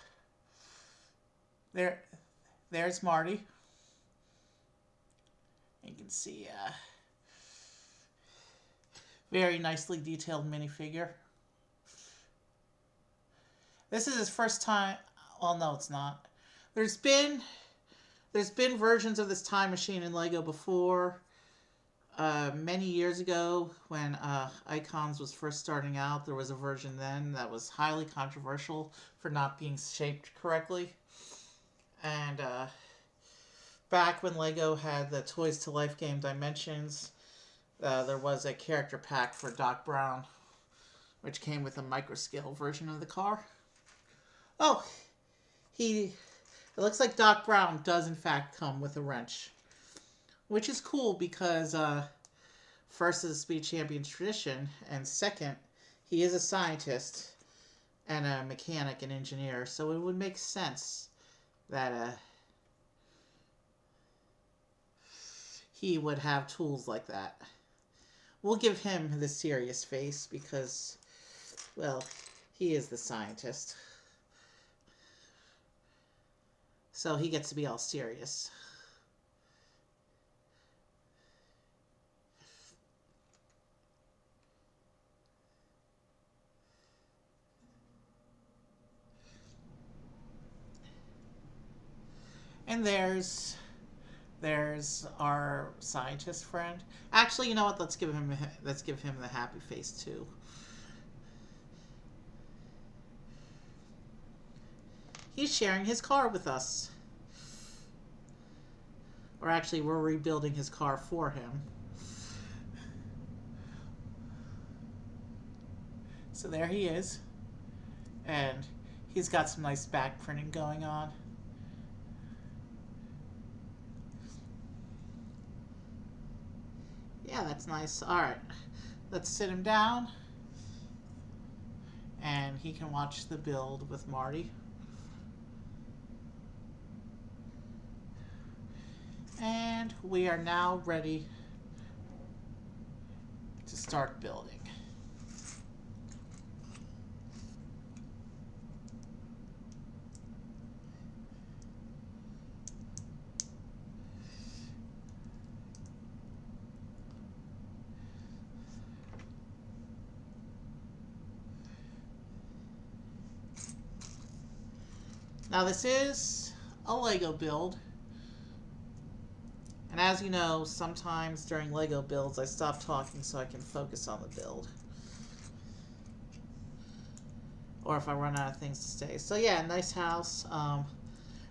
Speaker 1: Marty. You can see very nicely detailed minifigure. This is his first time. Well, no, it's not. There's been versions of this time machine in Lego before. Many years ago, when Icons was first starting out, there was a version then that was highly controversial for not being shaped correctly. And back when Lego had the Toys to Life game Dimensions, there was a character pack for Doc Brown, which came with a micro-scale version of the car. Oh, it looks like Doc Brown does in fact come with a wrench. Which is cool because, first, is a Speed Champions tradition, and second, he is a scientist and a mechanic and engineer, so it would make sense that he would have tools like that. We'll give him the serious face because, well, he is the scientist. So he gets to be all serious. And there's our scientist friend. Actually, you know what? Let's give him the happy face too. He's sharing his car with us. Or actually, we're rebuilding his car for him. So there he is. And he's got some nice back printing going on. Yeah, that's nice. Alright, let's sit him down. And he can watch the build with Marty. And we are now ready to start building. Now this is a Lego build. And as you know, sometimes during Lego builds I stop talking so I can focus on the build. Or if I run out of things to say. So yeah, nice house.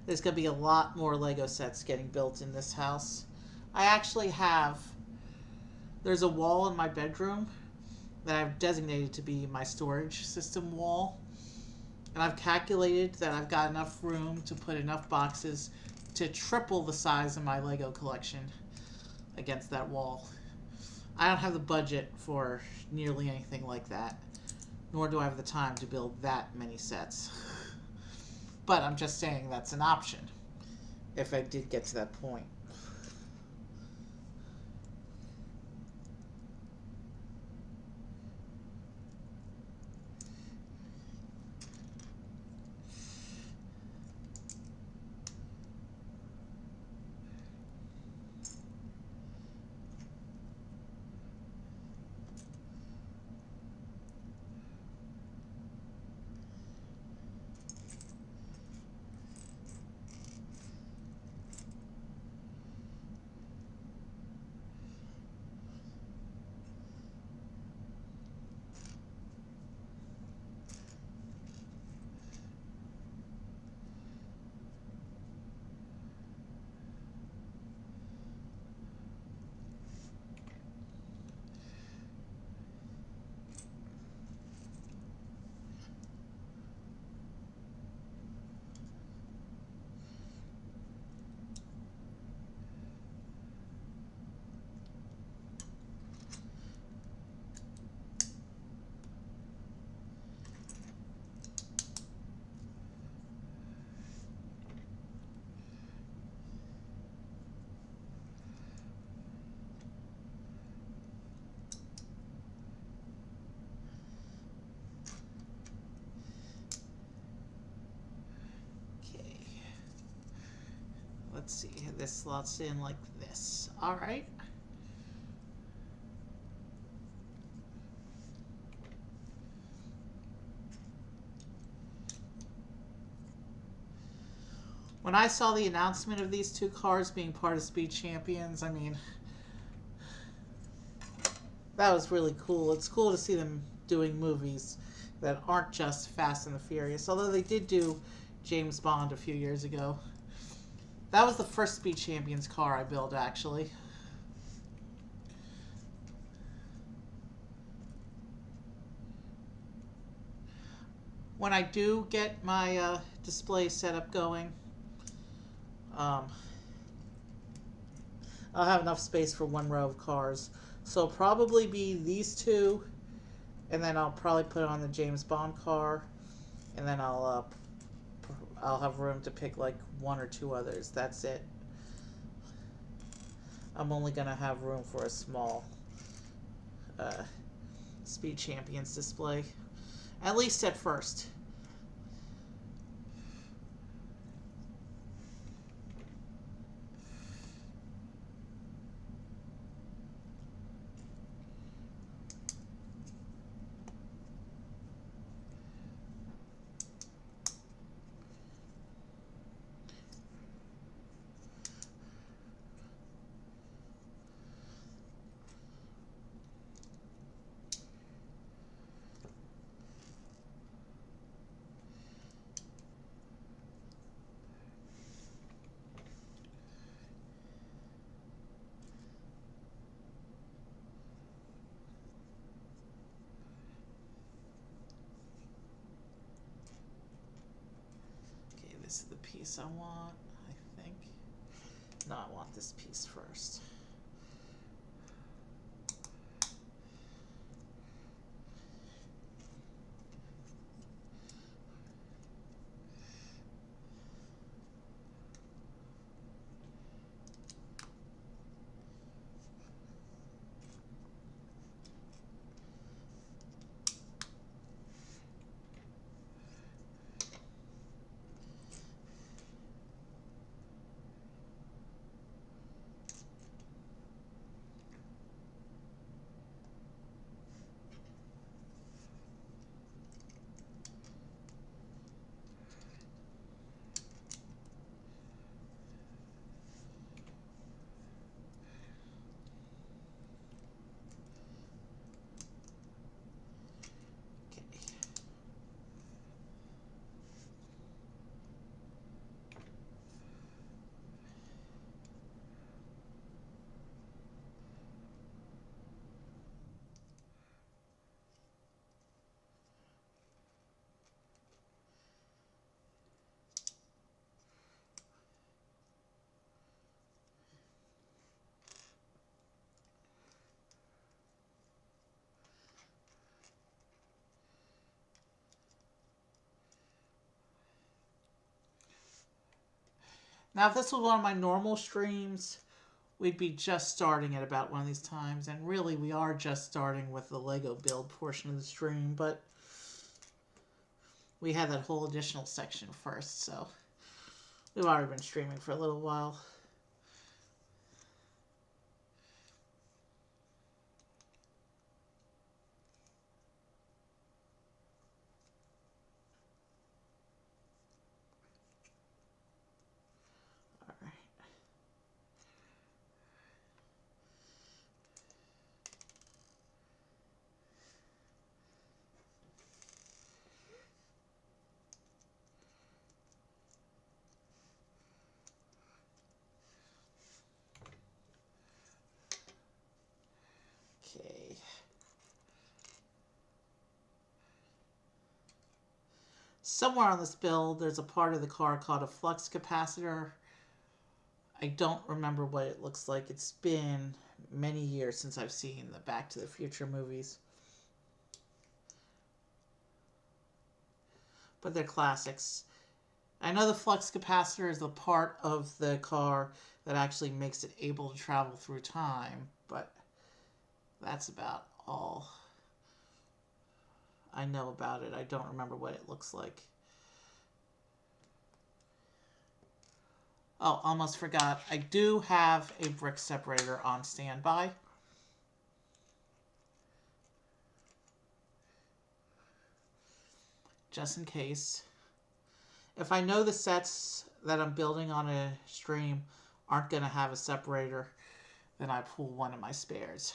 Speaker 1: There's going to be a lot more Lego sets getting built in this house. I actually have... There's a wall in my bedroom that I've designated to be my storage system wall. And I've calculated that I've got enough room to put enough boxes to triple the size of my Lego collection against that wall. I don't have the budget for nearly anything like that, nor do I have the time to build that many sets. But I'm just saying that's an option if I did get to that point. Let's see, this slots in like this. Alright. When I saw the announcement of these two cars being part of Speed Champions, I mean, that was really cool. It's cool to see them doing movies that aren't just Fast and the Furious, although they did do James Bond a few years ago. That was the first Speed Champions car I built, actually. When I do get my display setup going, I'll have enough space for one row of cars. So it'll probably be these two, and then I'll probably put on the James Bond car, and then I'll have room to pick like one or two others. That's it. I'm only gonna have room for a small Speed Champions display, at least at first. This is the piece I want, I think. No, I want this piece first. Now, if this was one of my normal streams, we'd be just starting at about one of these times. And really, we are just starting with the Lego build portion of the stream. But we had that whole additional section first. So we've already been streaming for a little while. All right. Okay. Somewhere on this build, there's a part of the car called a flux capacitor. I don't remember what it looks like. It's been many years since I've seen the Back to the Future movies. But they're classics. I know the flux capacitor is the part of the car that actually makes it able to travel through time, but that's about all I know about it. I don't remember what it looks like. Oh, almost forgot. I do have a brick separator on standby. Just in case. If I know the sets that I'm building on a stream aren't going to have a separator, then I pull one of my spares.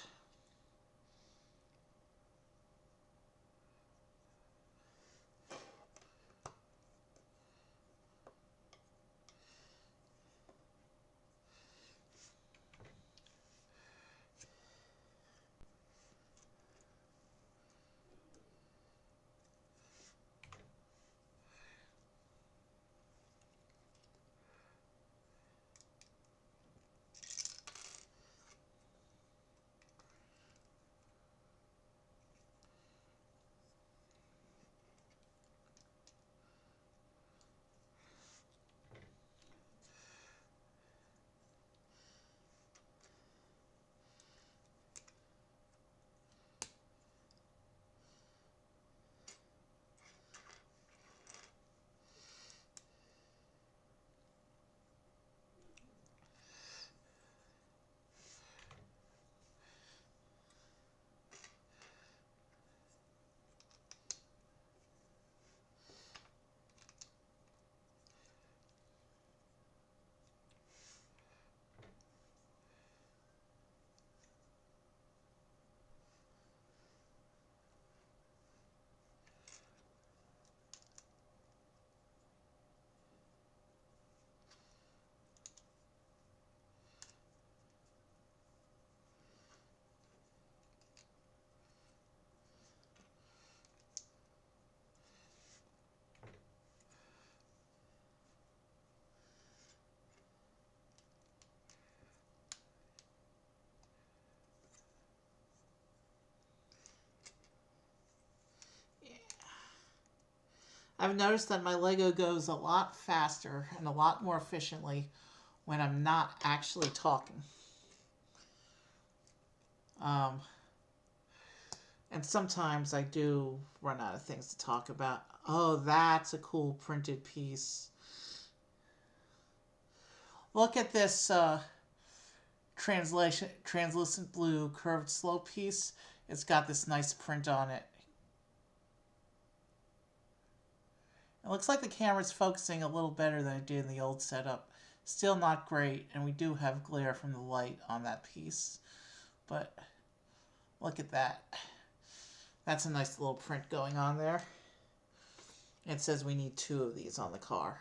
Speaker 1: I've noticed that my Lego goes a lot faster and a lot more efficiently when I'm not actually talking. Um, and sometimes I do run out of things to talk about. Oh, that's a cool printed piece. Look at this translucent blue curved slope piece. It's got this nice print on it. It looks like the camera's focusing a little better than it did in the old setup. Still not great, and we do have glare from the light on that piece. But look at that. That's a nice little print going on there. It says we need 2 of these on the car.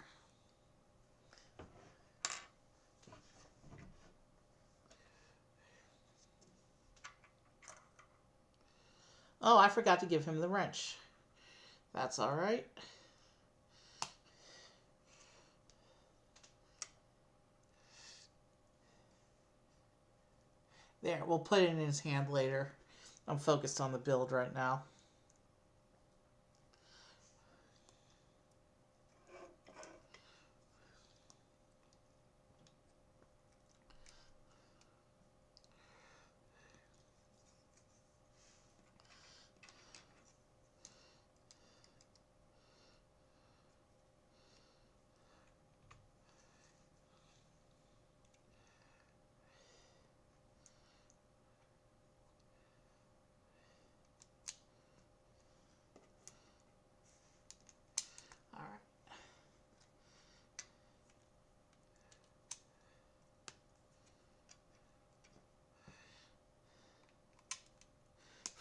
Speaker 1: Oh, I forgot to give him the wrench. That's all right. There, we'll put it in his hand later. I'm focused on the build right now.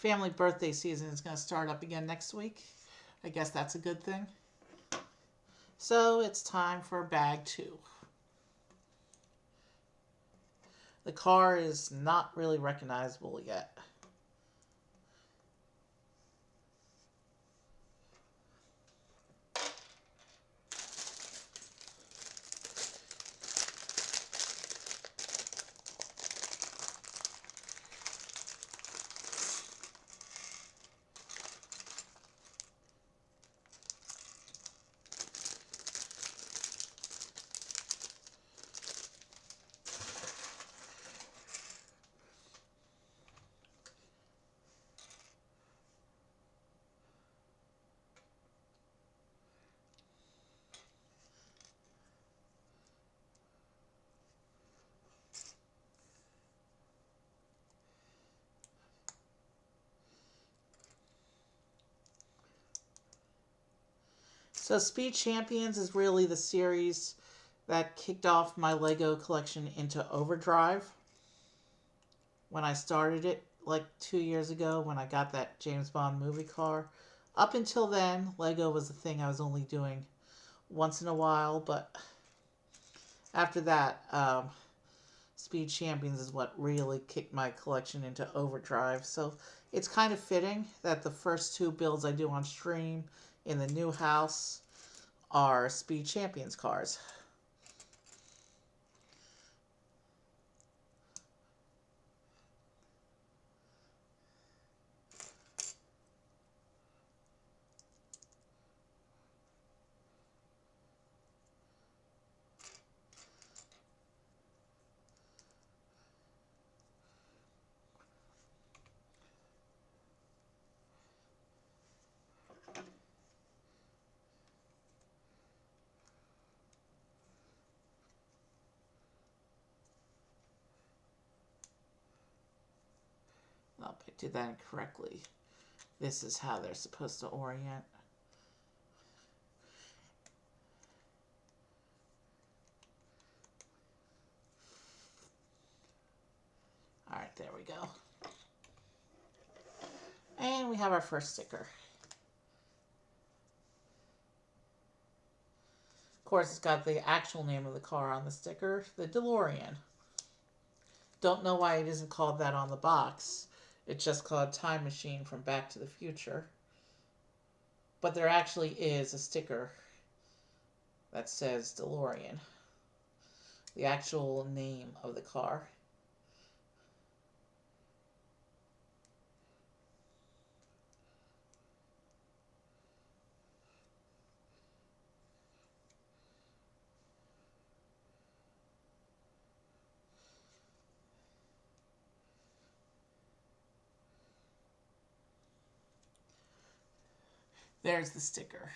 Speaker 1: family birthday season is going to start up again next week. I guess that's a good thing. So it's time for bag 2. The car is not really recognizable yet. So Speed Champions is really the series that kicked off my Lego collection into overdrive. When I started it, like 2 years ago, when I got that James Bond movie car. Up until then, Lego was the thing I was only doing once in a while, but after that, Speed Champions is what really kicked my collection into overdrive. So it's kind of fitting that the first 2 builds I do on stream in the new house are Speed Champions cars. Oh, I did that incorrectly. This is how they're supposed to orient. Alright, there we go. And we have our first sticker. Of course, it's got the actual name of the car on the sticker, the DeLorean. Don't know why it isn't called that on the box. It's just called Time Machine from Back to the Future. But there actually is a sticker that says DeLorean. The actual name of the car. There's the sticker.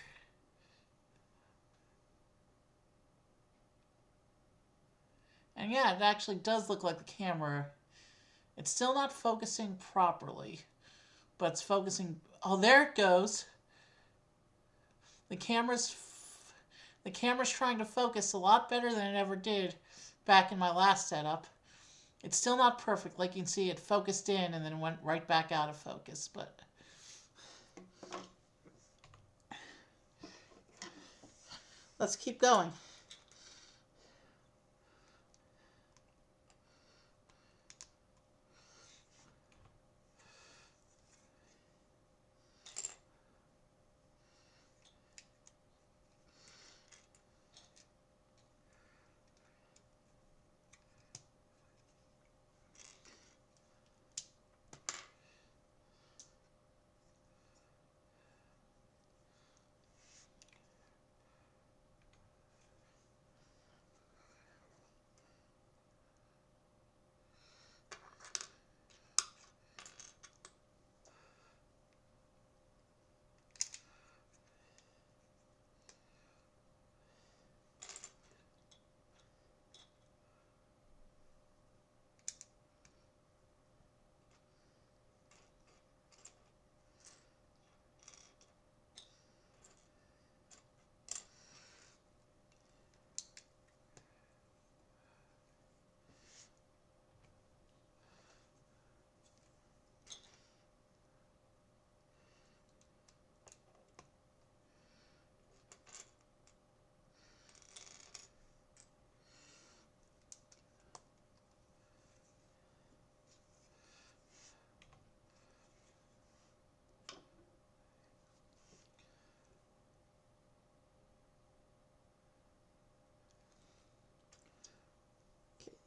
Speaker 1: And yeah, it actually does look like the camera. It's still not focusing properly, but it's focusing. Oh, there it goes. The camera's trying to focus a lot better than it ever did back in my last setup. It's still not perfect. Like you can see, it focused in and then went right back out of focus, but let's keep going.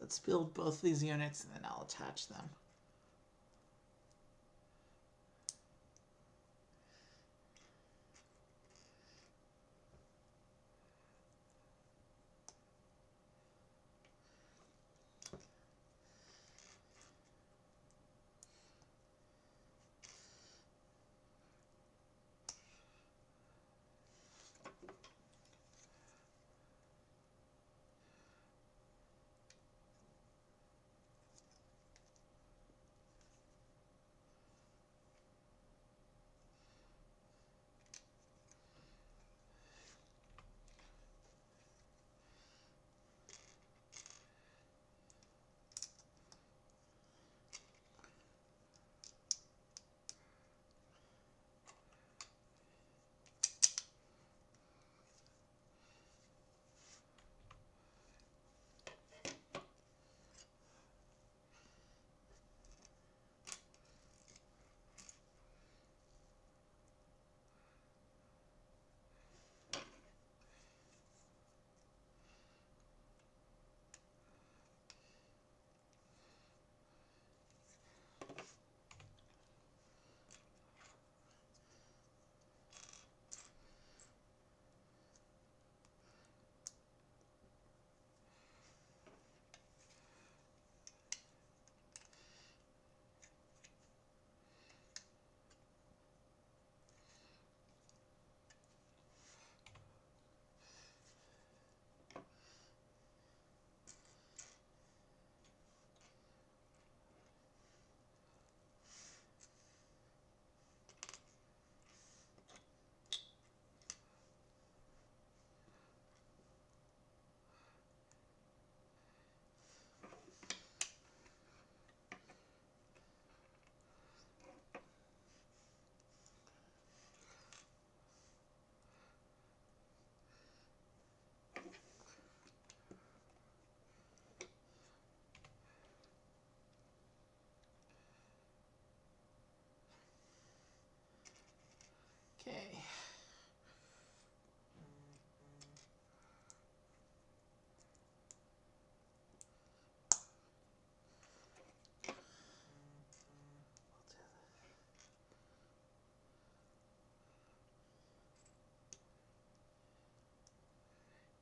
Speaker 1: Let's build both these units and then I'll attach them. Okay.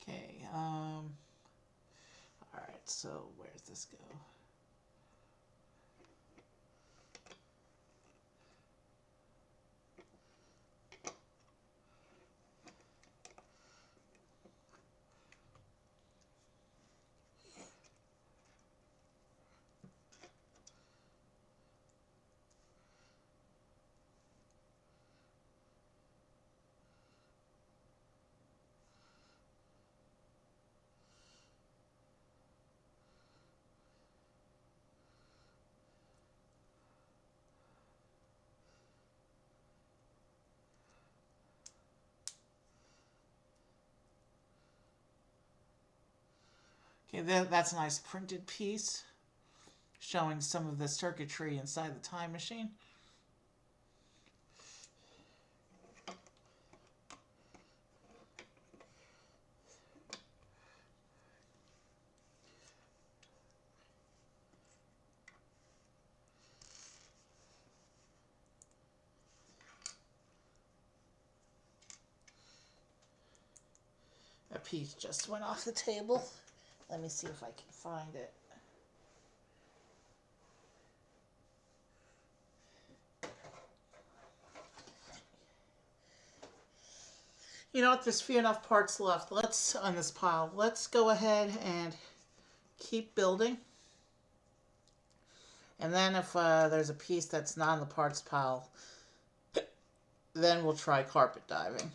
Speaker 1: Okay, alright, so where's this go? Okay, that's a nice printed piece showing some of the circuitry inside the time machine. A piece just went off the table. Let me see if I can find it. You know what? There's few enough parts left. Let's on this pile. Let's go ahead and keep building. And then if there's a piece that's not in the parts pile, then we'll try carpet diving.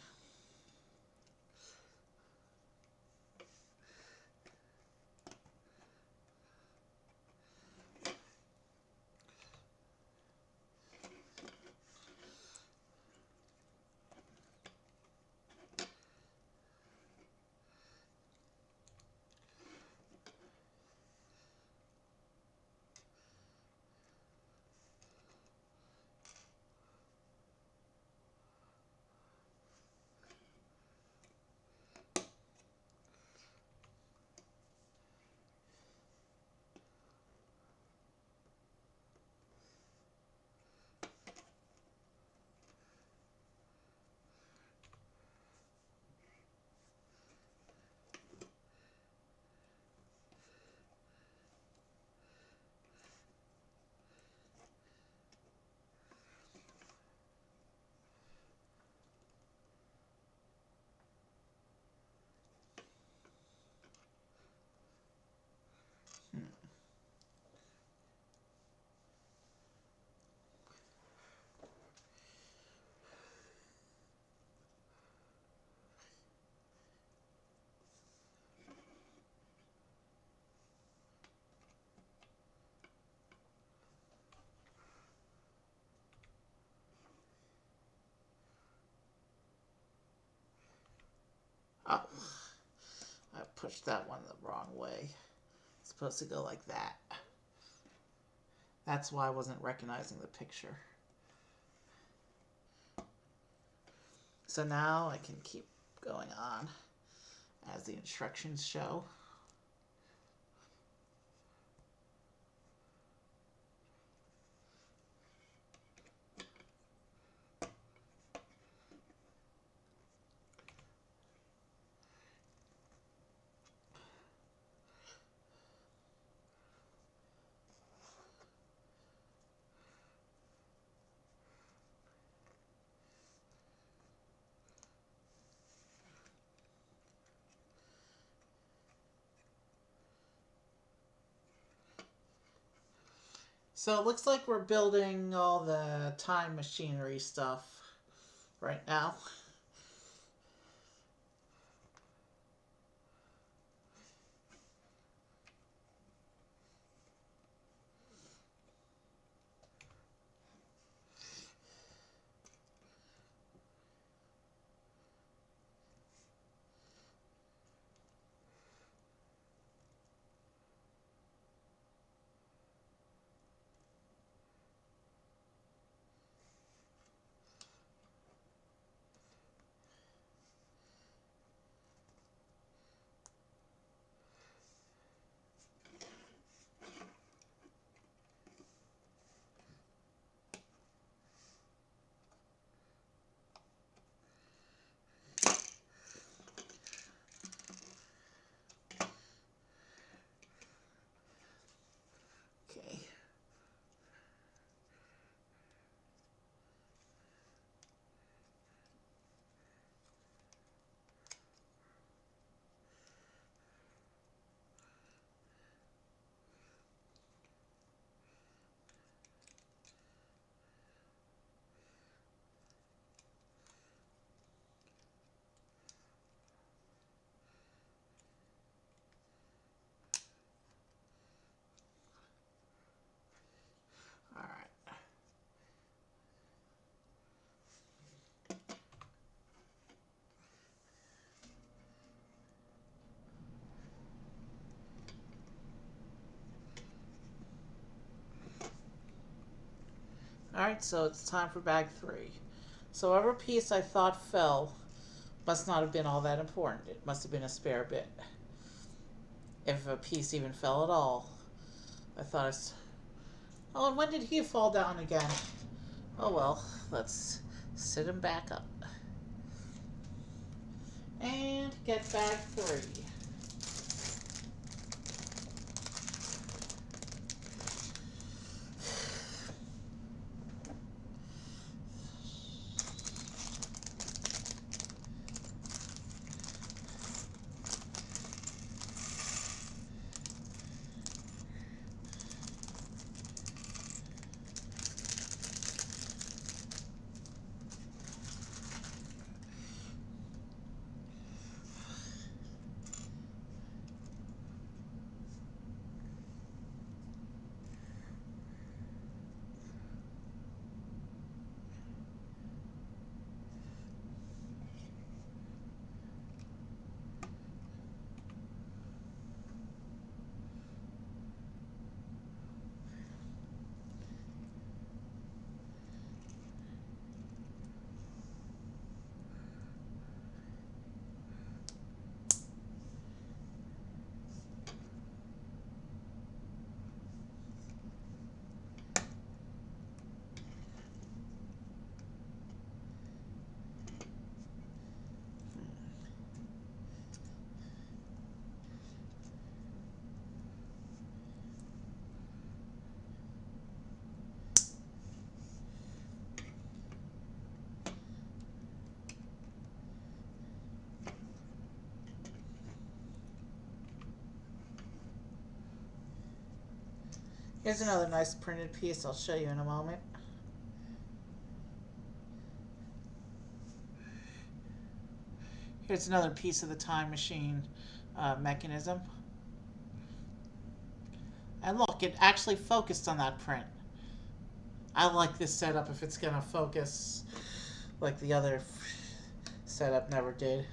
Speaker 1: Oh, I pushed that one the wrong way. It's supposed to go like that. That's why I wasn't recognizing the picture. So now I can keep going on as the instructions show. So it looks like we're building all the time machinery stuff right now. Okay. All right. Alright, so it's time for bag 3. So whatever piece I thought fell must not have been all that important. It must have been a spare bit. If a piece even fell at all. I thought it's... Oh, and when did he fall down again? Oh well, let's sit him back up. And get bag 3. Here's another nice printed piece I'll show you in a moment. Here's another piece of the time machine mechanism. And look, it actually focused on that print. I like this setup if it's going to focus like the other setup never did.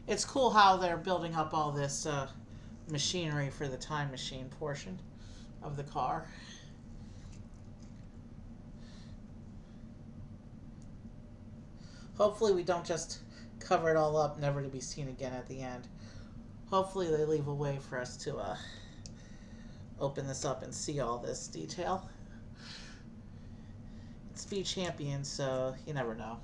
Speaker 1: It's cool how they're building up all this machinery for the time machine portion of the car. Hopefully we don't just cover it all up, never to be seen again at the end. Hopefully they leave a way for us to open this up and see all this detail. It's Speed Champion, so you never know.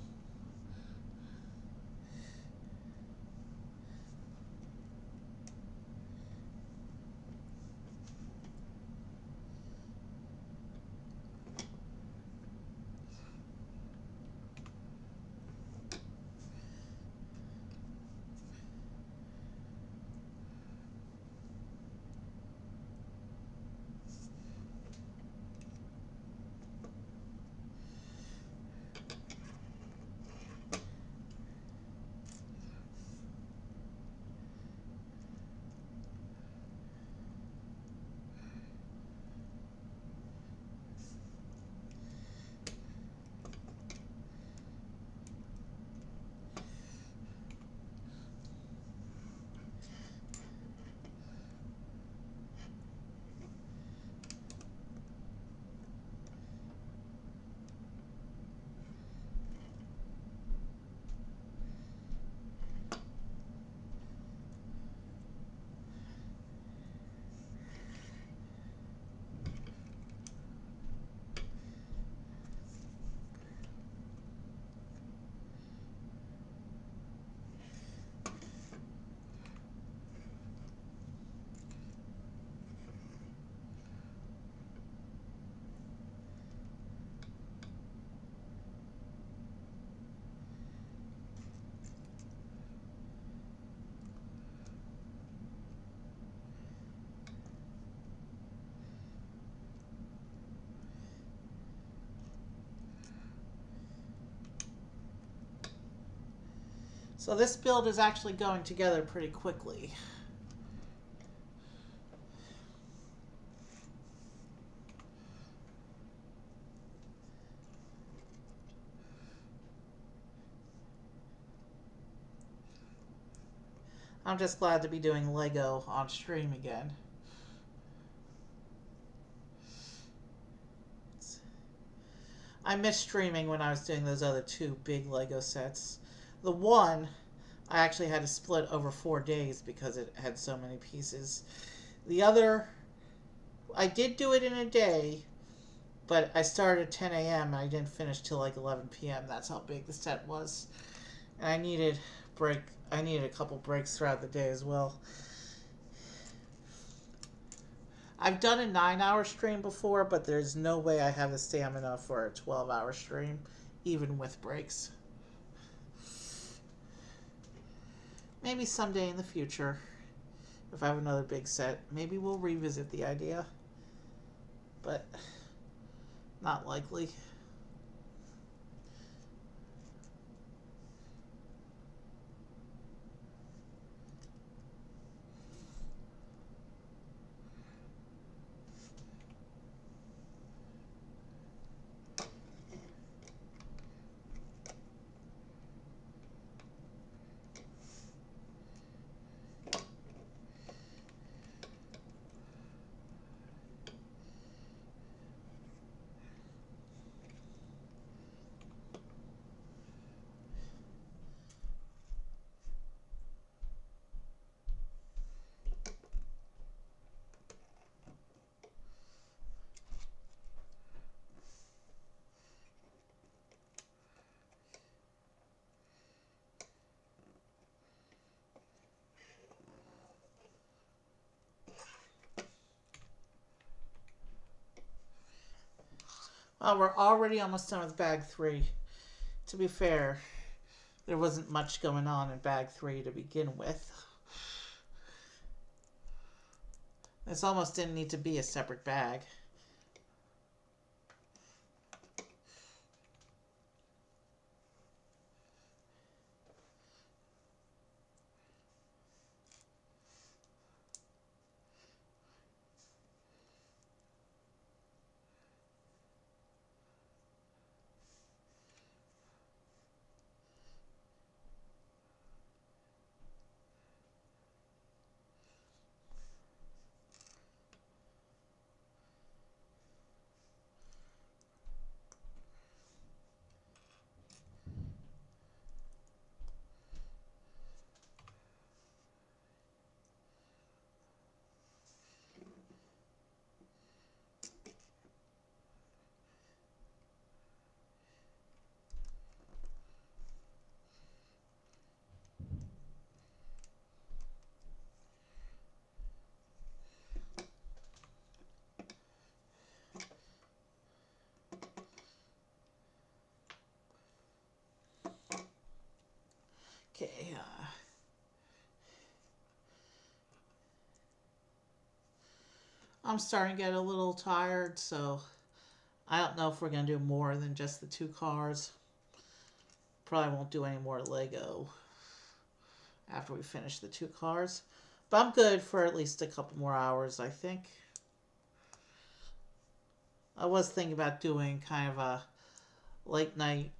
Speaker 1: So this build is actually going together pretty quickly. I'm just glad to be doing Lego on stream again. I missed streaming when I was doing those other two big Lego sets. The one, I actually had to split over 4 days because it had so many pieces. The other, I did do it in a day, but I started at 10 a.m. and I didn't finish till like 11 p.m. That's how big the set was. And I needed a couple breaks throughout the day as well. I've done a 9-hour stream before, but there's no way I have the stamina for a 12-hour stream, even with breaks. Maybe someday in the future, if I have another big set, maybe we'll revisit the idea. But not likely. Well, we're already almost done with bag 3. To be fair, there wasn't much going on in bag 3 to begin with. This almost didn't need to be a separate bag. Okay. I'm starting to get a little tired, so I don't know if we're going to do more than just the two cars. Probably won't do any more Lego after we finish the two cars. But I'm good for at least a couple more hours, I think. I was thinking about doing kind of a late night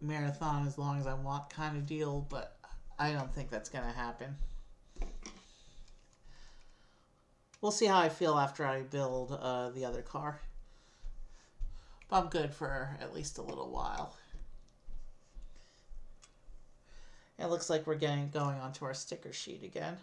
Speaker 1: marathon as long as I want kind of deal, but I don't think that's going to happen. We'll see how I feel after I build the other car. But I'm good for at least a little while. It looks like we're going onto our sticker sheet again.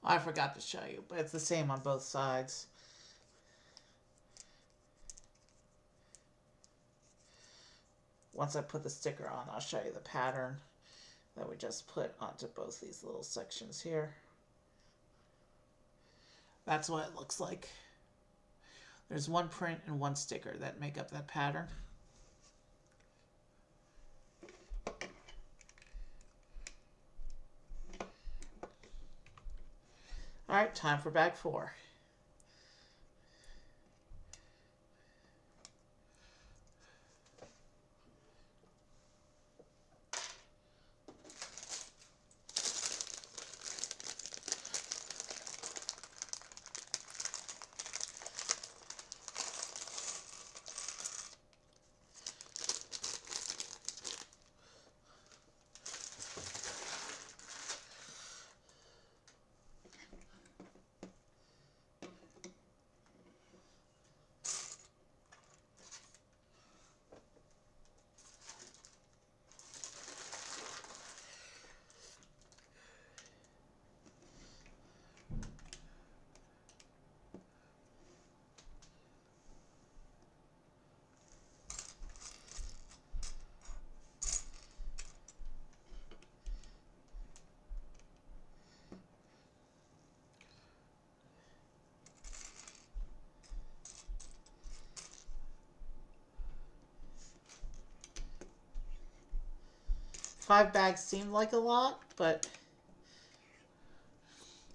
Speaker 1: I forgot to show you, but it's the same on both sides. Once I put the sticker on, I'll show you the pattern that we just put onto both these little sections here. That's what it looks like. There's one print and one sticker that make up that pattern. Alright, time for bag 4. Five bags seemed like a lot, but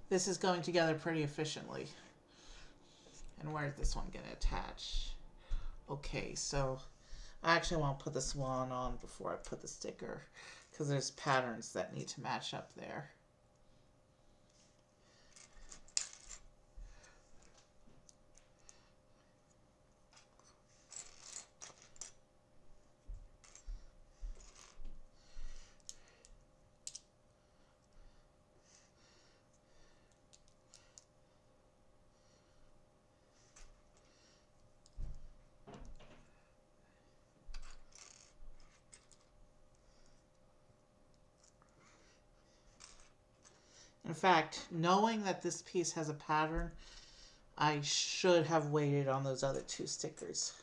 Speaker 1: this is going together pretty efficiently. And where's this one going to attach? Okay, so I actually want to put this one on before I put the sticker, because there's patterns that need to match up there. In fact, knowing that this piece has a pattern, I should have waited on those other two stickers.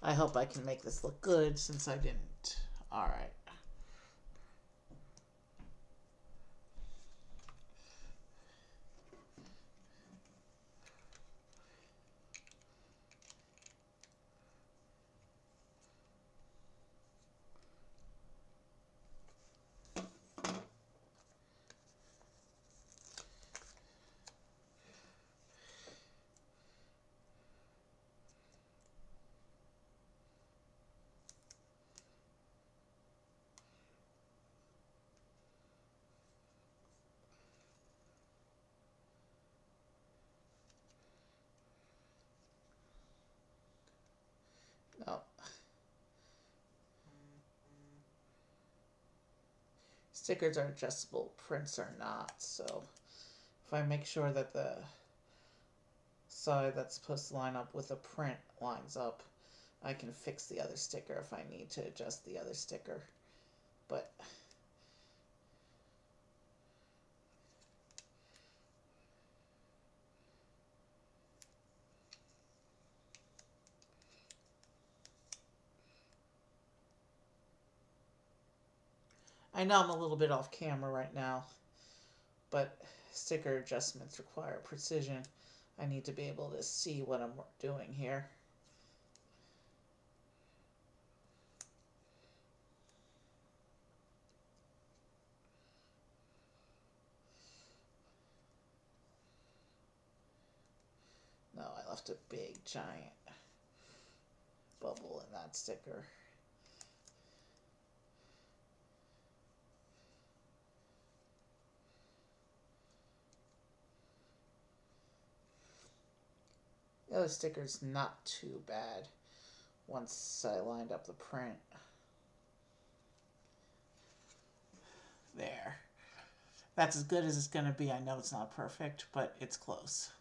Speaker 1: I hope I can make this look good since I didn't. Alright. Stickers are adjustable, prints are not. So if I make sure that the side that's supposed to line up with the print lines up, I can fix the other sticker if I need to adjust the other sticker. But I know I'm a little bit off camera right now, but sticker adjustments require precision. I need to be able to see what I'm doing here. No, I left a big giant bubble in that sticker. The other sticker's not too bad once I lined up the print. There. That's as good as it's going to be. I know it's not perfect, but it's close.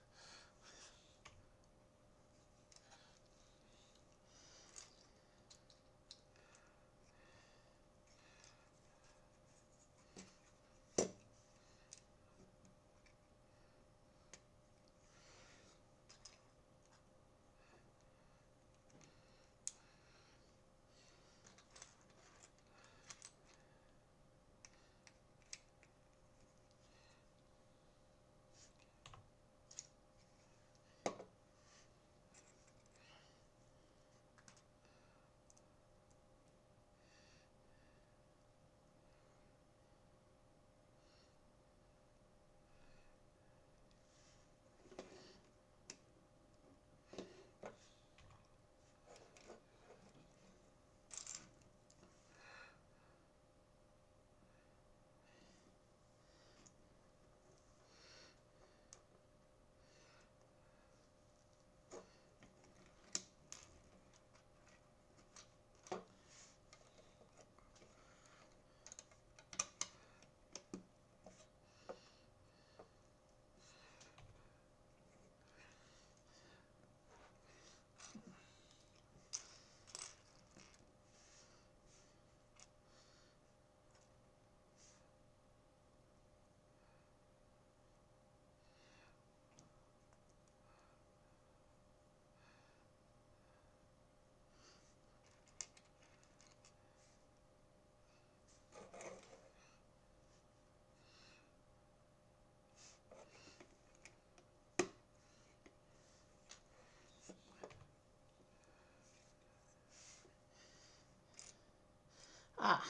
Speaker 1: Ah.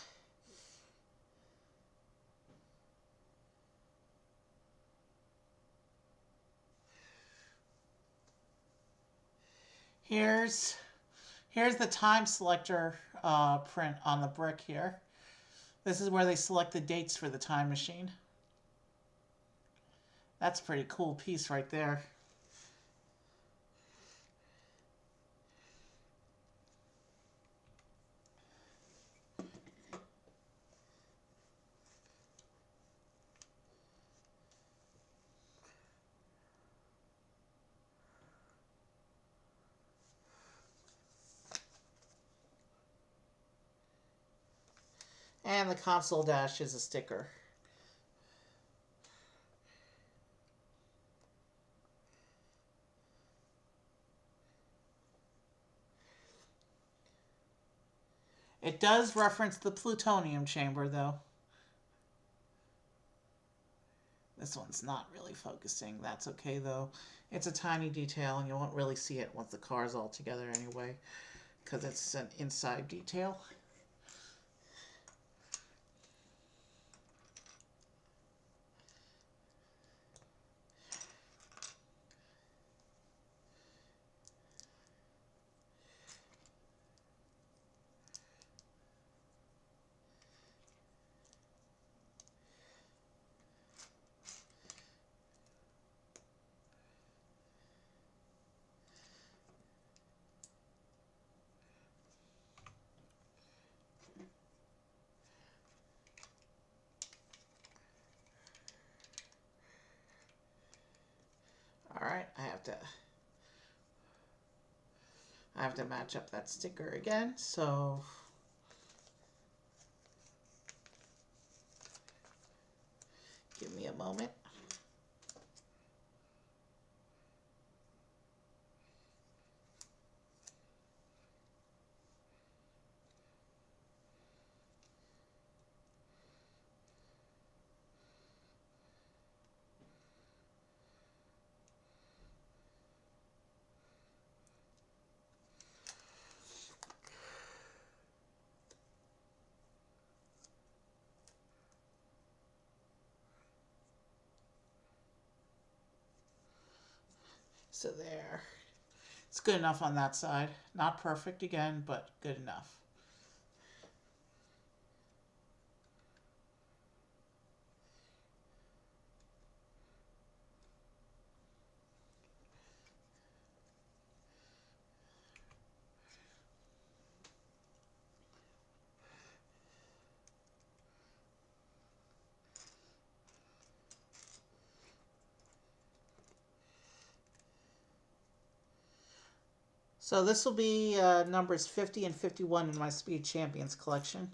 Speaker 1: Here's the time selector print on the brick here. This is where they select the dates for the time machine. That's a pretty cool piece right there. And the console dash is a sticker. It does reference the plutonium chamber, though. This one's not really focusing. That's okay, though. It's a tiny detail, and you won't really see it once the car's all together anyway, because it's an inside detail. Alright, I have to match up that sticker again, so give me a moment. So there. It's good enough on that side. Not perfect again, but good enough. So this will be numbers 50 and 51 in my Speed Champions collection.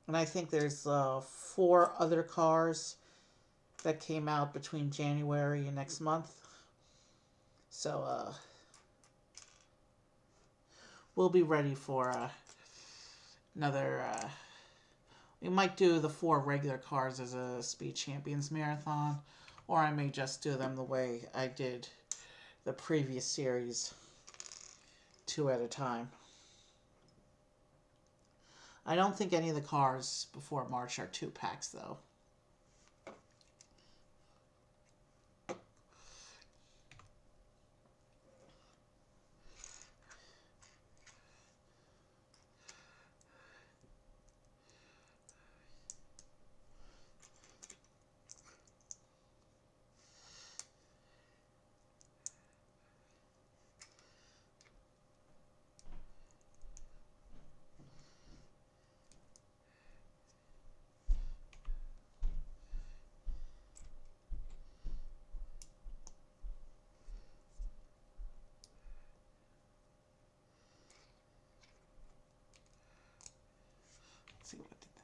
Speaker 1: And I think there's 4 other cars that came out between January and next month. So we'll be ready for another... we might do the 4 regular cars as a Speed Champions marathon. Or I may just do them the way I did the previous series. 2 at a time. I don't think any of the cars before March are 2 packs though. Let's see what did they...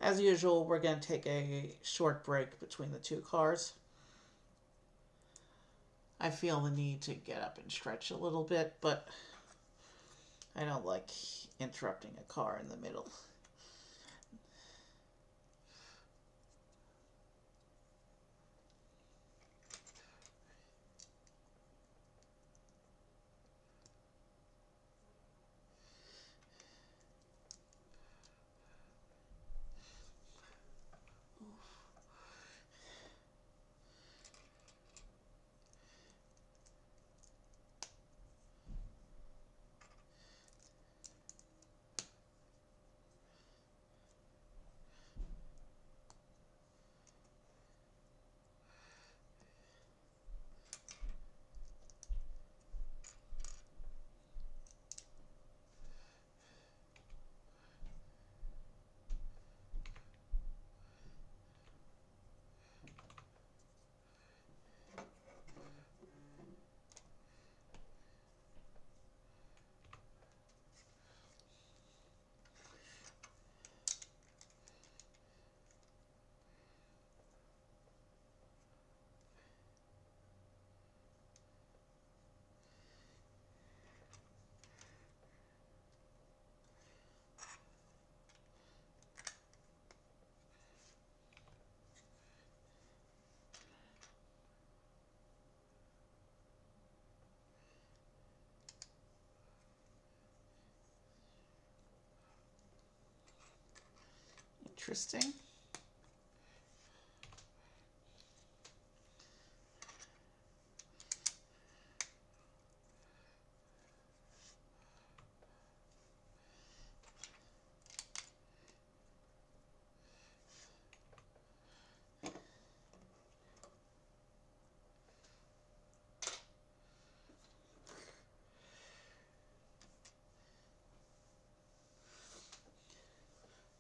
Speaker 1: As usual, we're going to take a short break between the 2 cars. I feel the need to get up and stretch a little bit, but I don't like interrupting a car in the middle. Interesting.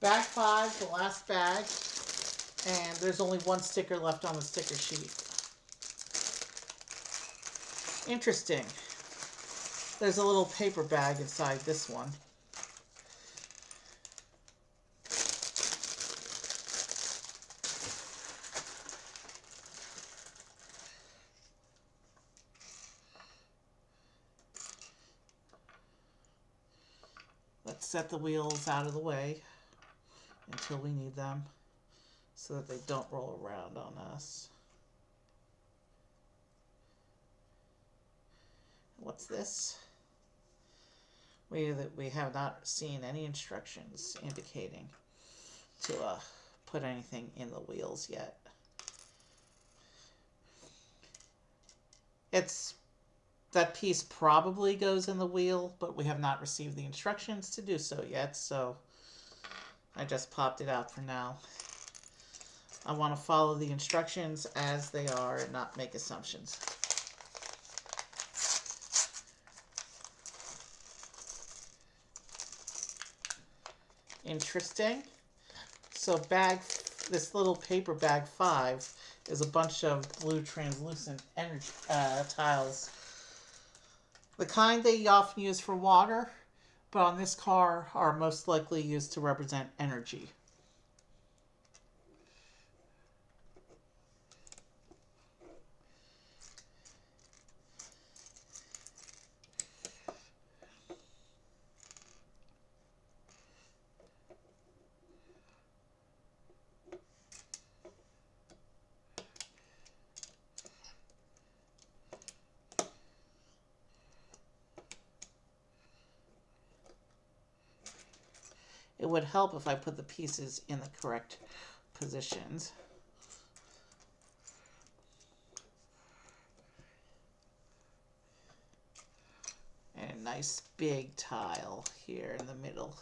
Speaker 1: Bag 5, the last bag, and there's only one sticker left on the sticker sheet. Interesting. There's a little paper bag inside this one. Let's set the wheels out of the way until we need them so that they don't roll around on us. What's this? We have not seen any instructions indicating to put anything in the wheels yet. That piece probably goes in the wheel, but we have not received the instructions to do so yet, so I just popped it out for now. I want to follow the instructions as they are and not make assumptions. Interesting. So this little paper bag 5 is a bunch of blue translucent energy tiles. The kind they often use for water, but on this car are most likely used to represent energy. It would help if I put the pieces in the correct positions. And a nice big tile here in the middle.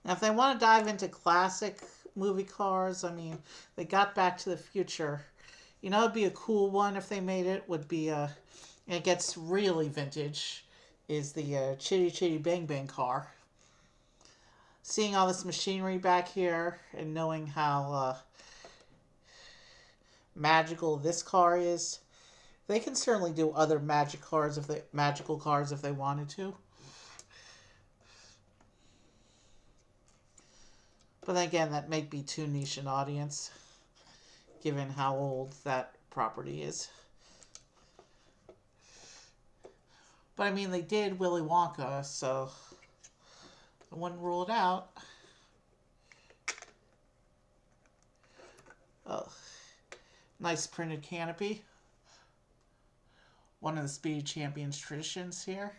Speaker 1: Now, if they want to dive into classic movie cars, I mean, they got Back to the Future. You know, it'd be a cool one if they made it. Would be and it gets really vintage. Is the Chitty Chitty Bang Bang car. Seeing all this machinery back here and knowing how magical this car is, they can certainly do other magical cars if they wanted to. But then again, that may be too niche an audience, given how old that property is. But I mean, they did Willy Wonka, so I wouldn't rule it out. Oh, nice printed canopy. One of the Speed Champions traditions here.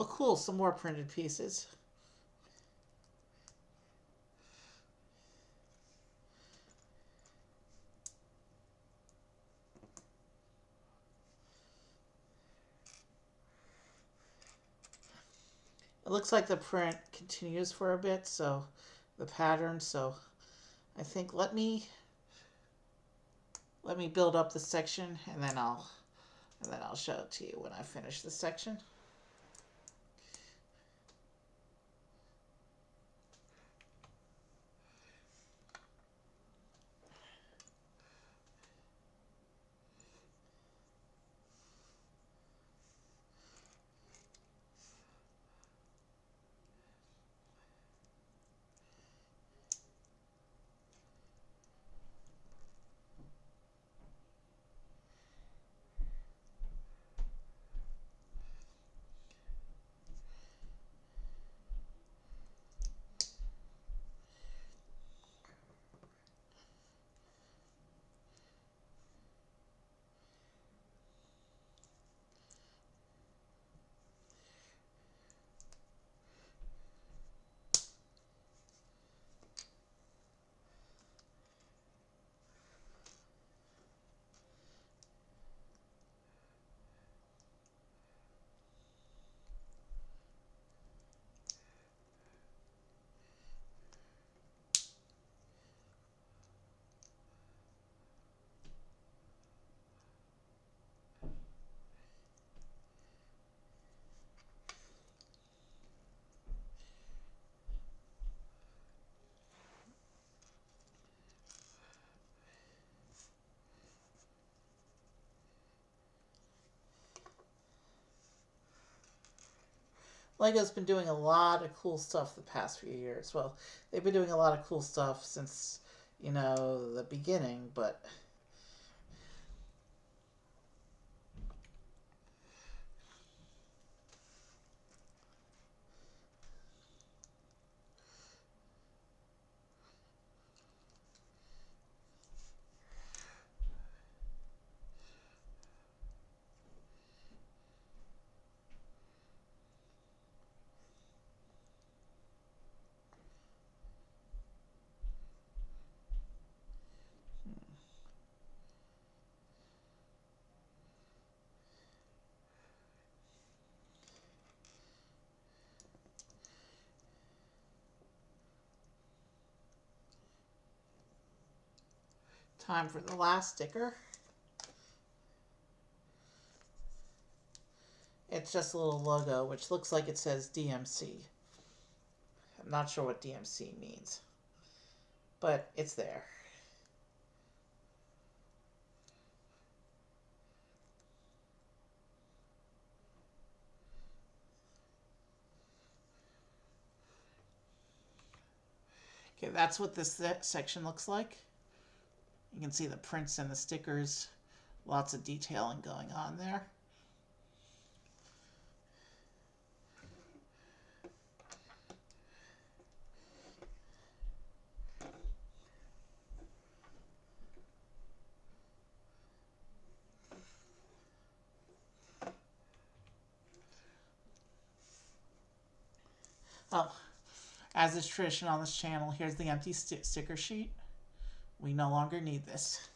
Speaker 1: Oh, cool. Some more printed pieces. It looks like the print continues for a bit, so the pattern, so I think let me build up the section and then I'll show it to you when I finish the section. Lego's been doing a lot of cool stuff the past few years. Well, they've been doing a lot of cool stuff since, the beginning, but time for the last sticker. It's just a little logo, which looks like it says DMC. I'm not sure what DMC means, but it's there. Okay, that's what this section looks like. You can see the prints and the stickers. Lots of detailing going on there. Oh, as is tradition on this channel, here's the empty sticker sheet. We no longer need this.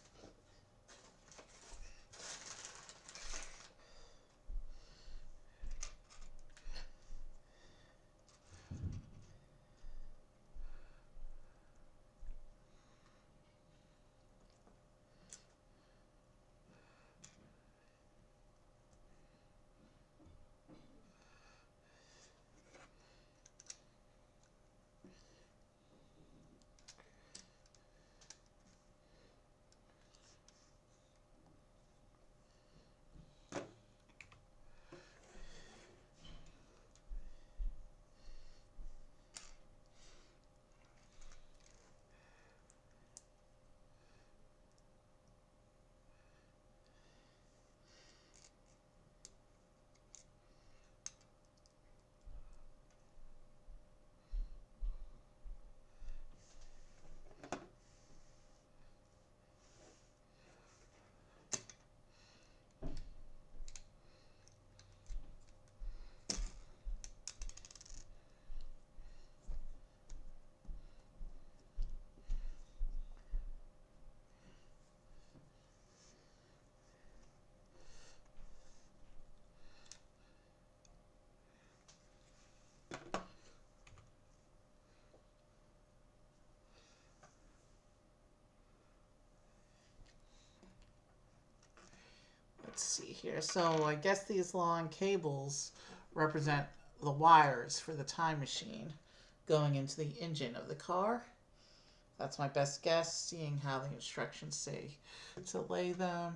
Speaker 1: let's see here. So I guess these long cables represent the wires for the time machine going into the engine of the car. That's my best guess, seeing how the instructions say to lay them.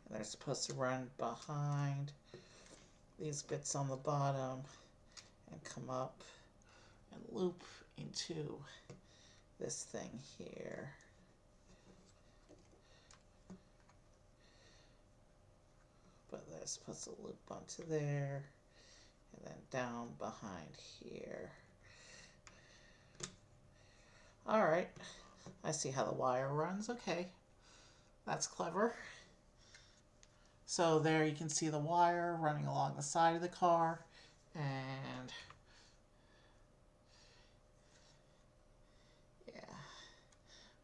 Speaker 1: And they're supposed to run behind these bits on the bottom and come up and loop into this thing here. But they're supposed to loop onto there and then down behind here. Alright, I see how the wire runs. Okay, that's clever. So there you can see the wire running along the side of the car, and yeah.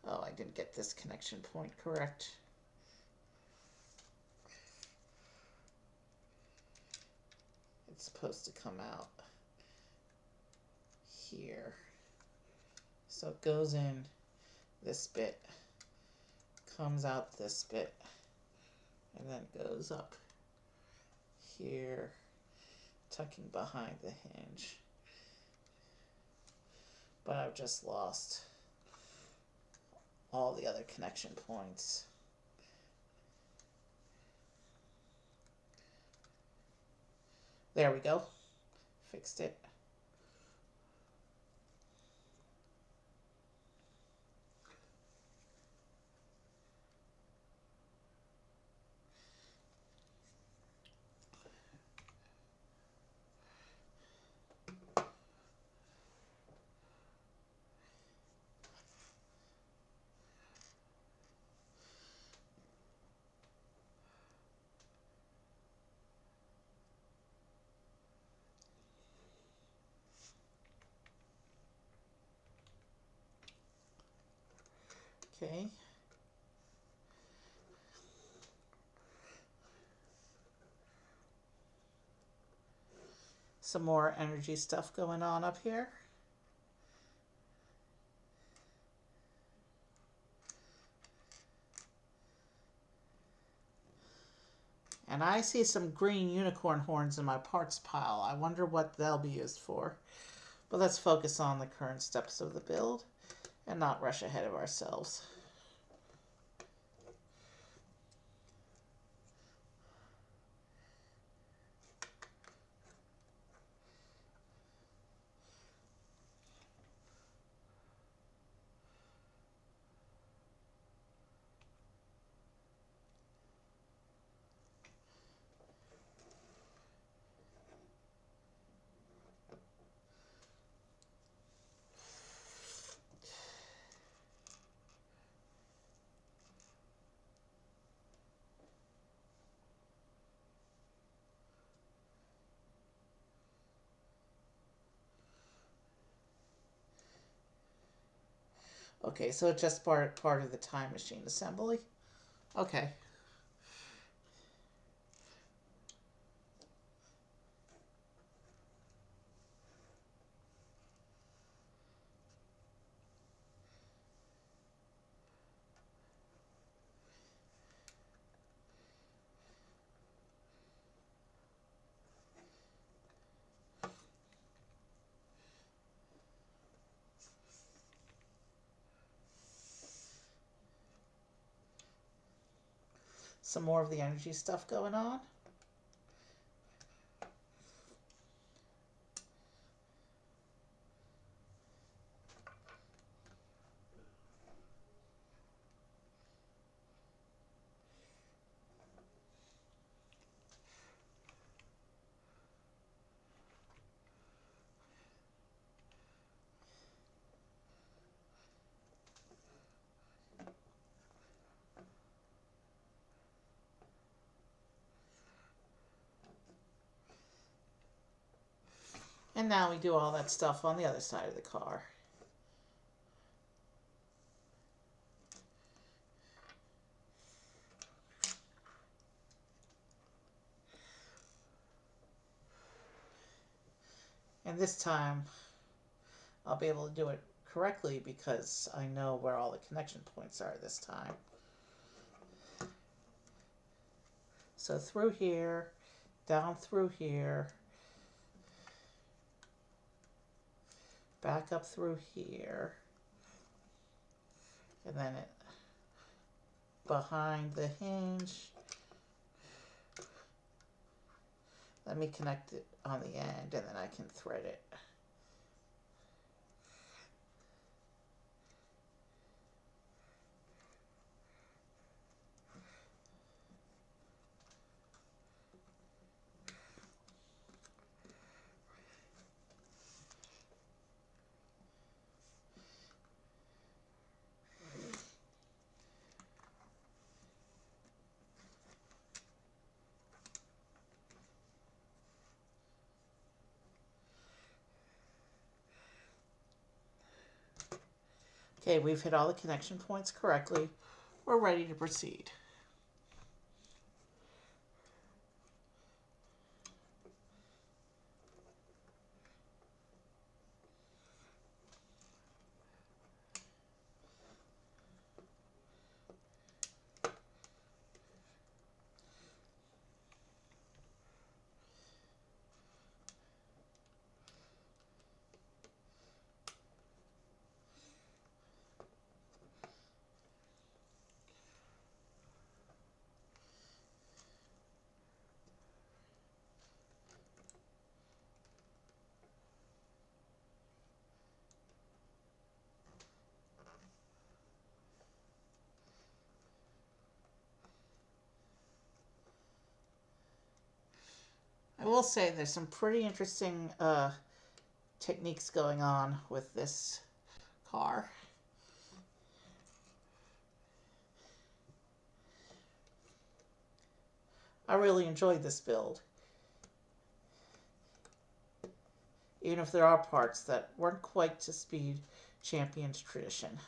Speaker 1: Oh, I didn't get this connection point correct. It's supposed to come out here. So it goes in this bit, comes out this bit, and then goes up here, tucking behind the hinge. But I've just lost all the other connection points. There we go. Fixed it. Okay. Some more energy stuff going on up here. And I see some green unicorn horns in my parts pile. I wonder what they'll be used for. But let's focus on the current steps of the build and not rush ahead of ourselves. Okay, so it's just part of the time machine assembly. Okay. Some more of the energy stuff going on. And now we do all that stuff on the other side of the car. And this time I'll be able to do it correctly because I know where all the connection points are this time. So through here, down through here, back up through here, and then it behind the hinge. Let me connect it on the end and then I can thread it. Okay, we've hit all the connection points correctly. We're ready to proceed. I will say there's some pretty interesting techniques going on with this car. I really enjoyed this build. Even if there are parts that weren't quite to Speed Champion's tradition,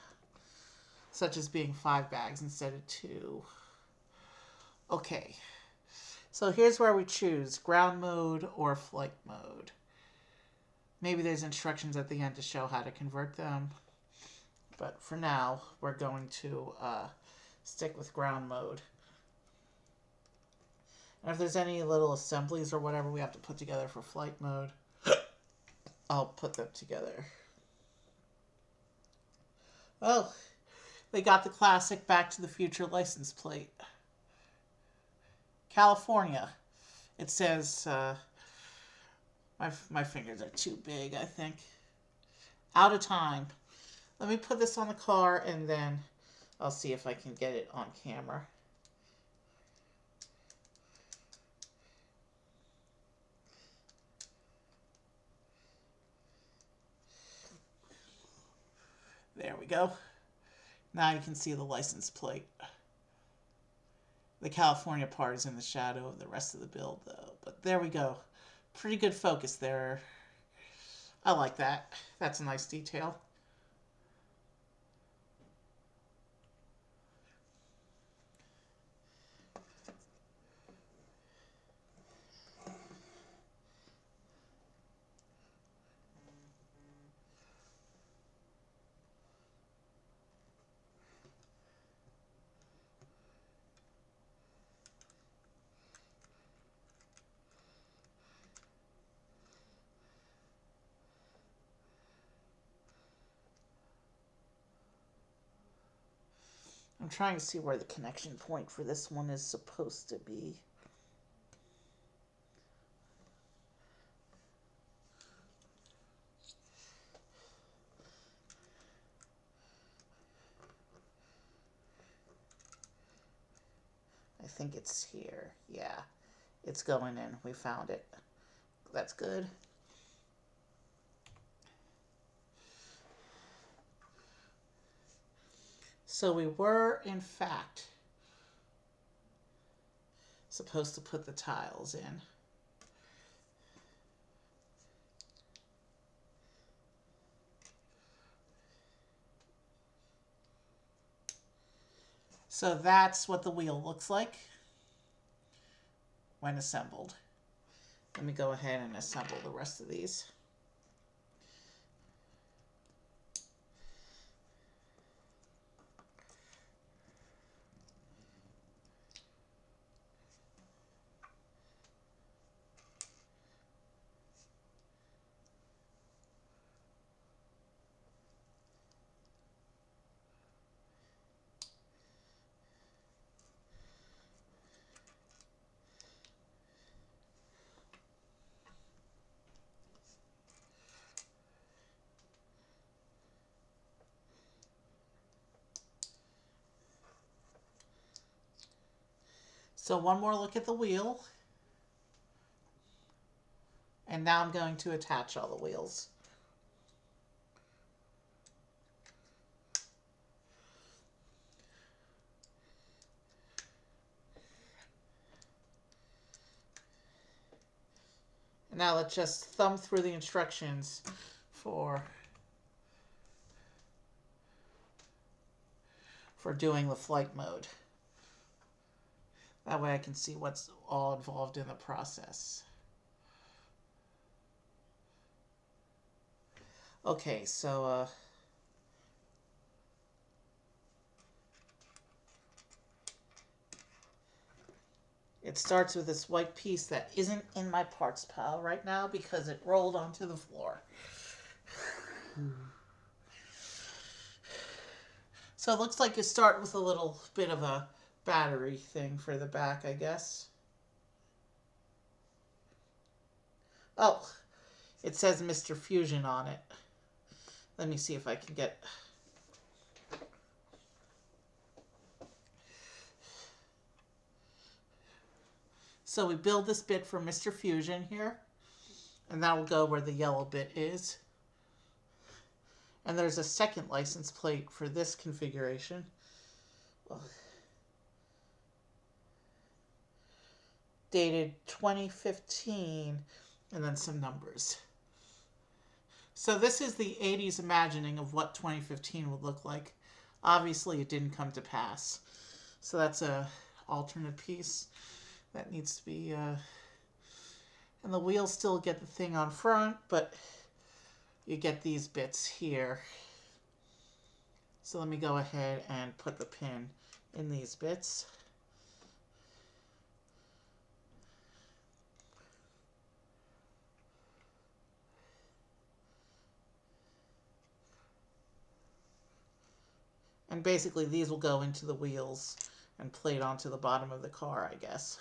Speaker 1: such as being 5 bags instead of 2. Okay, so here's where we choose ground mode or flight mode. Maybe there's instructions at the end to show how to convert them, but for now we're going to stick with ground mode. And if there's any little assemblies or whatever we have to put together for flight mode, I'll put them together. Well, they got the classic Back to the Future license plate. California. It says, my fingers are too big, I think. Out of time. Let me put this on the car and then I'll see if I can get it on camera. There we go. Now you can see the license plate. The California part is in the shadow of the rest of the build, though. But there we go. Pretty good focus there. I like that. That's a nice detail. I'm trying to see where the connection point for this one is supposed to be. I think it's here. Yeah, it's going in. We found it. That's good. So we were, in fact, supposed to put the tiles in. So that's what the wheel looks like when assembled. Let me go ahead and assemble the rest of these. So one more look at the wheel. And now I'm going to attach all the wheels. And now let's just thumb through the instructions for doing the flight mode. That way I can see what's all involved in the process. Okay, so it starts with this white piece that isn't in my parts pile right now because it rolled onto the floor. So it looks like you start with a little bit of a battery thing for the back, I guess. Oh, it says Mr. Fusion on it. Let me see if I can get... So we build this bit for Mr. Fusion here, and that will go where the yellow bit is. And there's a second license plate for this configuration. Dated 2015, and then some numbers. So this is the 80s imagining of what 2015 would look like. Obviously it didn't come to pass. So that's a alternate piece that needs to be... and the wheels still get the thing on front, but you get these bits here. So let me go ahead and put the pin in these bits. And basically these will go into the wheels and plate onto the bottom of the car, I guess.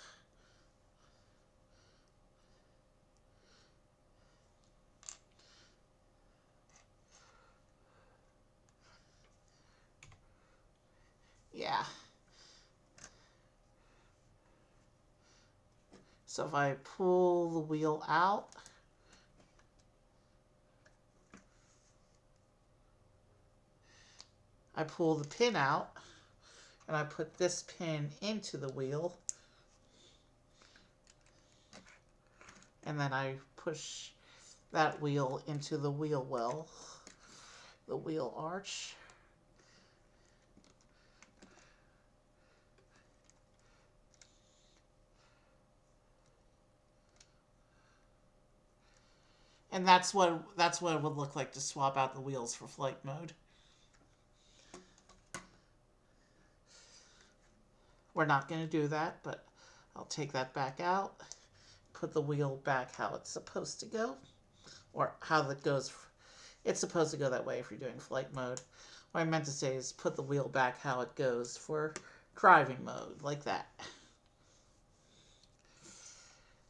Speaker 1: Yeah. So if I pull the wheel out, I pull the pin out, and I put this pin into the wheel, and then I push that wheel into the wheel well, the wheel arch. And that's what it would look like to swap out the wheels for flight mode. We're not going to do that, but I'll take that back out, put the wheel back how it's supposed to go, or how that goes. It's supposed to go that way if you're doing flight mode. What I meant to say is put the wheel back how it goes for driving mode, like that.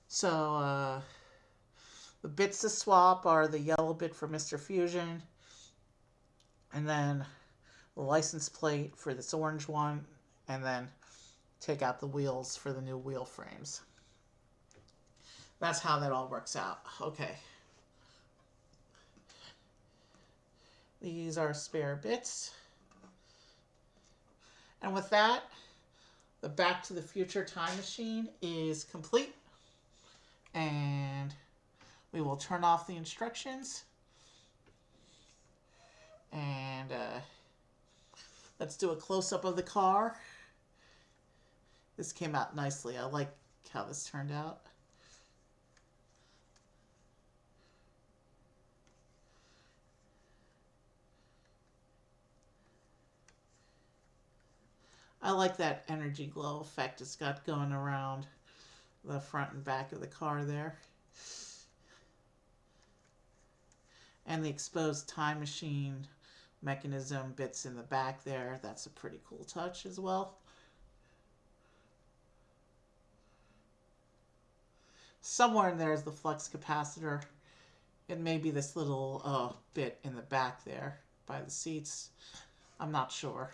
Speaker 1: So, the bits to swap are the yellow bit for Mr. Fusion, and then the license plate for this orange one, and then take out the wheels for the new wheel frames. That's how that all works out. Okay. These are spare bits. And with that, the Back to the Future time machine is complete. And we will turn off the instructions. And let's do a close-up of the car. This came out nicely. I like how this turned out. I like that energy glow effect it's got going around the front and back of the car there. And the exposed time machine mechanism bits in the back there. That's a pretty cool touch as well. Somewhere in there is the flux capacitor. It may be this little bit in the back there by the seats. I'm not sure.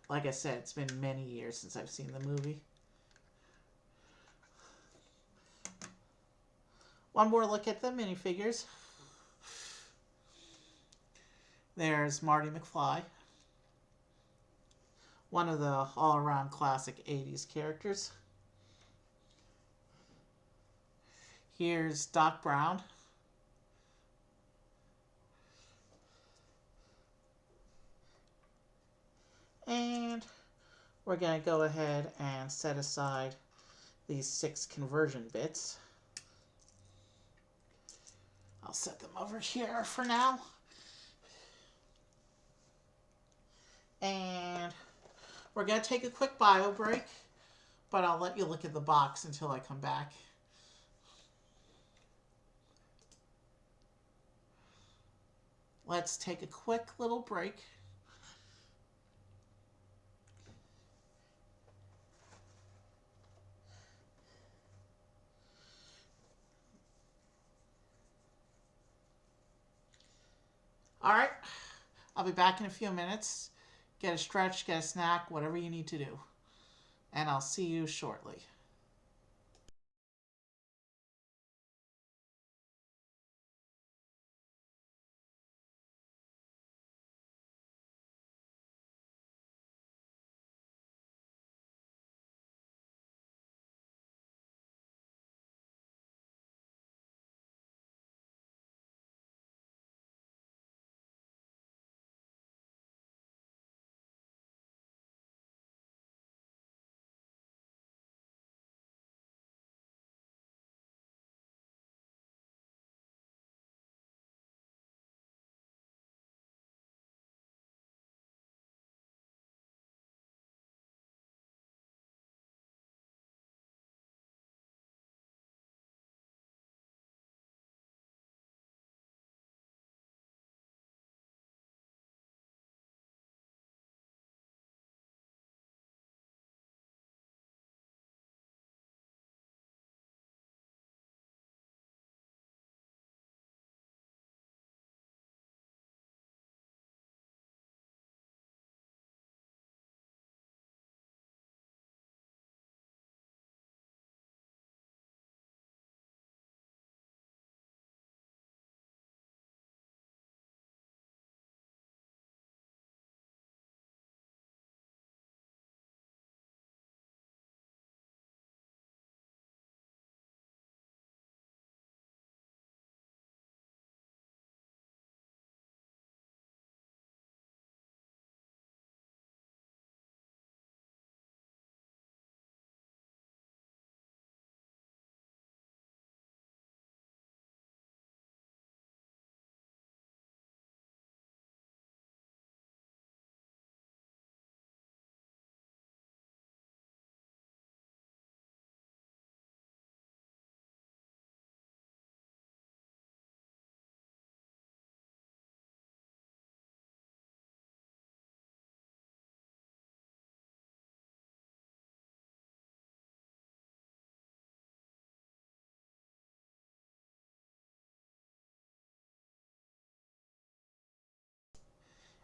Speaker 1: Like I said, it's been many years since I've seen the movie. One more look at the minifigures. There's Marty McFly, one of the all-around classic 80s characters. Here's Doc Brown. And we're going to go ahead and set aside these 6 conversion bits. I'll set them over here for now. And we're going to take a quick bio break, but I'll let you look at the box until I come back. Let's take a quick little break. All right, I'll be back in a few minutes. Get a stretch, get a snack, whatever you need to do. And I'll see you shortly.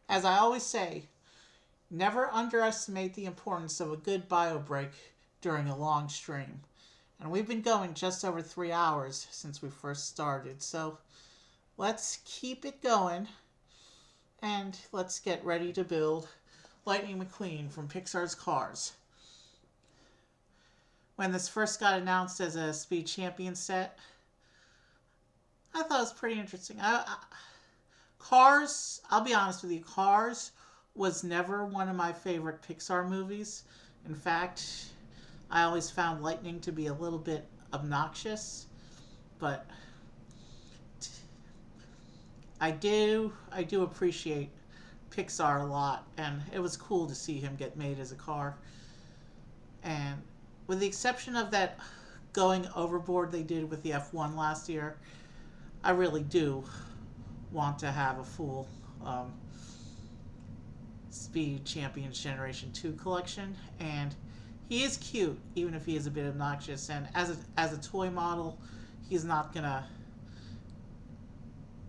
Speaker 1: As I always say, never underestimate the importance of a good bio break during a long stream. And we've been going just over 3 hours since we first started, so let's keep it going and let's get ready to build Lightning McQueen from Pixar's Cars. When this first got announced as a Speed Champion set, I thought it was pretty interesting. Cars, I'll be honest with you, Cars was never one of my favorite Pixar movies. In fact, I always found Lightning to be a little bit obnoxious, but I do appreciate Pixar a lot, and it was cool to see him get made as a car. And with the exception of that going overboard they did with the F1 last year, I really do want to have a full Speed Champions Generation 2 collection. And he is cute, even if he is a bit obnoxious. And as a toy model, he's not going to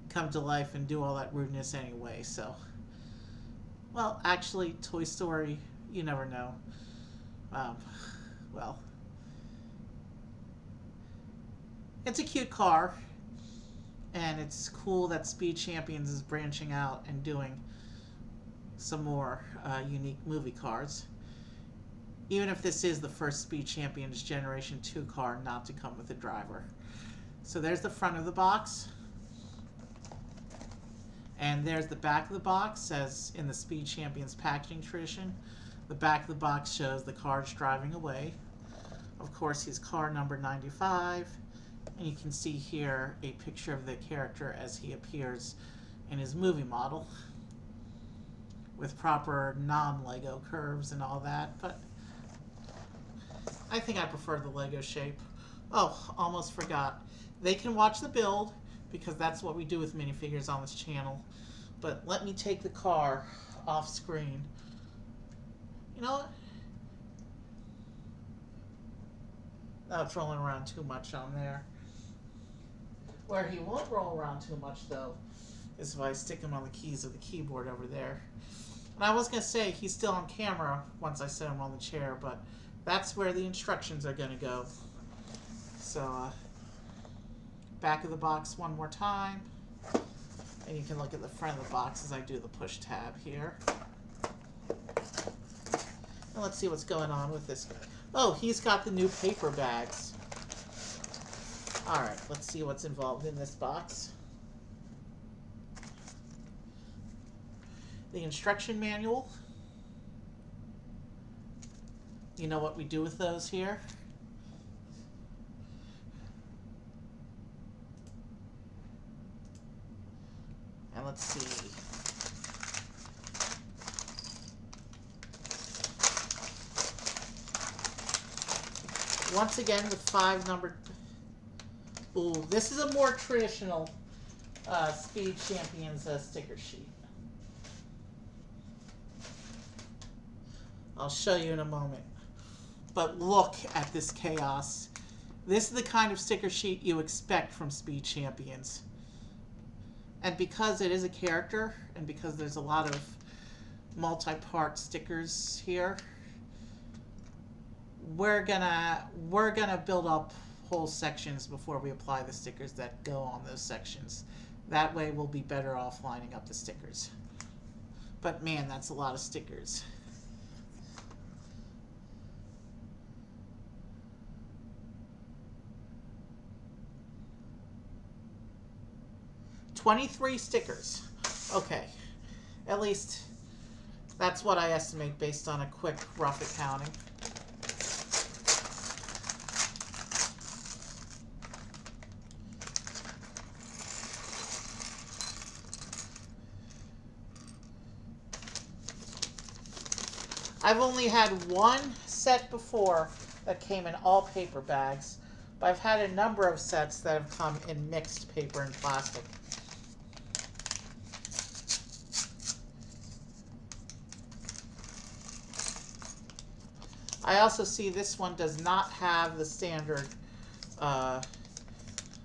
Speaker 1: come to life and do all that rudeness anyway. So, well, actually, Toy Story, you never know. Well, It's a cute car, and it's cool that Speed Champions is branching out and doing some more unique movie cars. Even if this is the first Speed Champions Generation 2 car not to come with a driver. So there's the front of the box. And there's the back of the box, as in the Speed Champions packaging tradition. The back of the box shows the cars driving away. Of course, he's car number 95. And you can see here a picture of the character as he appears in his movie model, with proper non-Lego curves and all that. But I think I prefer the Lego shape. Oh, almost forgot. They can watch the build, because that's what we do with minifigures on this channel. But let me take the car off screen. You know what? No, it's rolling around too much on there. Where he won't roll around too much, though, is if I stick him on the keys of the keyboard over there. And I was going to say he's still on camera once I set him on the chair, but that's where the instructions are going to go. So, back of the box one more time. And you can look at the front of the box as I do the push tab here. And let's see what's going on with this. Oh, he's got the new paper bags. Alright, let's see what's involved in this box. The instruction manual. You know what we do with those here? And let's see. Once again, with 5 numbered. Ooh, this is a more traditional Speed Champions sticker sheet. I'll show you in a moment. But look at this chaos. This is the kind of sticker sheet you expect from Speed Champions. And because it is a character, and because there's a lot of multi-part stickers here, we're gonna build up whole sections before we apply the stickers that go on those sections. That way we'll be better off lining up the stickers. But man, that's a lot of stickers. $23 stickers. Okay. At least that's what I estimate based on a quick rough accounting. I've only had one set before that came in all paper bags, but I've had a number of sets that have come in mixed paper and plastic. I also see this one does not have the standard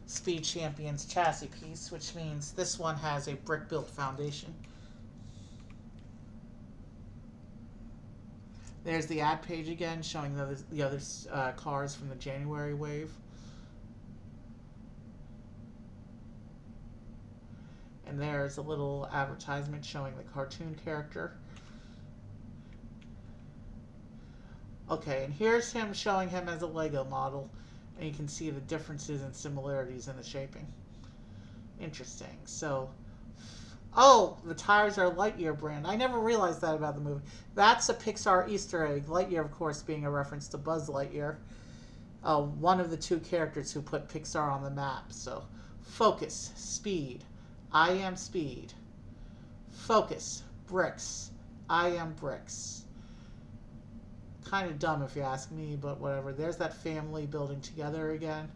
Speaker 1: Speed Champions chassis piece, which means this one has a brick-built foundation. There's the ad page again, showing the other cars from the January wave. And there's a little advertisement showing the cartoon character. Okay, and here's him showing him as a Lego model, and you can see the differences and similarities in the shaping. Interesting. So, oh, the tires are Lightyear brand. I never realized that about the movie. That's a Pixar Easter egg. Lightyear, of course, being a reference to Buzz Lightyear, one of the 2 characters who put Pixar on the map. So, focus, speed. I am speed. Focus, bricks. I am bricks. Kind of dumb if you ask me, but whatever. There's that family building together again.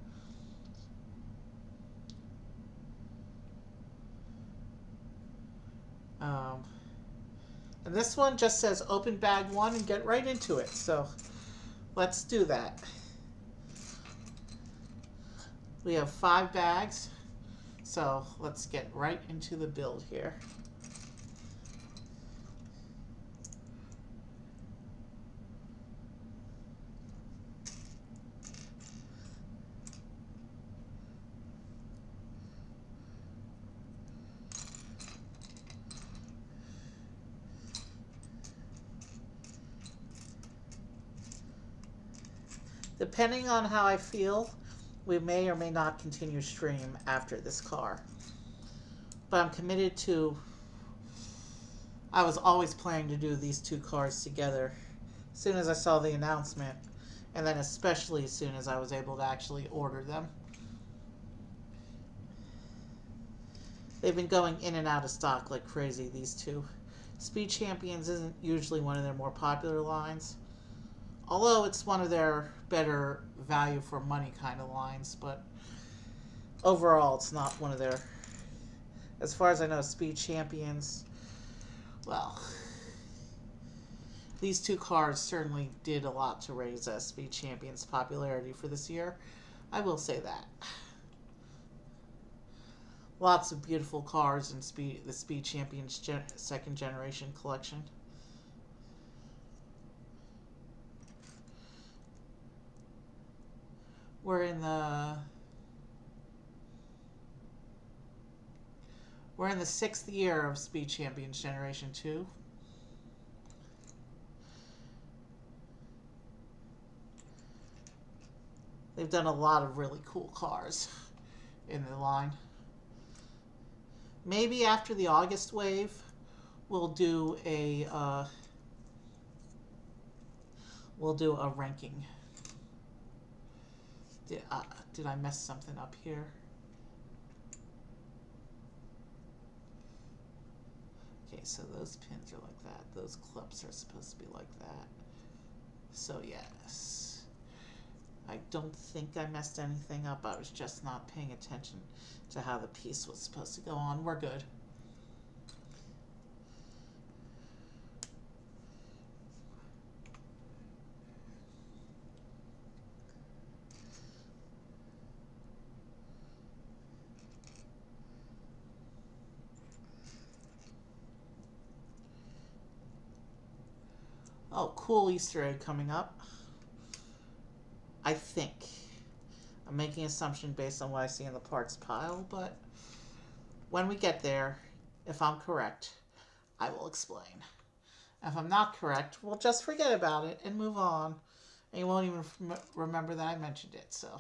Speaker 1: And this one just says open bag 1 and get right into it. So let's do that. We have 5 bags. So let's get right into the build here. Depending on how I feel, we may or may not continue stream after this car. But I'm committed to. I was always planning to do these two cars together as soon as I saw the announcement, and then especially as soon as I was able to actually order them. They've been going in and out of stock like crazy, these two. Speed Champions isn't usually one of their more popular lines, although it's one of their better value for money kind of lines, but overall it's not one of their. As far as I know, Speed Champions, well, these two cars certainly did a lot to raise Speed Champions' popularity for this year. I will say that. Lots of beautiful cars in the Speed Champions second generation collection. We're in the 6th year of Speed Champions Generation 2. They've done a lot of really cool cars in the line. Maybe after the August wave, we'll do a ranking. Did I mess something up here? Okay, so those pins are like that. Those clips are supposed to be like that. So yes. I don't think I messed anything up. I was just not paying attention to how the piece was supposed to go on. We're good. Oh, cool Easter egg coming up. I think. I'm making an assumption based on what I see in the parts pile, but when we get there, if I'm correct, I will explain. If I'm not correct, we'll just forget about it and move on. And you won't even remember that I mentioned it, so.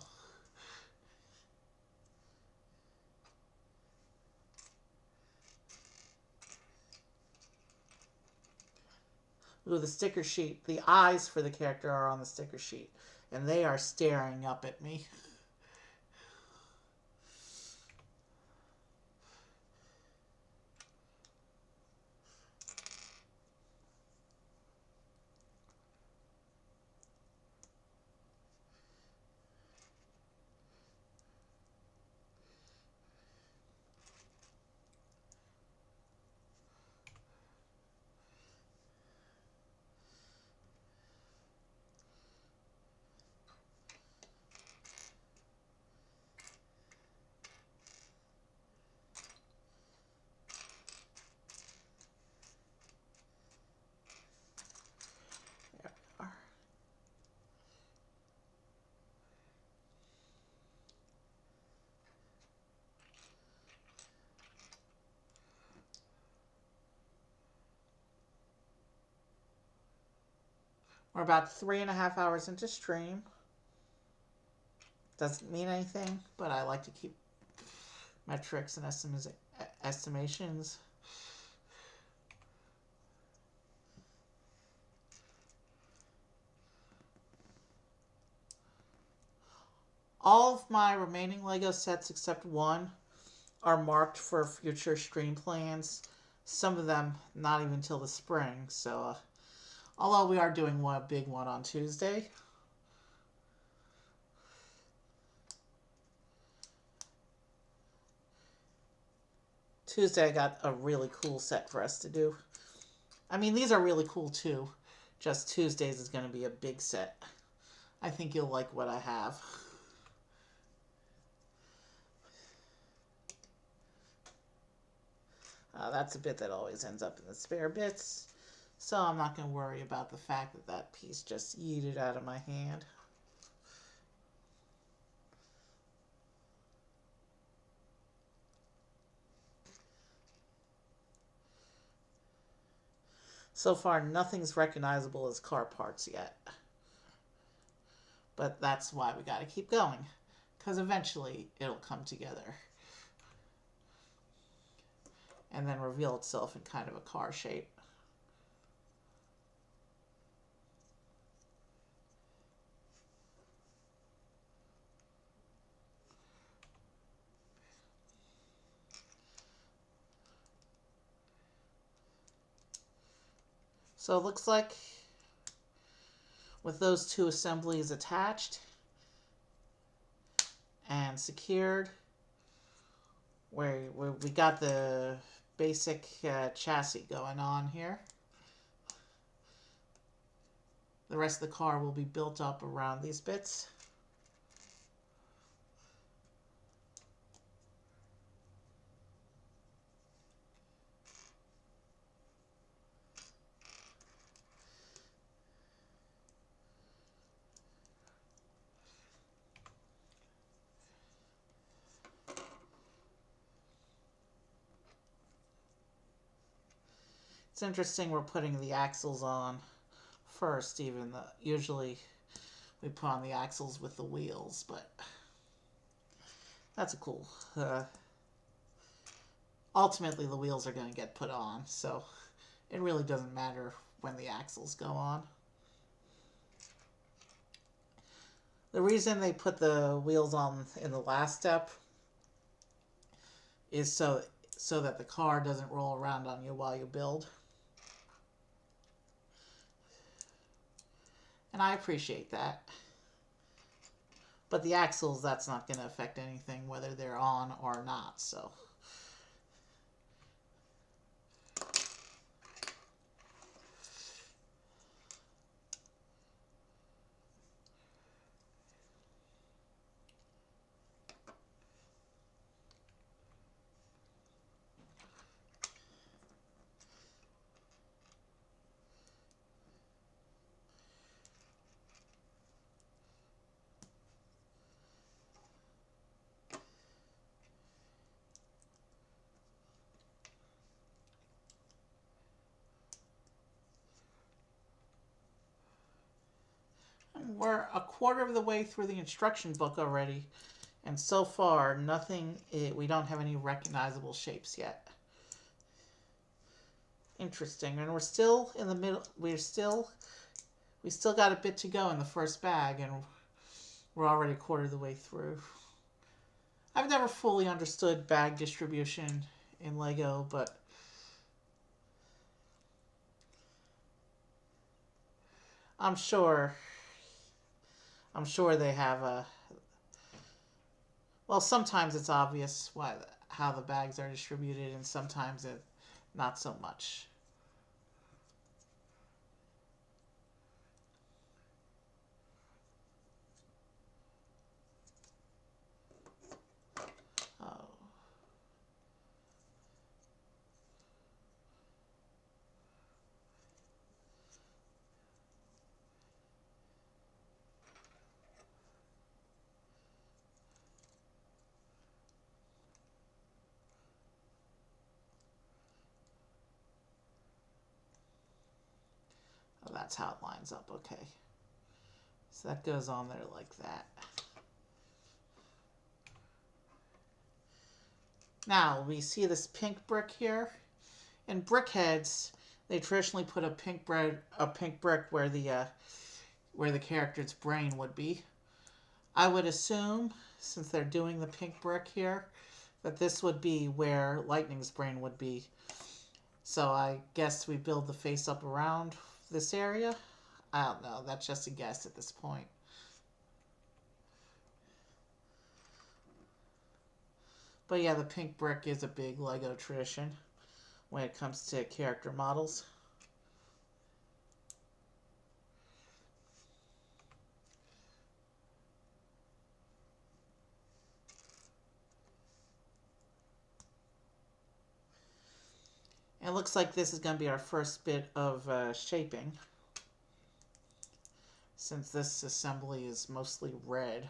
Speaker 1: Ooh, the sticker sheet. The eyes for the character are on the sticker sheet, and they are staring up at me. We're about 3.5 hours into stream. Doesn't mean anything, but I like to keep metrics and estimations. All of my remaining Lego sets except one are marked for future stream plans. Some of them not even till the spring, so although we are doing a big one on Tuesday. Tuesday I got a really cool set for us to do. I mean, these are really cool too. Just Tuesdays is going to be a big set. I think you'll like what I have. That's a bit that always ends up in the spare bits. So I'm not going to worry about the fact that that piece just yeeted out of my hand. So far, nothing's recognizable as car parts yet. But that's why we got to keep going, because eventually it'll come together and then reveal itself in kind of a car shape. So it looks like with those two assemblies attached and secured, where we got the basic chassis going on here. The rest of the car will be built up around these bits. It's interesting we're putting the axles on first, even though usually we put on the axles with the wheels, but that's a cool. Ultimately, the wheels are going to get put on, so it really doesn't matter when the axles go on. The reason they put the wheels on in the last step is so that the car doesn't roll around on you while you build. And I appreciate that. But the axles, that's not going to affect anything whether they're on or not, so. We're a quarter of the way through the instruction book already, and so far we don't have any recognizable shapes yet. Interesting. And we're still in the middle. We still got a bit to go in the first bag, and we're already a quarter of the way through. I've never fully understood bag distribution in Lego, but I'm sure they have a. Well, sometimes it's obvious how the bags are distributed, and sometimes not so much. Oh. Oh, that's how it lines up. Okay. So that goes on there like that. Now, we see this pink brick here. In BrickHeads, they traditionally put a pink brick where the character's brain would be. I would assume, since they're doing the pink brick here, that this would be where Lightning's brain would be. So I guess we build the face up around this area. I don't know. That's just a guess at this point. But yeah, the pink brick is a big Lego tradition when it comes to character models. And it looks like this is going to be our first bit of shaping, since this assembly is mostly red.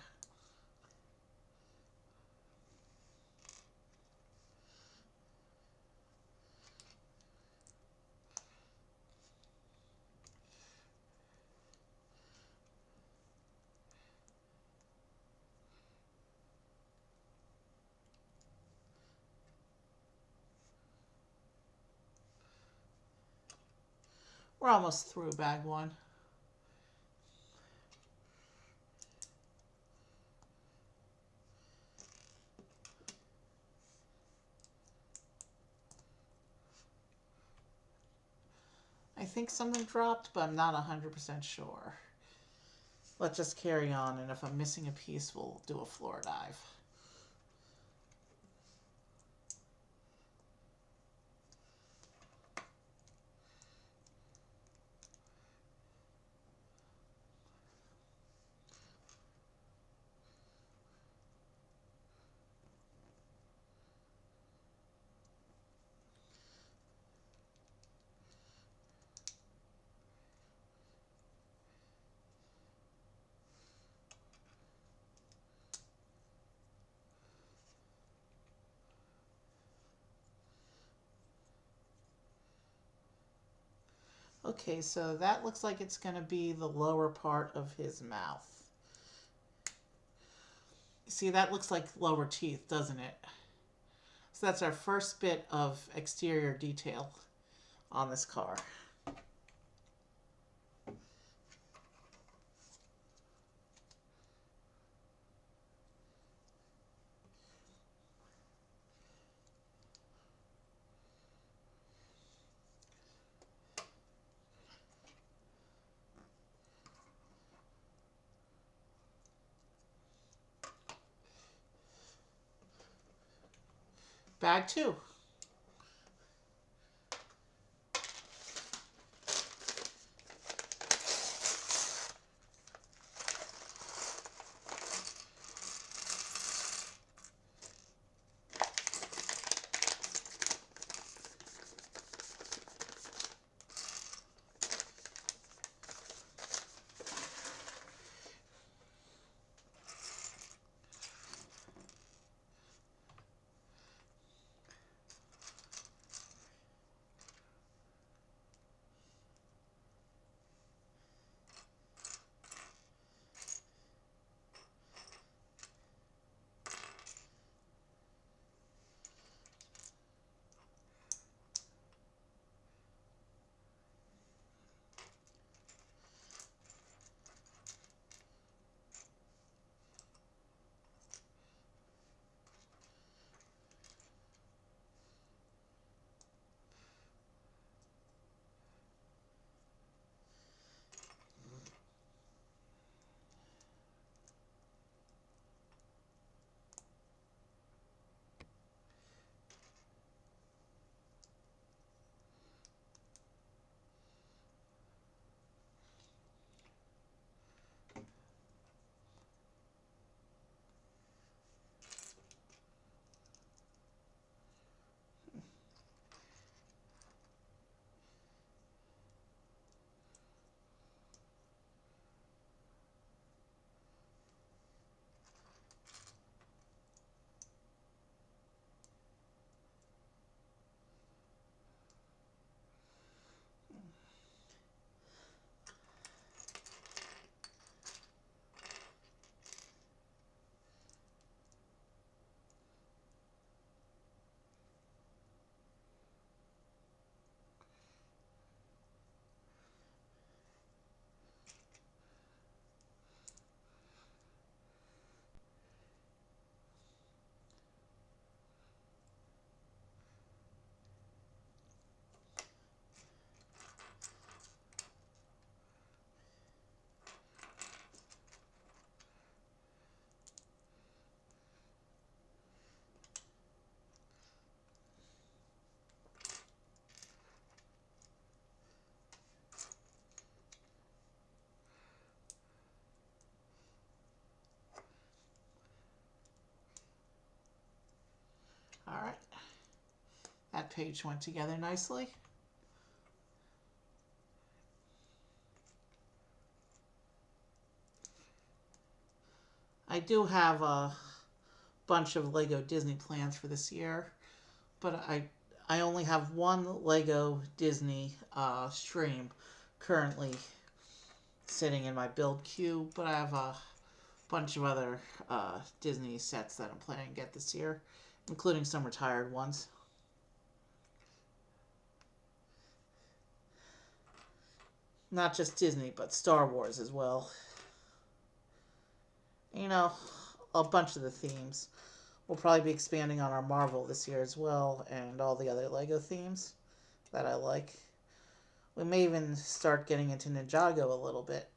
Speaker 1: We're almost through bag one. I think something dropped, but I'm not 100% sure. Let's just carry on, and if I'm missing a piece, we'll do a floor dive. Okay, so that looks like it's going to be the lower part of his mouth. See, that looks like lower teeth, doesn't it? So that's our first bit of exterior detail on this car. Bag two. All right. That page went together nicely. I do have a bunch of Lego Disney plans for this year, but I only have one Lego Disney stream currently sitting in my build queue, but I have a bunch of other Disney sets that I'm planning to get this year, including some retired ones. Not just Disney, but Star Wars as well. You know, a bunch of the themes. We'll probably be expanding on our Marvel this year as well, and all the other Lego themes that I like. We may even start getting into Ninjago a little bit.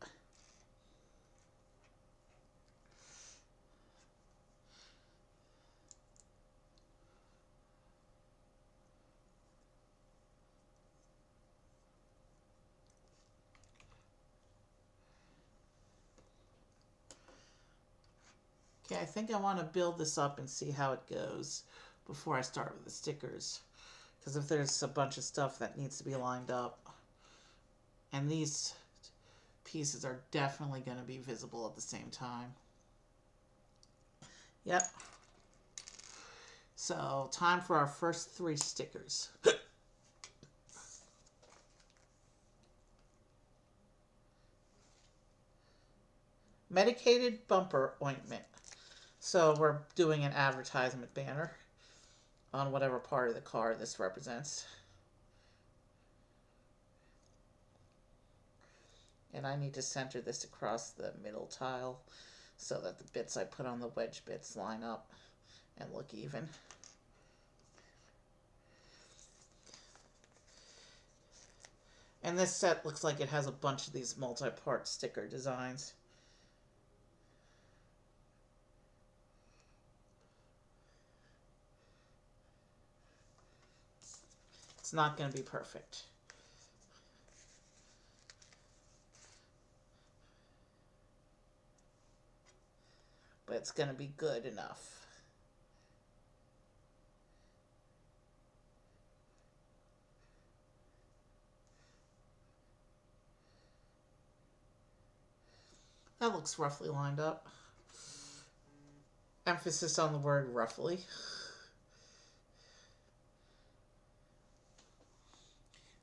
Speaker 1: Okay, I think I want to build this up and see how it goes before I start with the stickers. Because if there's a bunch of stuff that needs to be lined up, and these pieces are definitely going to be visible at the same time. Yep. So, time for our first 3 stickers. Medicated bumper ointment. So we're doing an advertisement banner on whatever part of the car this represents. And I need to center this across the middle tile so that the bits I put on the wedge bits line up and look even. And this set looks like it has a bunch of these multi-part sticker designs. It's not going to be perfect. But it's going to be good enough. That looks roughly lined up. Emphasis on the word roughly.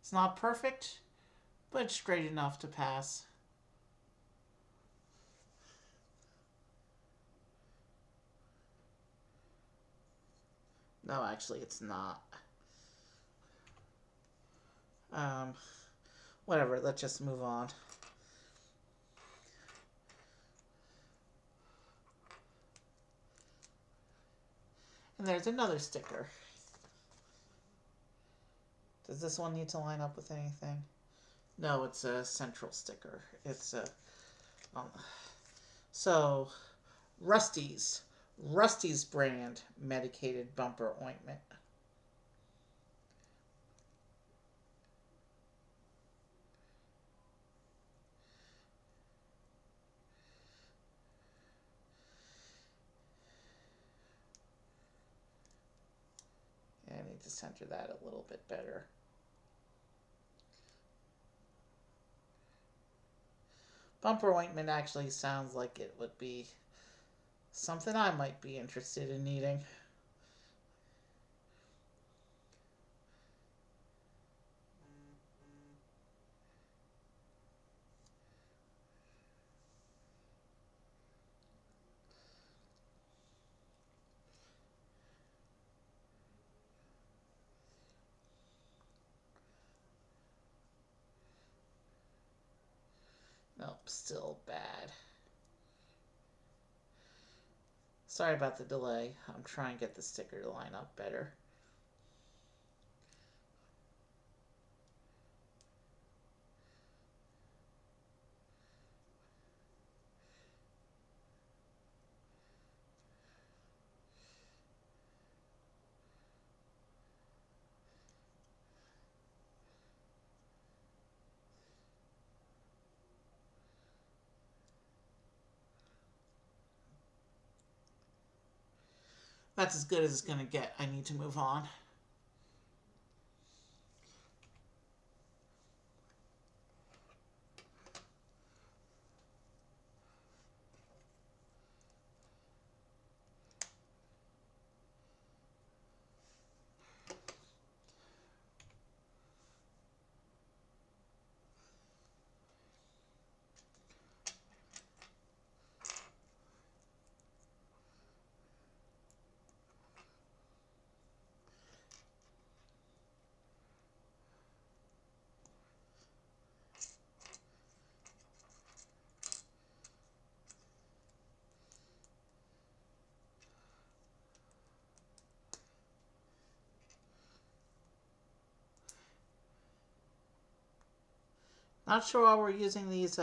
Speaker 1: It's not perfect, but it's straight enough to pass. No, actually, it's not. Whatever, let's just move on. And there's another sticker. Does this one need to line up with anything? No, it's a central sticker. It's a... so, Rusty's. Rusty's brand medicated bumper ointment. I need to center that a little bit better. Bumper ointment actually sounds like it would be something I might be interested in needing. Nope, still bad. Sorry about the delay. I'm trying to get the sticker to line up better. That's as good as it's going to get. I need to move on. Not sure why we're using these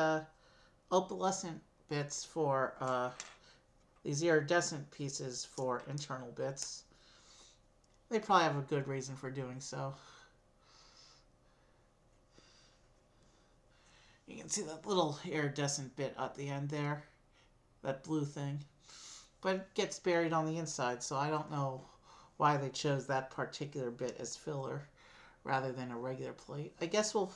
Speaker 1: opalescent bits for these iridescent pieces for internal bits. They probably have a good reason for doing so. You can see that little iridescent bit at the end there, that blue thing. But it gets buried on the inside, so I don't know why they chose that particular bit as filler rather than a regular plate. I guess we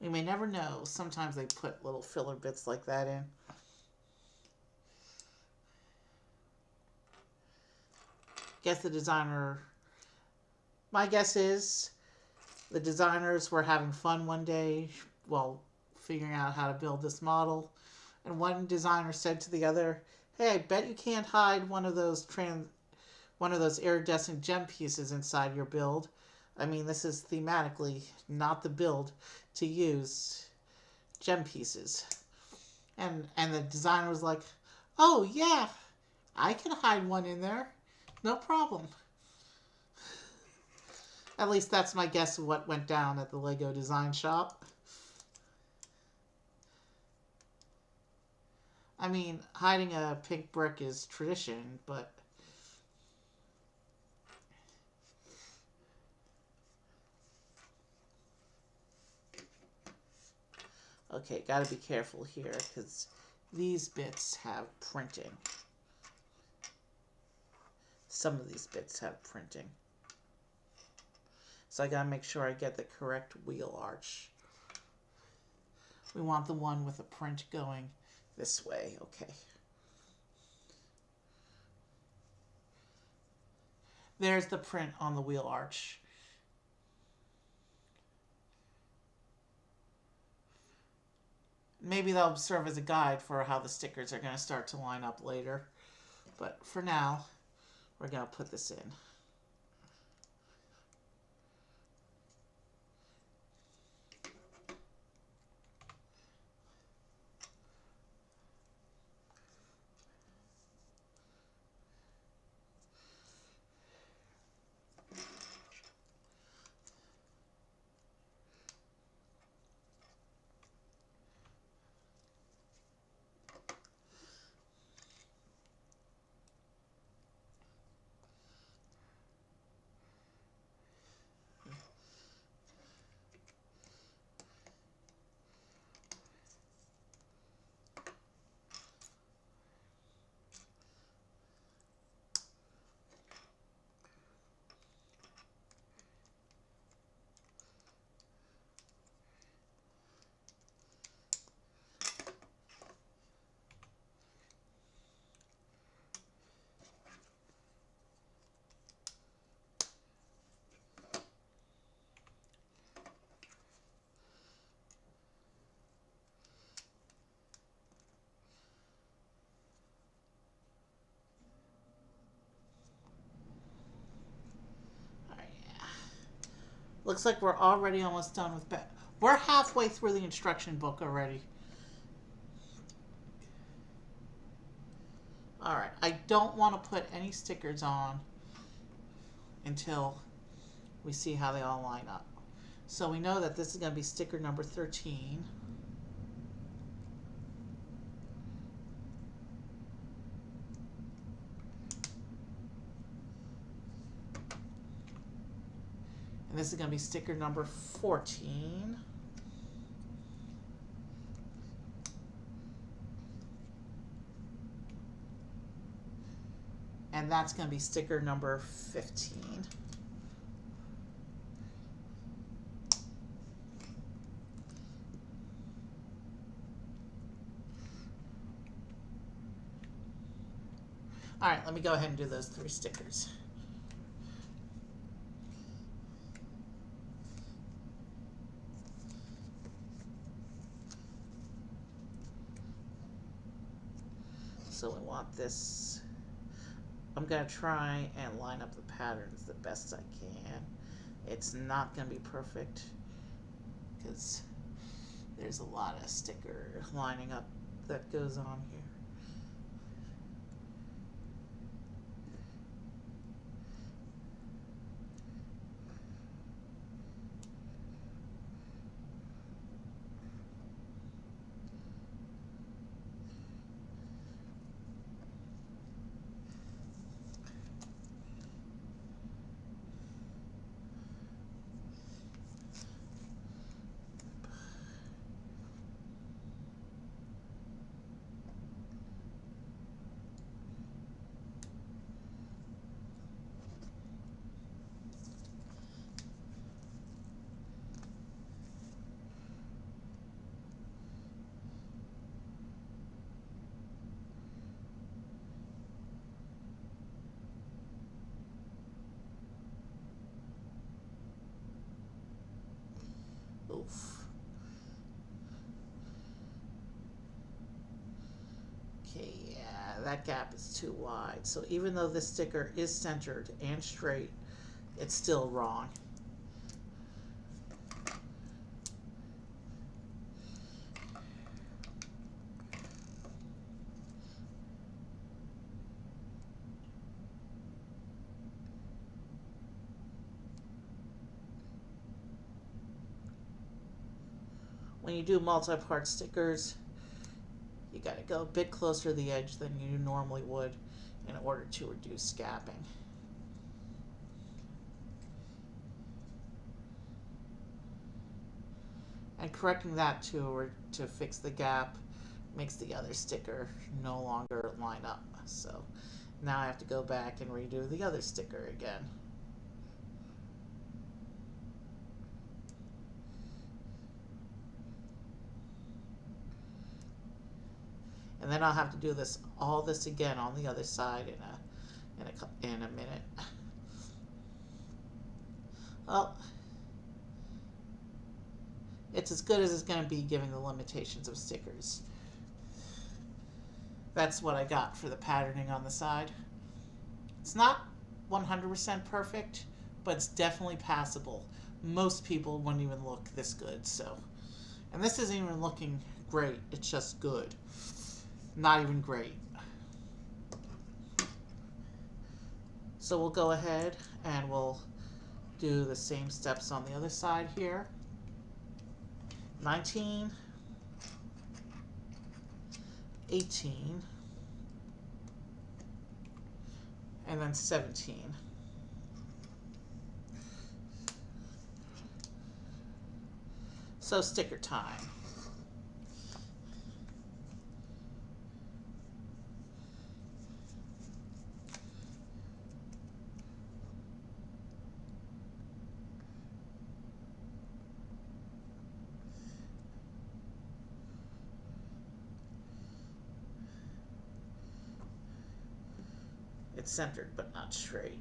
Speaker 1: may never know. Sometimes they put little filler bits like that in. Guess the designer, my guess is the designers were having fun one day while figuring out how to build this model, and one designer said to the other, "Hey, I bet you can't hide one of those iridescent gem pieces inside your build. I mean, this is thematically not the build to use gem pieces." And the designer was like, "Oh yeah, I can hide one in there. No problem." At least that's my guess of what went down at the Lego design shop. I mean, hiding a pink brick is tradition, but okay, gotta be careful here because these bits have printing. Some of these bits have printing. So I gotta make sure I get the correct wheel arch. We want the one with a print going this way, okay. There's the print on the wheel arch. Maybe that'll serve as a guide for how the stickers are going to start to line up later. But for now, we're going to put this in. Looks like we're already almost done with we're halfway through the instruction book already. Alright, I don't want to put any stickers on until we see how they all line up. So we know that this is going to be sticker number 13. And this is going to be sticker number 14. And that's going to be sticker number 15. Alright, let me go ahead and do those 3 stickers. So we want this. I'm going to try and line up the patterns the best I can. It's not going to be perfect because there's a lot of sticker lining up that goes on here. Okay, yeah, that gap is too wide. So even though this sticker is centered and straight, it's still wrong. When you do multi-part stickers, you got to go a bit closer to the edge than you normally would in order to reduce scapping. And correcting that to fix the gap makes the other sticker no longer line up. So now I have to go back and redo the other sticker again. And then I'll have to do all this again on the other side in a minute. Well, it's as good as it's going to be given the limitations of stickers. That's what I got for the patterning on the side. It's not 100% perfect, but it's definitely passable. Most people wouldn't even look this good, so. And this isn't even looking great, it's just good. Not even great. So we'll go ahead and we'll do the same steps on the other side here. 19, 18, and then 17. So sticker time. It's centered but not straight.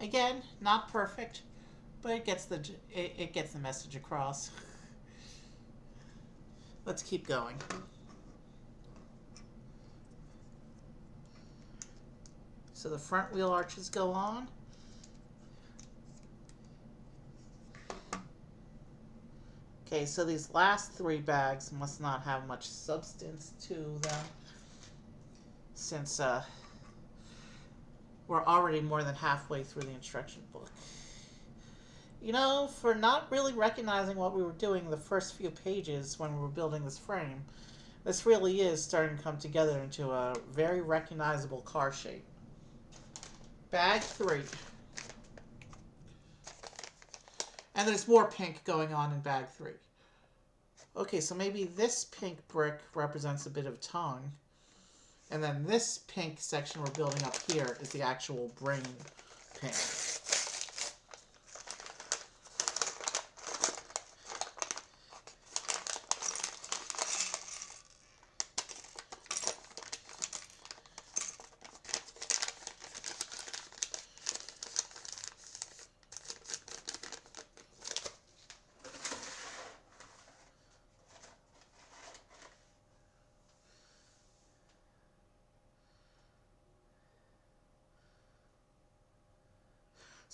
Speaker 1: Again, not perfect, but it gets the message across. Let's keep going. So the front wheel arches go on. Okay, so these last 3 bags must not have much substance to them, since we're already more than halfway through the instruction book. You know, for not really recognizing what we were doing the first few pages when we were building this frame, this really is starting to come together into a very recognizable car shape. Bag 3. And there's more pink going on in bag 3. Okay, so maybe this pink brick represents a bit of tongue. And then this pink section we're building up here is the actual brain pink.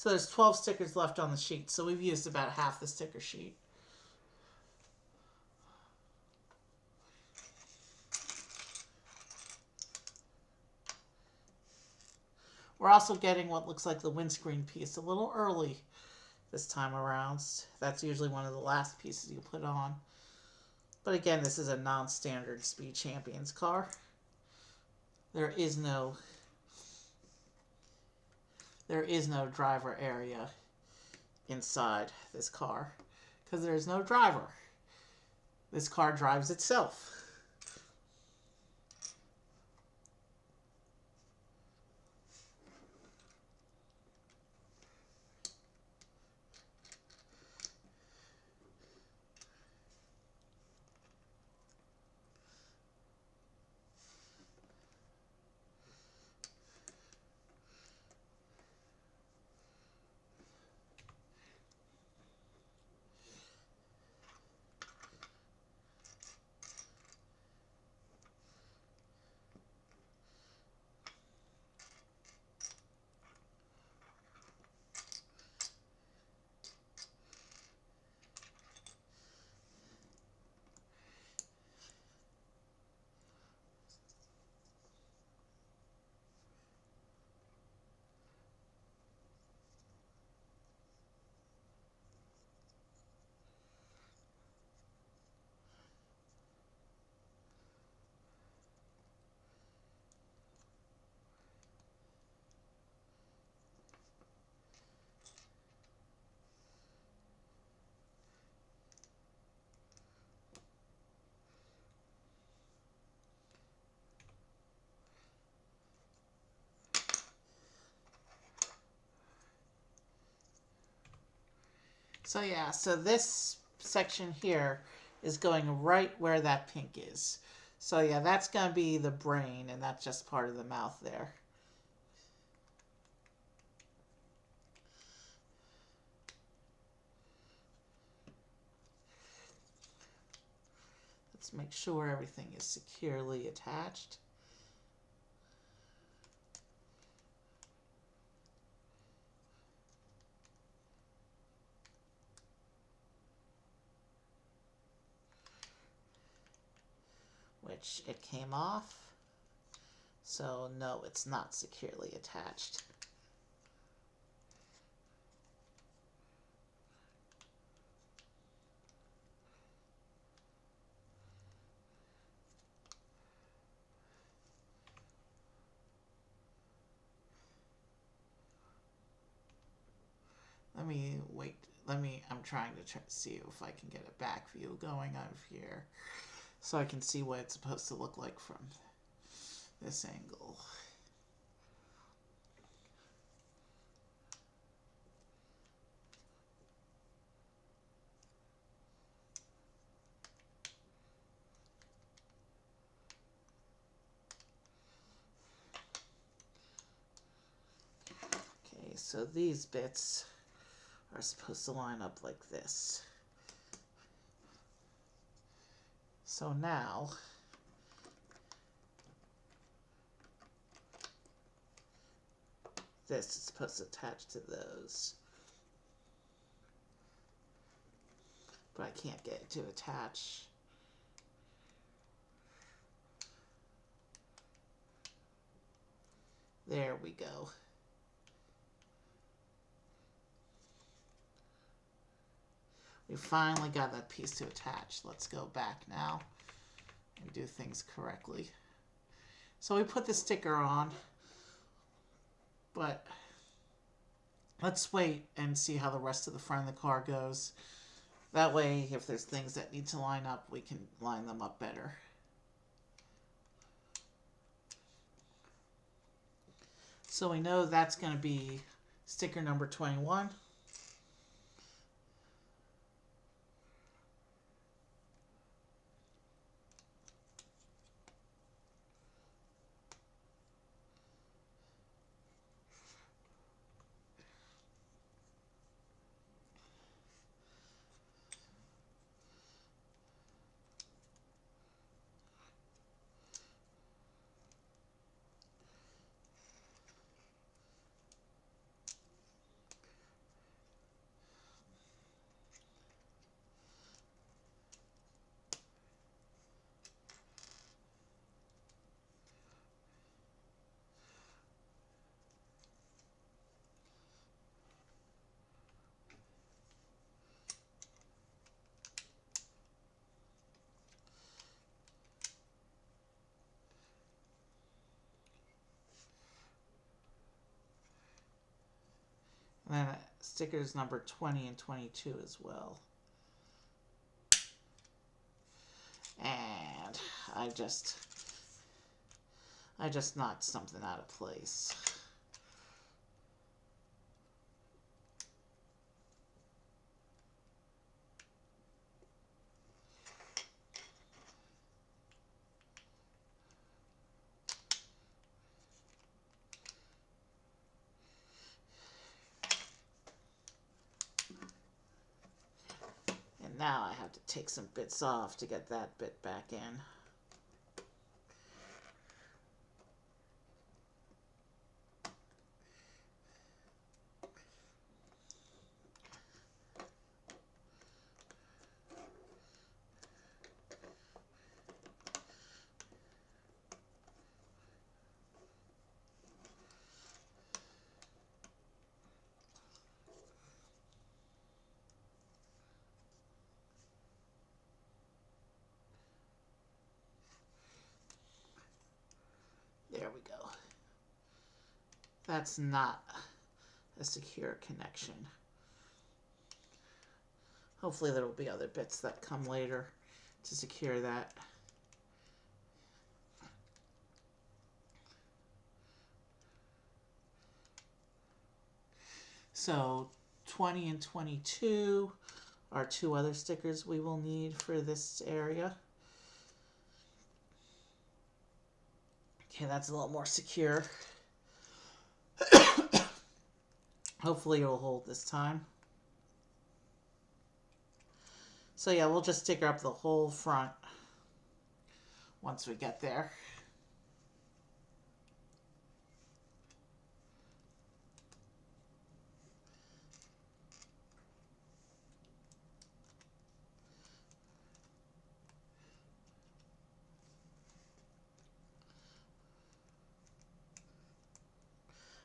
Speaker 1: So there's 12 stickers left on the sheet. So we've used about half the sticker sheet. We're also getting what looks like the windscreen piece a little early this time around. That's usually one of the last pieces you put on. But again, this is a non-standard Speed Champions car. There is no driver area inside this car because there's no driver. This car drives itself. So yeah, so this section here is going right where that pink is. So yeah, that's going to be the brain, and that's just part of the mouth there. Let's make sure everything is securely attached. Which it came off. So no, it's not securely attached. I'm trying to see if I can get a back view going out of here so I can see what it's supposed to look like from this angle. Okay, so these bits are supposed to line up like this. So now this is supposed to attach to those. But I can't get it to attach. There we go. We finally got that piece to attach. Let's go back now and do things correctly. So we put the sticker on, but let's wait and see how the rest of the front of the car goes. That way, if there's things that need to line up, we can line them up better. So we know that's going to be sticker number 21. then stickers number 20 and 22 as well. And I just knocked something out of place. And now I have to take some bits off to get that bit back in. There we go. That's not a secure connection. Hopefully there will be other bits that come later to secure that. So 20 and 22 are two other stickers we will need for this area. Okay, that's a little more secure. Hopefully it'll hold this time. So yeah, we'll just sticker up the whole front once we get there.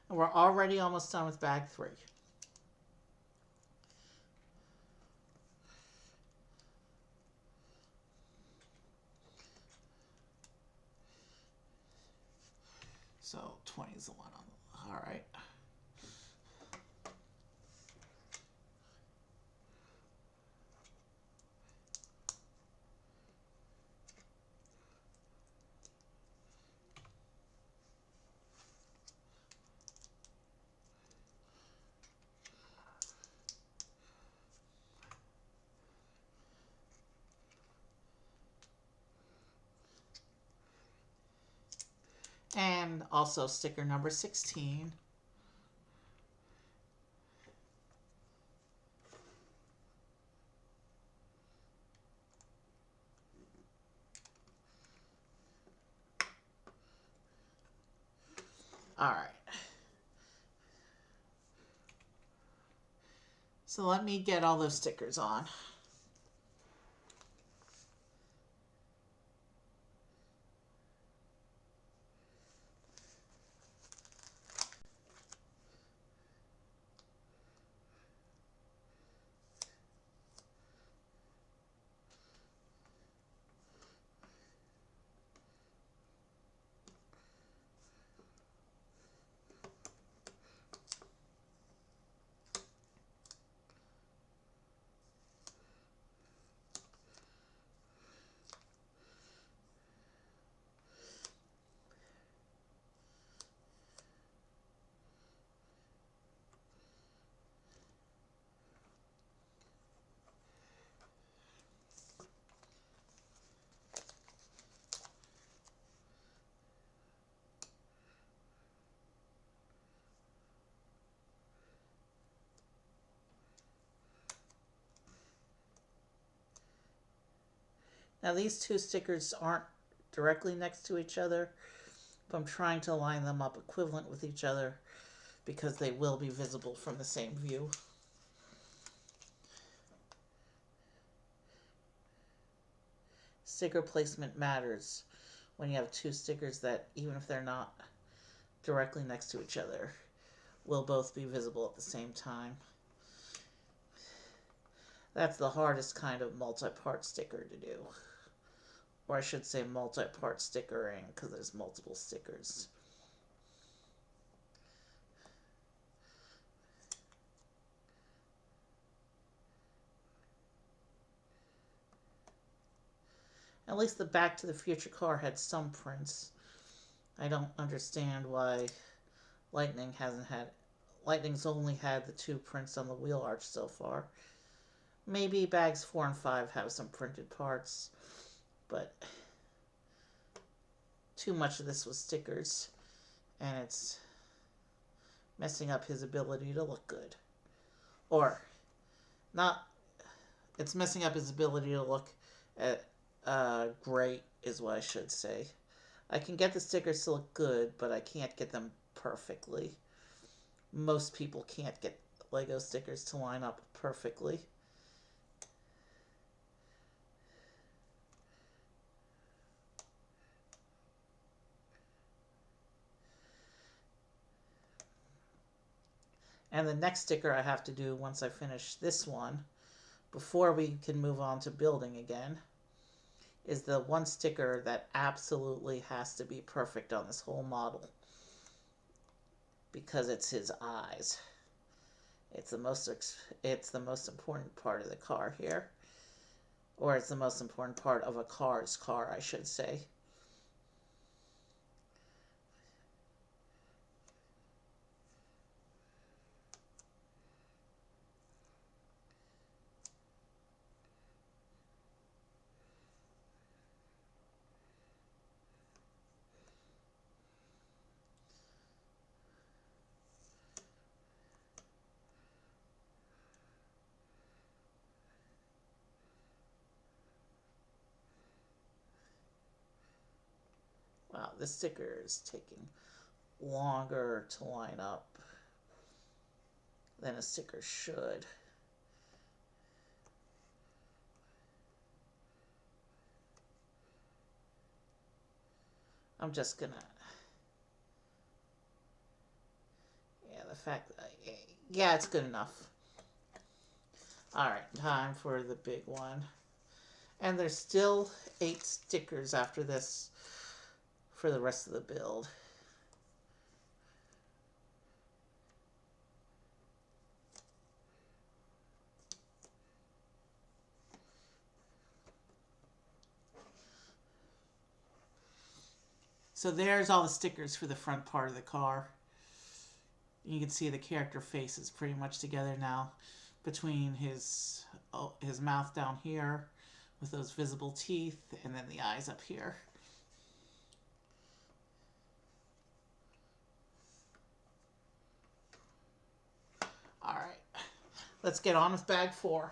Speaker 1: And we're already almost done with bag 3. So 20 is the one on. All right. And also sticker number 16. All right. So let me get all those stickers on. Now these two stickers aren't directly next to each other, but I'm trying to line them up equivalent with each other because they will be visible from the same view. Sticker placement matters when you have two stickers that, even if they're not directly next to each other, will both be visible at the same time. That's the hardest kind of multi-part sticker to do. Or I should say multi-part stickering, because there's multiple stickers. At least the Back to the Future car had some prints. I don't understand why Lightning hasn't had. Lightning's only had the 2 prints on the wheel arch so far. Maybe bags 4 and 5 have some printed parts, but too much of this was stickers, and it's messing up his ability to look good. Or, not, it's messing up his ability to look at great, is what I should say. I can get the stickers to look good, but I can't get them perfectly. Most people can't get Lego stickers to line up perfectly. And the next sticker I have to do once I finish this one, before we can move on to building again, is the one sticker that absolutely has to be perfect on this whole model, because it's his eyes. It's the most important part of the car here, or it's the most important part of a car's car, I should say. Wow, this sticker is taking longer to line up than a sticker should. I'm just gonna, the fact that, yeah, it's good enough. Alright, time for the big one. And there's still 8 stickers after this for the rest of the build. So there's all the stickers for the front part of the car. You can see the character face is pretty much together now, between his mouth down here with those visible teeth, and then the eyes up here. Alright, let's get on with bag 4.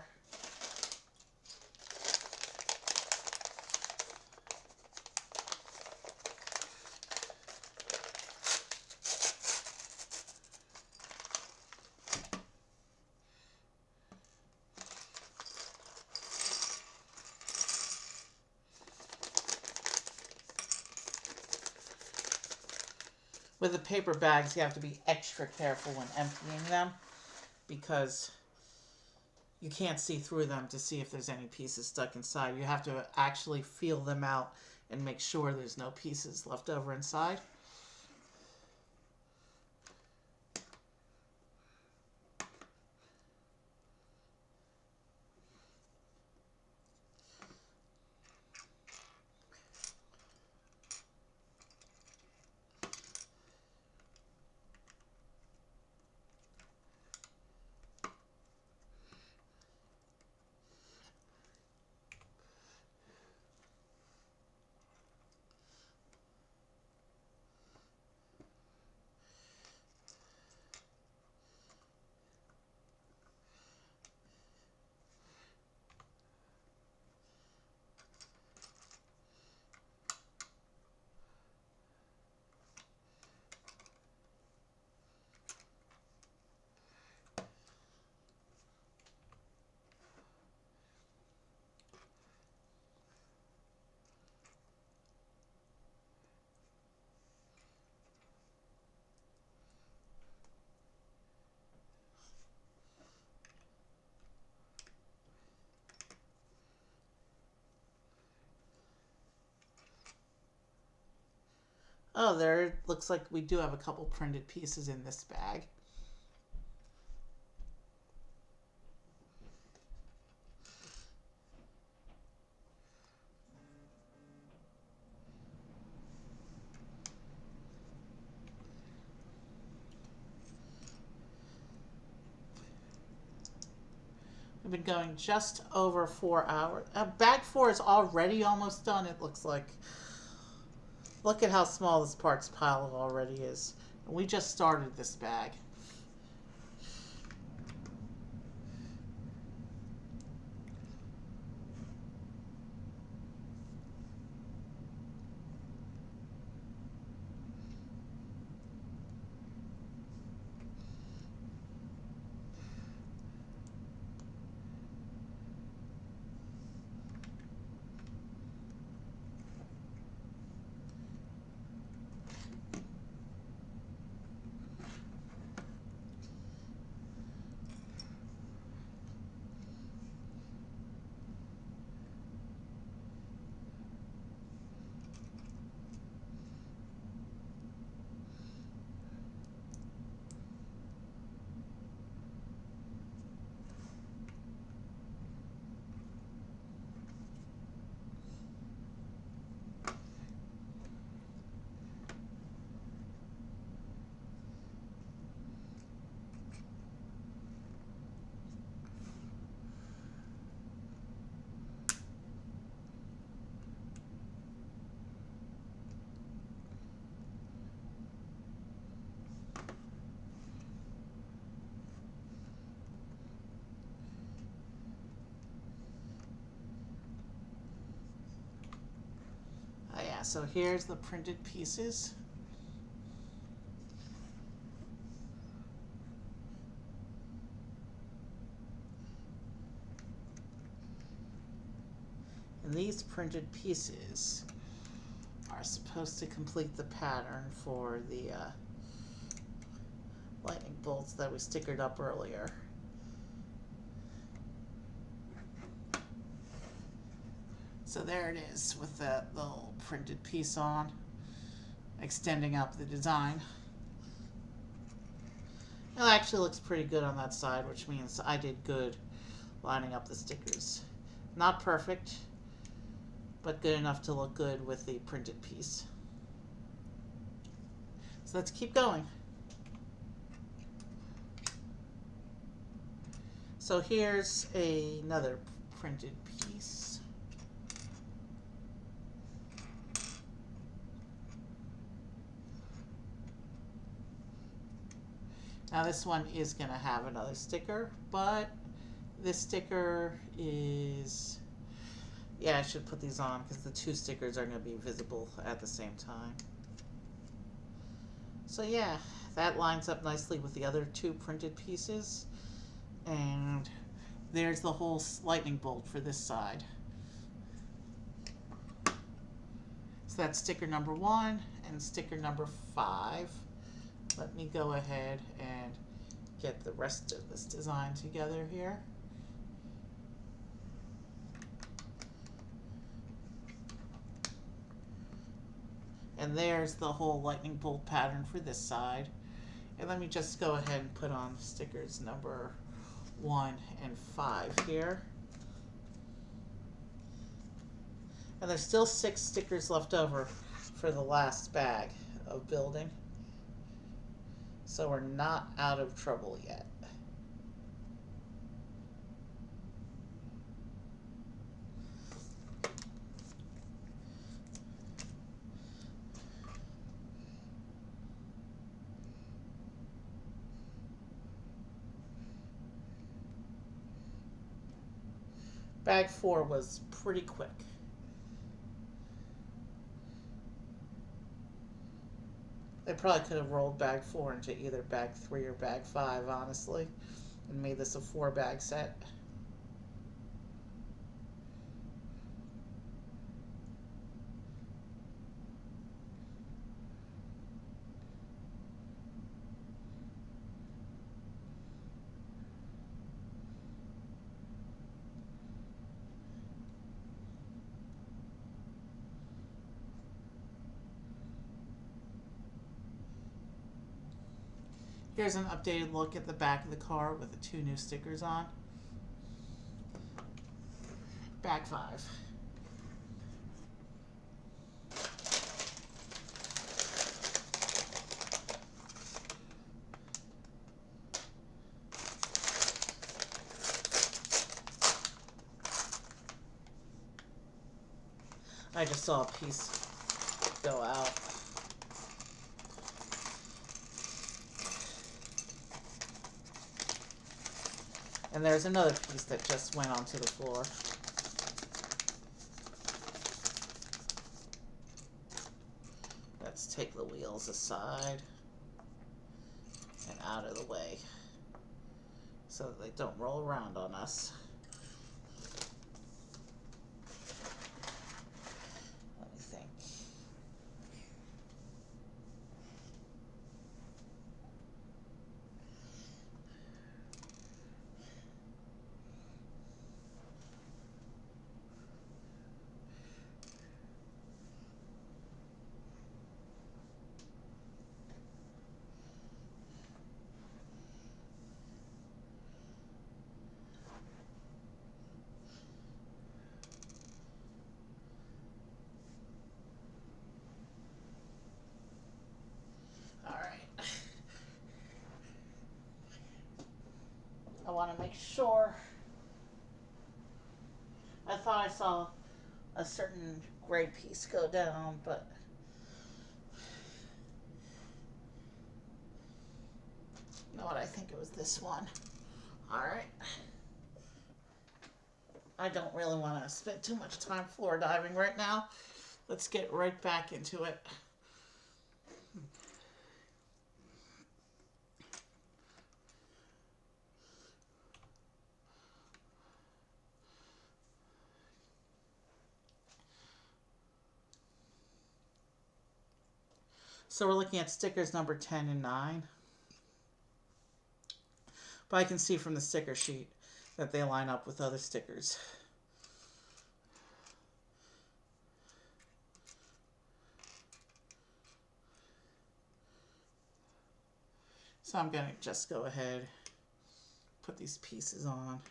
Speaker 1: With the paper bags, you have to be extra careful when emptying them, because you can't see through them to see if there's any pieces stuck inside. You have to actually feel them out and make sure there's no pieces left over inside. Oh, there looks like we do have a couple printed pieces in this bag. We've been going just over 4 hours. Bag 4 is already almost done, it looks like. Look at how small this parts pile already is. We just started this bag. Oh yeah, so here's the printed pieces. And these printed pieces are supposed to complete the pattern for the lightning bolts that we stickered up earlier. So there it is with the little printed piece on, extending up the design. It actually looks pretty good on that side, which means I did good lining up the stickers. Not perfect, but good enough to look good with the printed piece. So let's keep going. So here's another printed piece. Now this one is going to have another sticker, but this sticker is, yeah, I should put these on because the two stickers are going to be visible at the same time. So yeah, that lines up nicely with the other two printed pieces. And there's the whole lightning bolt for this side. So that's sticker number 1 and sticker number 5. Let me go ahead and get the rest of this design together here. And there's the whole lightning bolt pattern for this side. And let me just go ahead and put on stickers number 1 and 5 here. And there's still 6 stickers left over for the last bag of building. So we're not out of trouble yet. Bag 4 was pretty quick. They probably could have rolled bag 4 into either bag 3 or bag 5, honestly, and made this a 4-bag set. Here's an updated look at the back of the car with the 2 new stickers on. Bag 5. I just saw a piece go out. And there's another piece that just went onto the floor. Let's take the wheels aside and out of the way so that they don't roll around on us. Let me think. I want to make sure. I thought I saw a certain gray piece go down, but you know what? I think it was this one. All right. I don't really want to spend too much time floor diving right now. Let's get right back into it. So we're looking at stickers number 10 and 9. But I can see from the sticker sheet that they line up with other stickers. So I'm going to just go ahead, put these pieces on.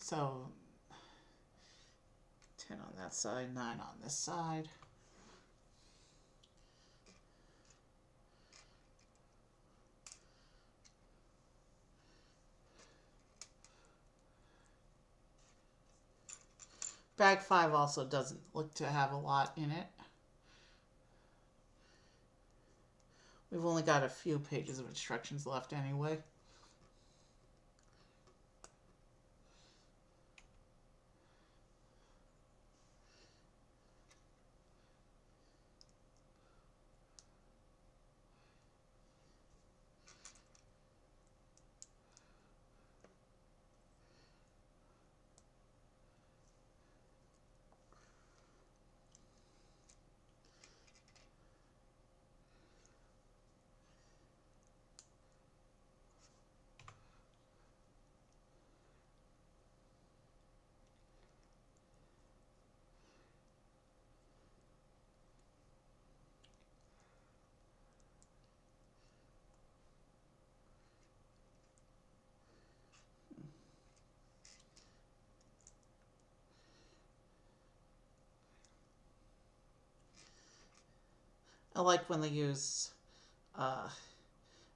Speaker 1: So 10 on that side, 9 on this side. Bag 5 also doesn't look to have a lot in it. We've only got a few pages of instructions left anyway. I like when they use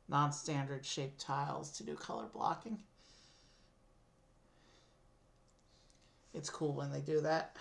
Speaker 1: non-standard shaped tiles to do color blocking. It's cool when they do that.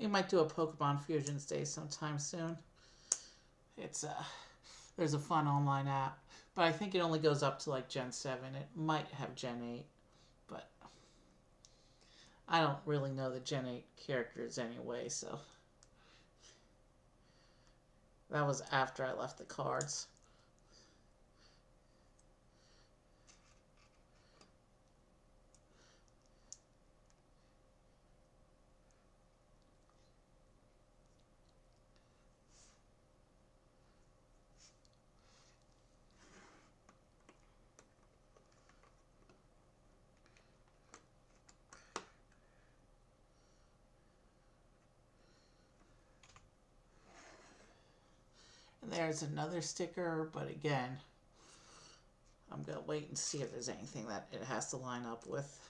Speaker 1: We might do a Pokemon Fusions Day sometime soon. It's there's a fun online app, but I think it only goes up to like Gen 7. It might have Gen 8, but I don't really know the Gen 8 characters anyway, so that was after I left the cards. And there's another sticker, but again, I'm going to wait and see if there's anything that it has to line up with.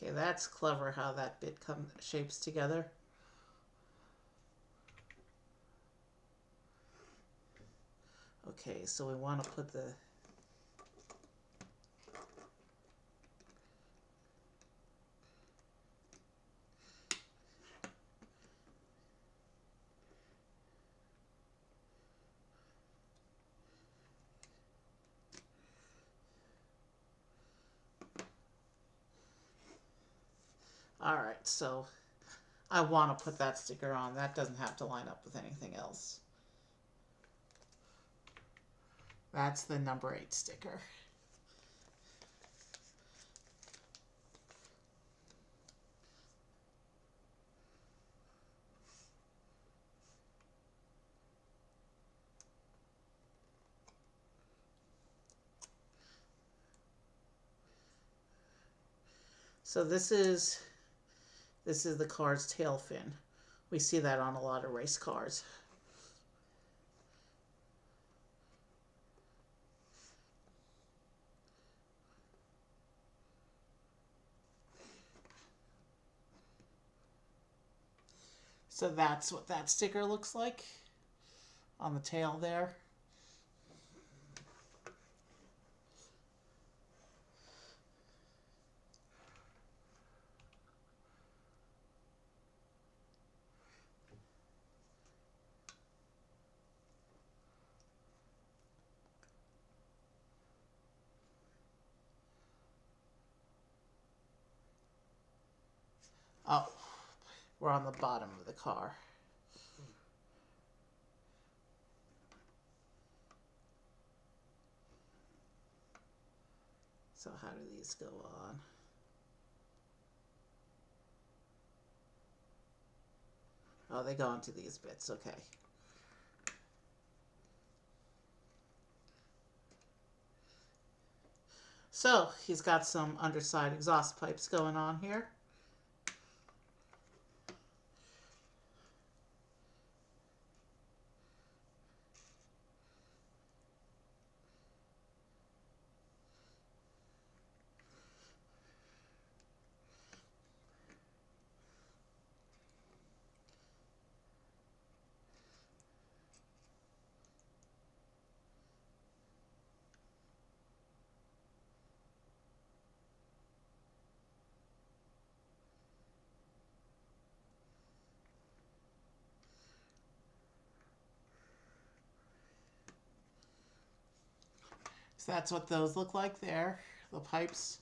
Speaker 1: Okay, that's clever how that bit shapes together. Okay, so we want to put the Alright, so I want to put that sticker on. That doesn't have to line up with anything else. That's the number 8 sticker. So this is the card's tail fin. We see that on a lot of race cars. So that's what that sticker looks like on the tail there. Oh, we're on the bottom of the car. So how do these go on? Oh, they go into these bits, okay. So he's got some underside exhaust pipes going on here. So that's what those look like there, the pipes.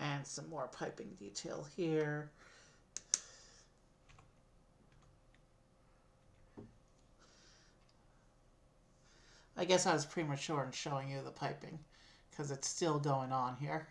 Speaker 1: And some more piping detail here. I guess I was premature in showing you the piping because it's still going on here.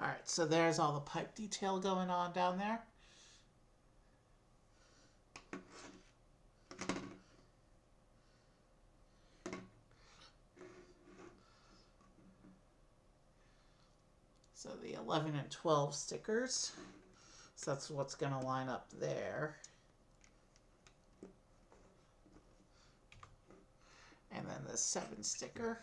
Speaker 1: Alright, so there's all the pipe detail going on down there. So the 11 and 12 stickers. So that's what's going to line up there. And then the 7 sticker.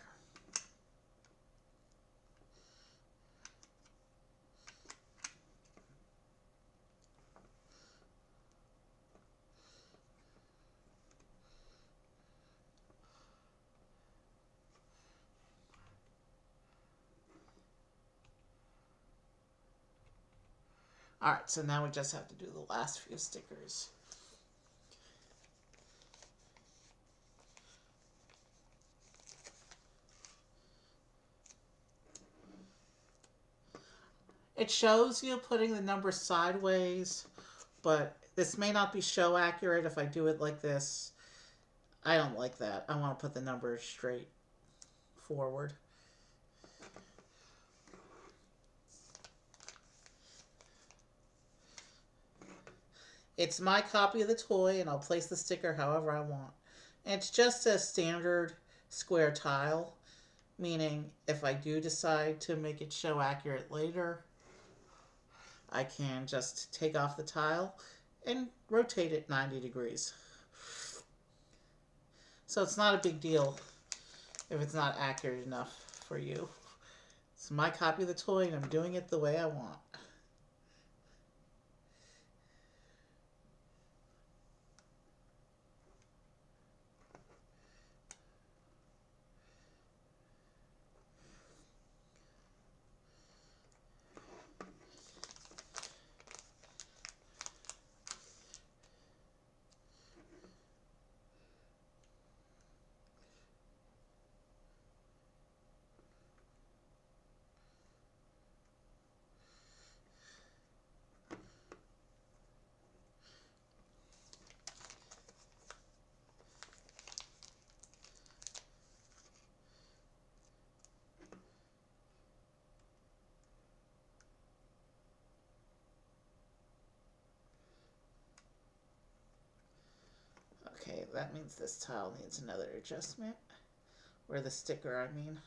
Speaker 1: Alright, so now we just have to do the last few stickers. It shows you putting the number sideways, but this may not be show accurate if I do it like this. I don't like that. I want to put the numbers straight forward. It's my copy of the toy, and I'll place the sticker however I want. And it's just a standard square tile, meaning if I do decide to make it show accurate later, I can just take off the tile and rotate it 90 degrees. So it's not a big deal if it's not accurate enough for you. It's my copy of the toy, and I'm doing it the way I want. Okay, that means this tile needs another adjustment. Or the sticker, I mean.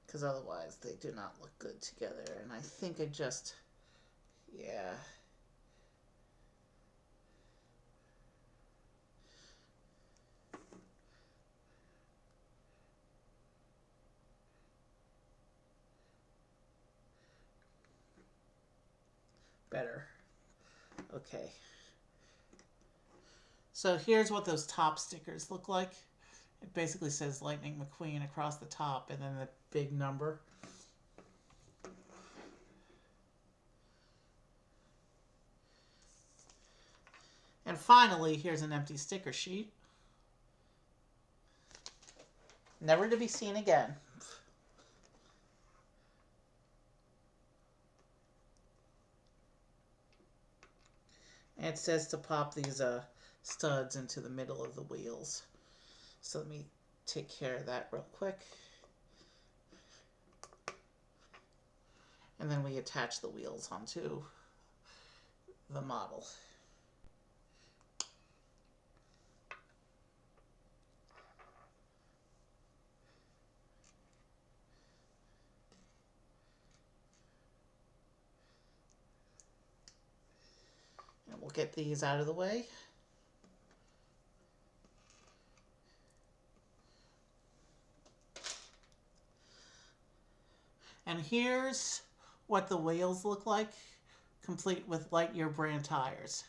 Speaker 1: Because otherwise they do not look good together. And I think I just, yeah. Better. Okay. So here's what those top stickers look like. It basically says Lightning McQueen across the top and then the big number. And finally, here's an empty sticker sheet. Never to be seen again. And it says to pop these studs into the middle of the wheels. So let me take care of that real quick. And then we attach the wheels onto the model. And we'll get these out of the way. And here's what the wheels look like, complete with Lightyear brand tires.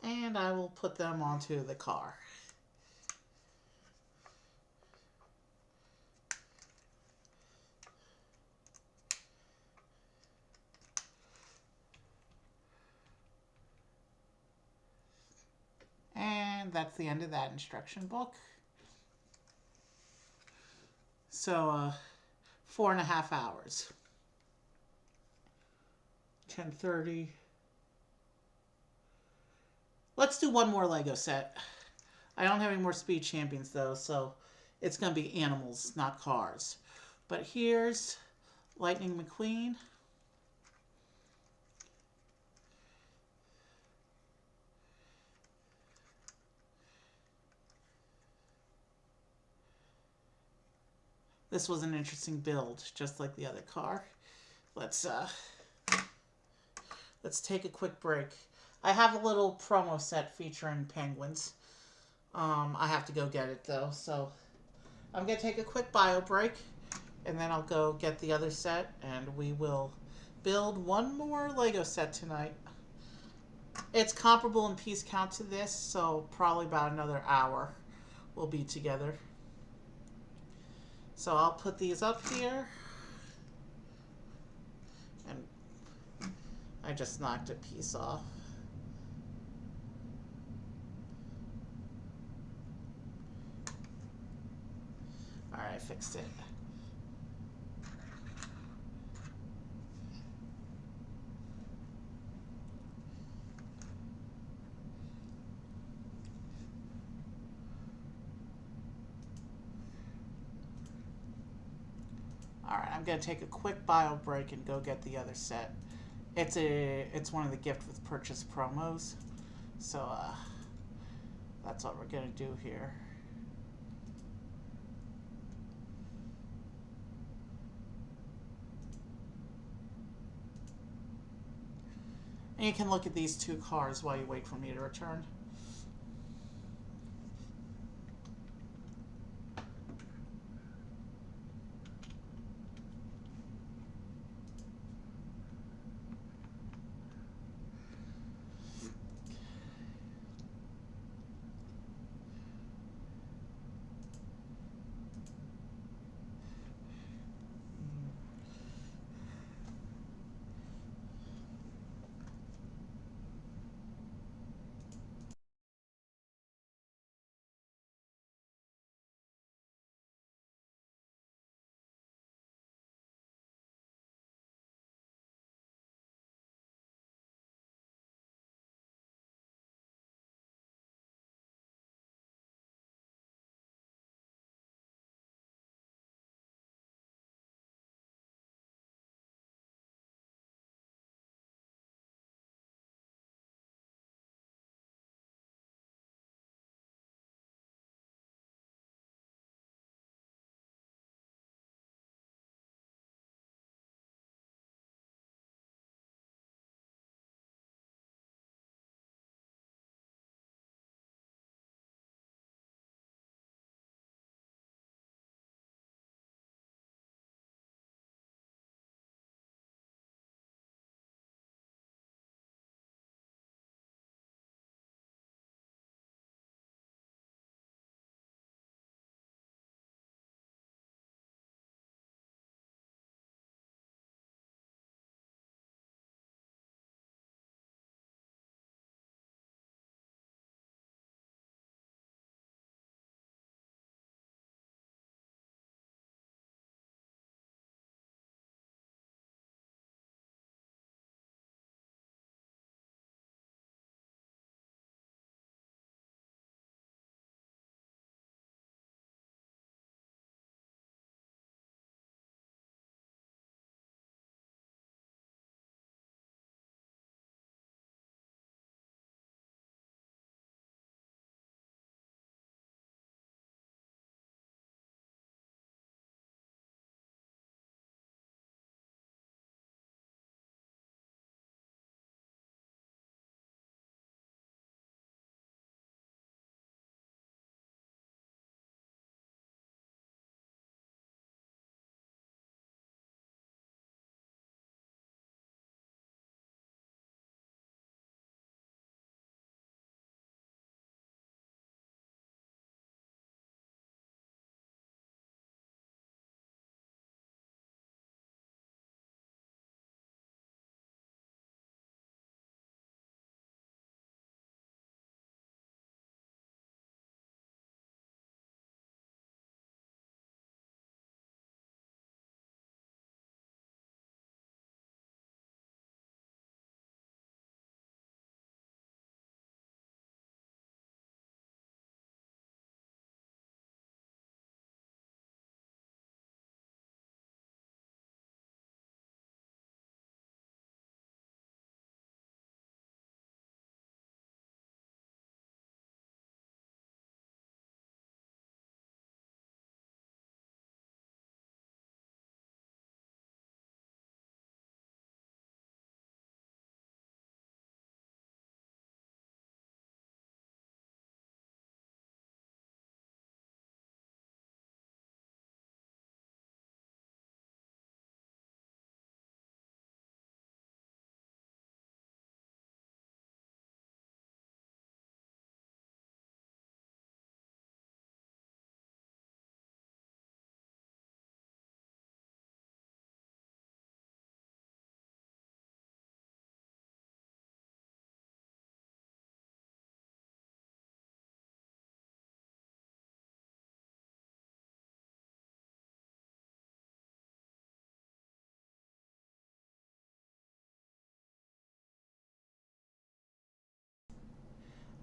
Speaker 1: And I will put them onto the car. And that's the end of that instruction book. So, 4.5 hours. 10:30. Let's do one more Lego set. I don't have any more Speed Champions though, so it's going to be animals, not cars. But here's Lightning McQueen. This was an interesting build, just like the other car. Let's take a quick break. I have a little promo set featuring penguins. I have to go get it though, so I'm gonna take a quick bio break, and then I'll go get the other set, and we will build one more Lego set tonight. It's comparable in piece count to this, so probably about another hour we'll be together. So I'll put these up here. And I just knocked a piece off. Alright, I fixed it. Alright, I'm going to take a quick bio break and go get the other set. It's one of the gift with purchase promos. So, that's what we're going to do here. And you can look at these two cars while you wait for me to return.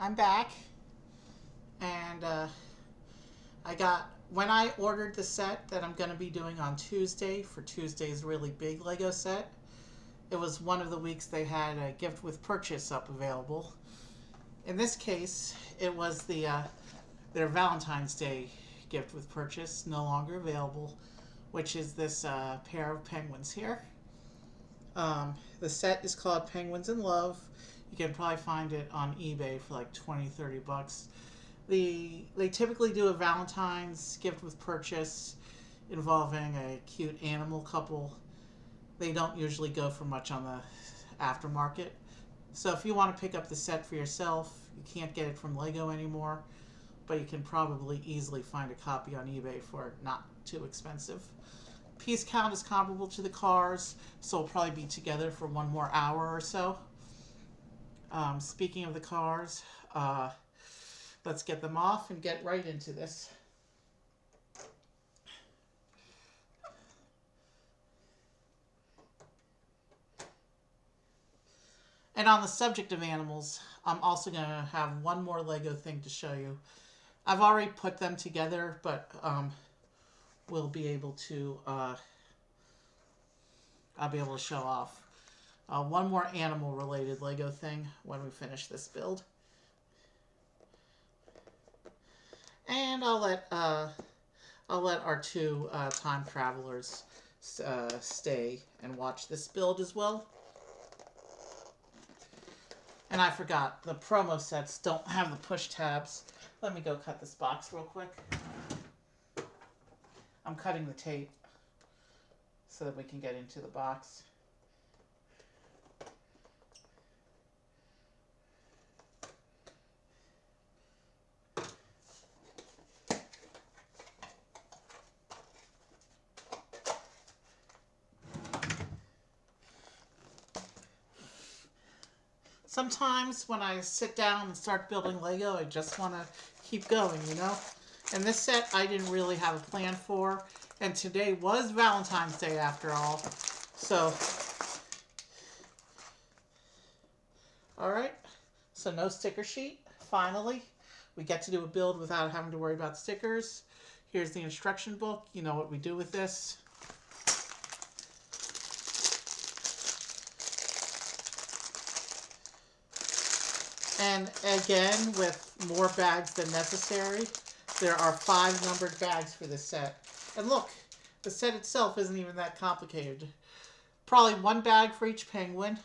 Speaker 1: I'm back, and when I ordered the set that I'm going to be doing on Tuesday for Tuesday's really big Lego set, it was one of the weeks they had a gift with purchase up available. In this case, it was their Valentine's Day gift with purchase, no longer available, which is this pair of penguins here. The set is called Penguins in Love. You can probably find it on eBay for like 20, $30. They typically do a Valentine's gift with purchase involving a cute animal couple. They don't usually go for much on the aftermarket. So if you want to pick up the set for yourself, you can't get it from Lego anymore, but you can probably easily find a copy on eBay for not too expensive. Piece count is comparable to the cars, so we'll probably be together for one more hour or so. Speaking of the cars, let's get them off and get right into this. And on the subject of animals, I'm also going to have one more Lego thing to show you. I've already put them together, but we'll be able to, I'll be able to show off one more animal-related Lego thing when we finish this build. And I'll let our two time travelers stay and watch this build as well. And I forgot, the promo sets don't have the push tabs. Let me go cut this box real quick. I'm cutting the tape so that we can get into the box. Sometimes when I sit down and start building Lego, I just want to keep going, you know? And this set I didn't really have a plan for, and today was Valentine's Day after all. So, alright, so no sticker sheet, finally. We get to do a build without having to worry about stickers. Here's the instruction book, you know what we do with this. And again, with more bags than necessary, there are 5 numbered bags for this set. And look, the set itself isn't even that complicated. Probably 1 bag for each penguin,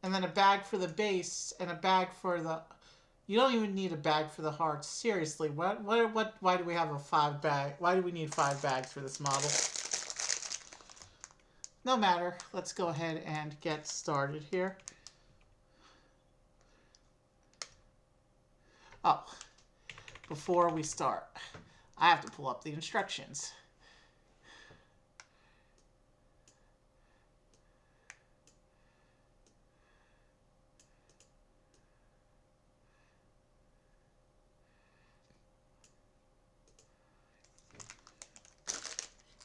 Speaker 1: and then a bag for the base, and a bag for the... You don't even need a bag for the hearts. Seriously, why do we have a 5 bag? Why do we need 5 bags for this model? No matter. Let's go ahead and get started here. Oh, before we start, I have to pull up the instructions.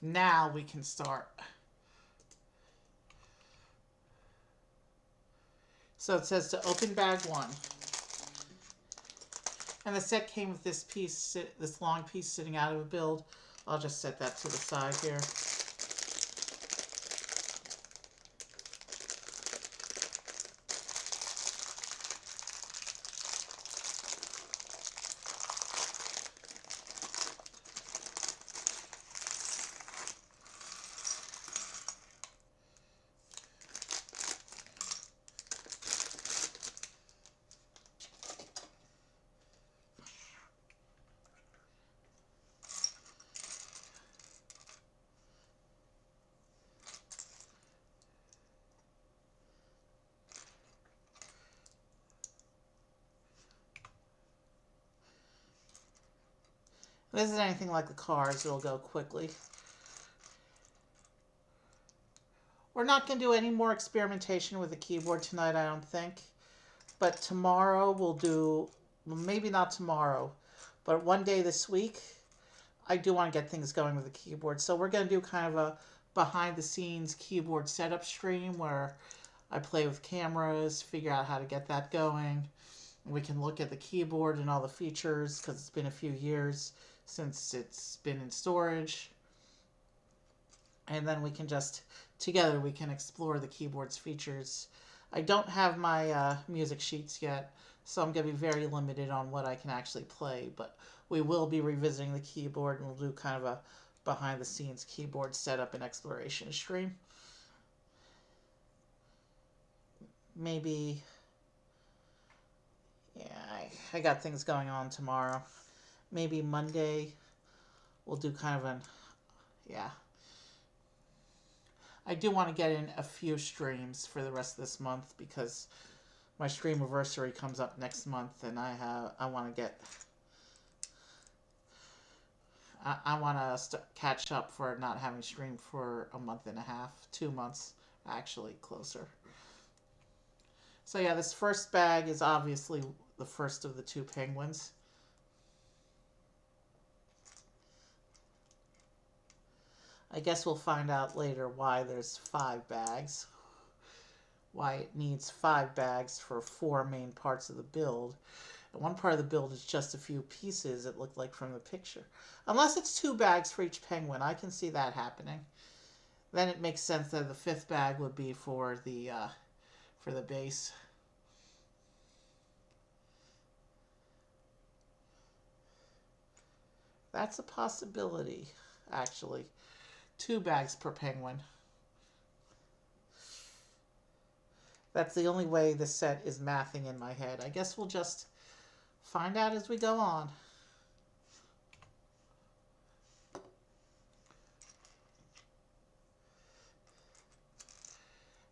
Speaker 1: Now we can start. So it says to open bag 1. And the set came with this piece, this long piece sitting out of a build. I'll just set that to the side here. If this is anything like the cars, it'll go quickly. We're not going to do any more experimentation with the keyboard tonight, I don't think. But tomorrow we'll do, well, maybe not tomorrow, but one day this week, I do want to get things going with the keyboard. So we're going to do kind of a behind-the-scenes keyboard setup stream where I play with cameras, figure out how to get that going, We can look at the keyboard and all the features because it's been a few years since it's been in storage. And then we can just, together, we can explore the keyboard's features. I don't have my music sheets yet, so I'm going to be very limited on what I can actually play, but we will be revisiting the keyboard and we'll do kind of a behind the scenes keyboard setup and exploration stream. Maybe, yeah, I got things going on tomorrow. Maybe Monday we'll do kind of an, yeah. I do want to get in a few streams for the rest of this month because my stream anniversary comes up next month, and I want to get I want to catch up for not having streamed for a month and a half, 2 months actually closer. So yeah, this first bag is obviously the first of the two penguins. I guess we'll find out later why there's 5 bags. Why it needs 5 bags for 4 main parts of the build. And one part of the build is just a few pieces, it looked like from the picture. Unless it's 2 bags for each penguin, I can see that happening. Then it makes sense that the 5th bag would be for the base. That's a possibility, actually. 2 bags per penguin. That's the only way this set is mathing in my head. I guess we'll just find out as we go on.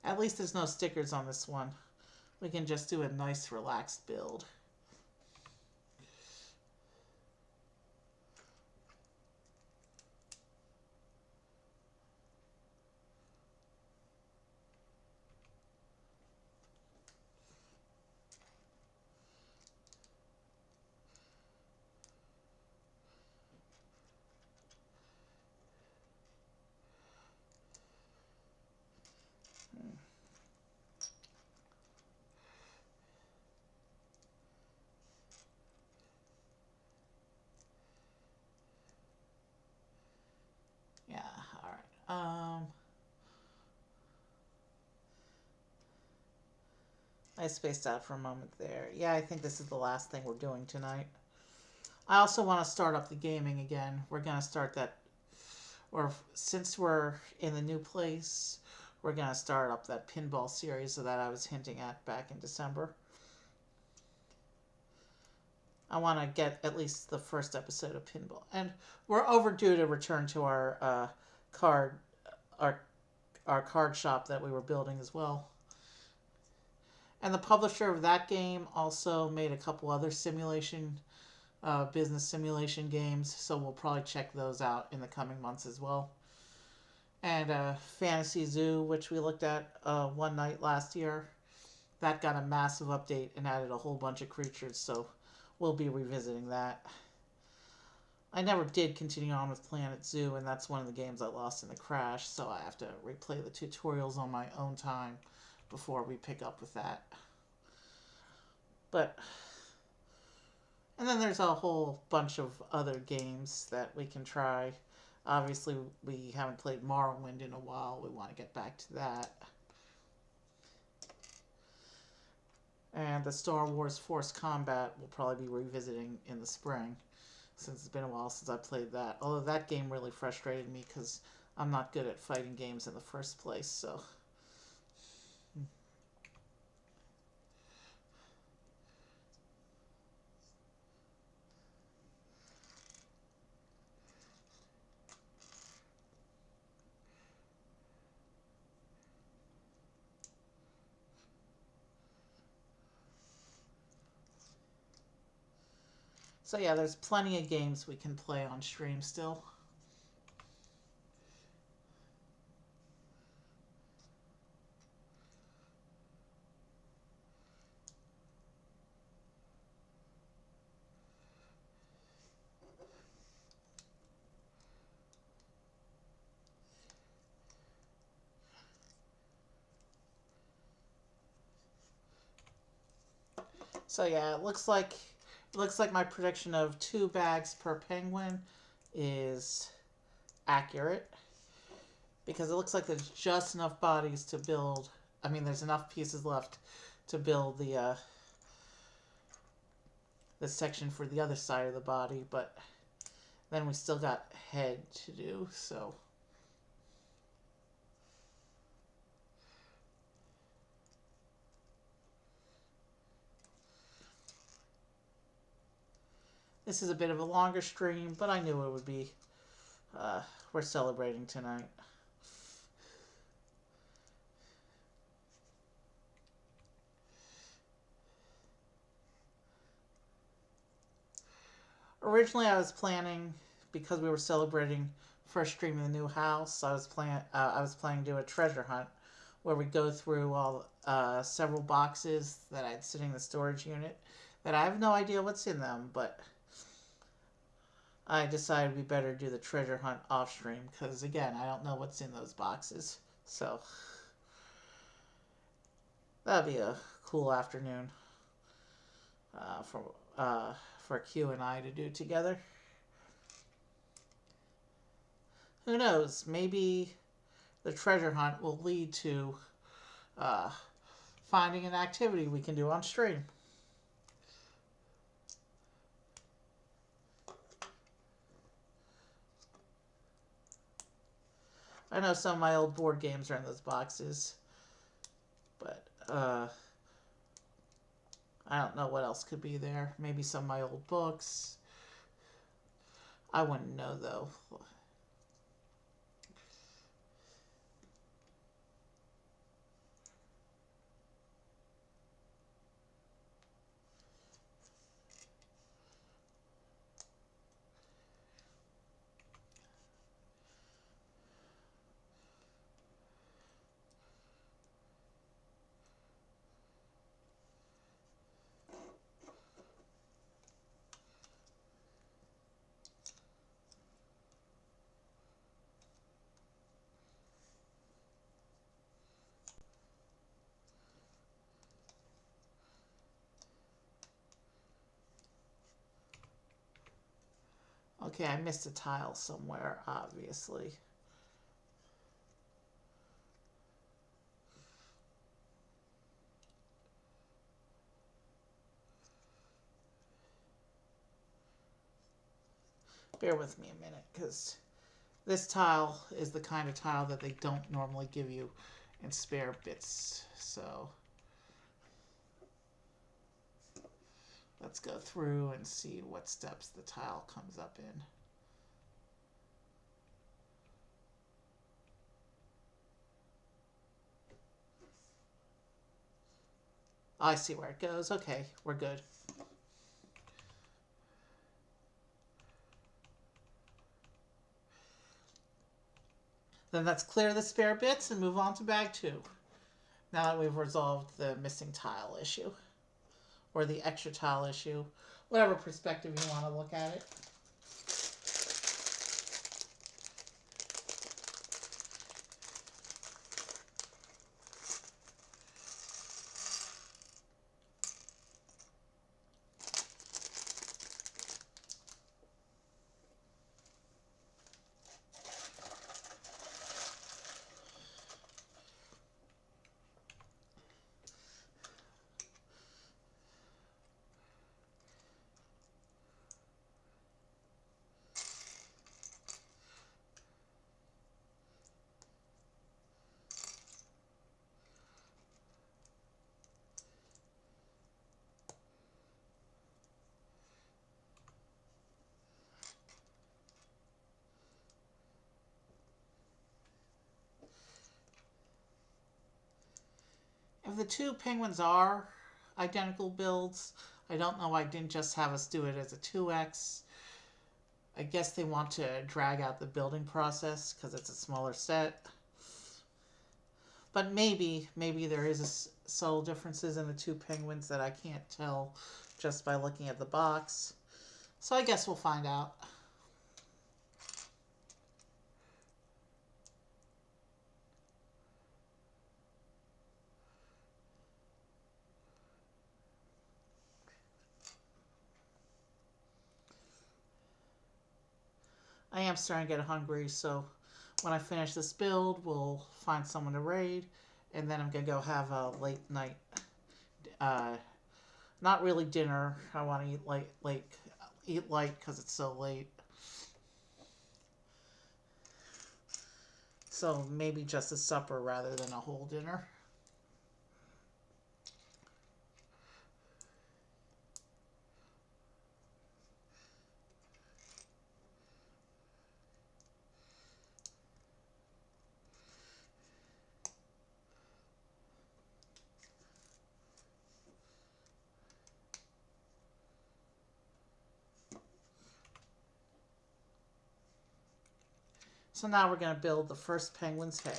Speaker 1: At least there's no stickers on this one. We can just do a nice relaxed build. Yeah, alright. I spaced out for a moment there. Yeah, I think this is the last thing we're doing tonight. I also want to start up the gaming again. We're going to start that, or since we're in the new place, we're going to start up that pinball series that I was hinting at back in December. I want to get at least the first episode of pinball. And we're overdue to return to our card our card shop that we were building as well. And the publisher of that game also made a couple other business simulation games, so we'll probably check those out in the coming months as well. And Fantasy Zoo, which we looked at one night last year, that got a massive update and added a whole bunch of creatures, so we'll be revisiting that. I never did continue on with Planet Zoo, and that's one of the games I lost in the crash, so I have to replay the tutorials on my own time before we pick up with that. And then there's a whole bunch of other games that we can try. Obviously, we haven't played Morrowind in a while. We want to get back to that. And the Star Wars Force Combat we'll probably be revisiting in the spring, since it's been a while since I played that. Although that game really frustrated me because I'm not good at fighting games in the first place, so... So yeah, there's plenty of games we can play on stream still. So yeah, it looks like my prediction of 2 bags per penguin is accurate because it looks like there's just enough bodies to build. I mean, there's enough pieces left to build the section for the other side of the body, but then we still got head to do. So this is a bit of a longer stream, but I knew it would be. We're celebrating tonight. Originally, I was planning because we were celebrating first stream in the new house. I was planning to do a treasure hunt where we go through all several boxes that I had sitting in the storage unit that I have no idea what's in them, but I decided we better do the treasure hunt off stream because again, I don't know what's in those boxes. So that'll be a cool afternoon uh, for uh, for Q and I to do together. Who knows? Maybe the treasure hunt will lead to uh, finding an activity we can do on stream. I know some of my old board games are in those boxes, but I don't know what else could be there. Maybe some of my old books. I wouldn't know though. Okay, I missed a tile somewhere, obviously. Bear with me a minute, because this tile is the kind of tile that they don't normally give you in spare bits. So let's go through and see what steps the tile comes up in. I see where it goes. Okay, we're good. Then let's clear the spare bits and move on to bag 2. Now that we've resolved the missing tile issue. Or the extra tile issue. Whatever perspective you want to look at it. If the 2 penguins are identical builds, I don't know why I didn't just have us do it as a 2x. I guess they want to drag out the building process because it's a smaller set. But maybe there is subtle differences in the 2 penguins that I can't tell just by looking at the box. So I guess we'll find out. I am starting to get hungry, so when I finish this build, we'll find someone to raid, and then I'm gonna go have a late night. Uh, Not really dinner. I want to eat eat light because it's so late. So maybe just a supper rather than a whole dinner. So now we're going to build the first penguin's head.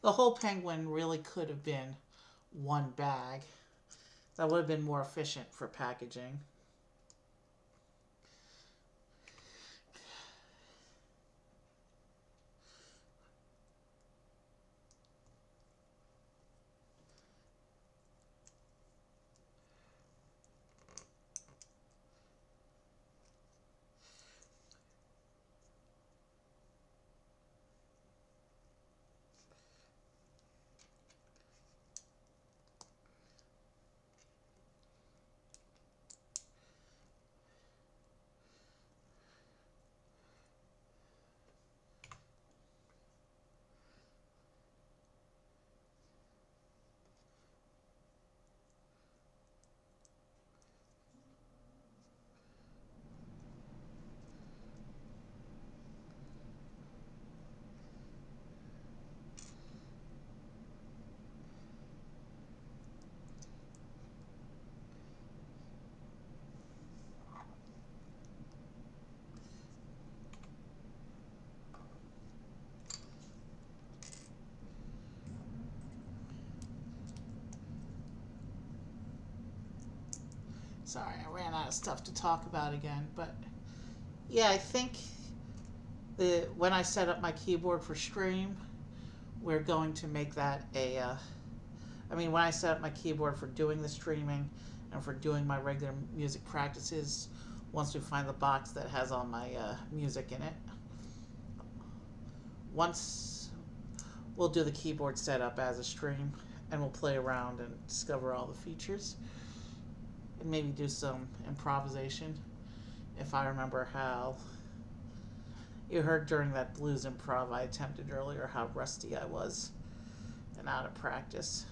Speaker 1: The whole penguin really could have been one bag. That would have been more efficient for packaging. Sorry, I ran out of stuff to talk about again, but yeah, I think when I set up my keyboard for stream, we're going to make that when I set up my keyboard for doing the streaming and for doing my regular music practices, once we find the box that has all my music in it, once we'll do the keyboard setup as a stream, and we'll play around and discover all the features, and maybe do some improvisation if I remember how. You heard during that blues improv I attempted earlier how rusty I was and out of practice.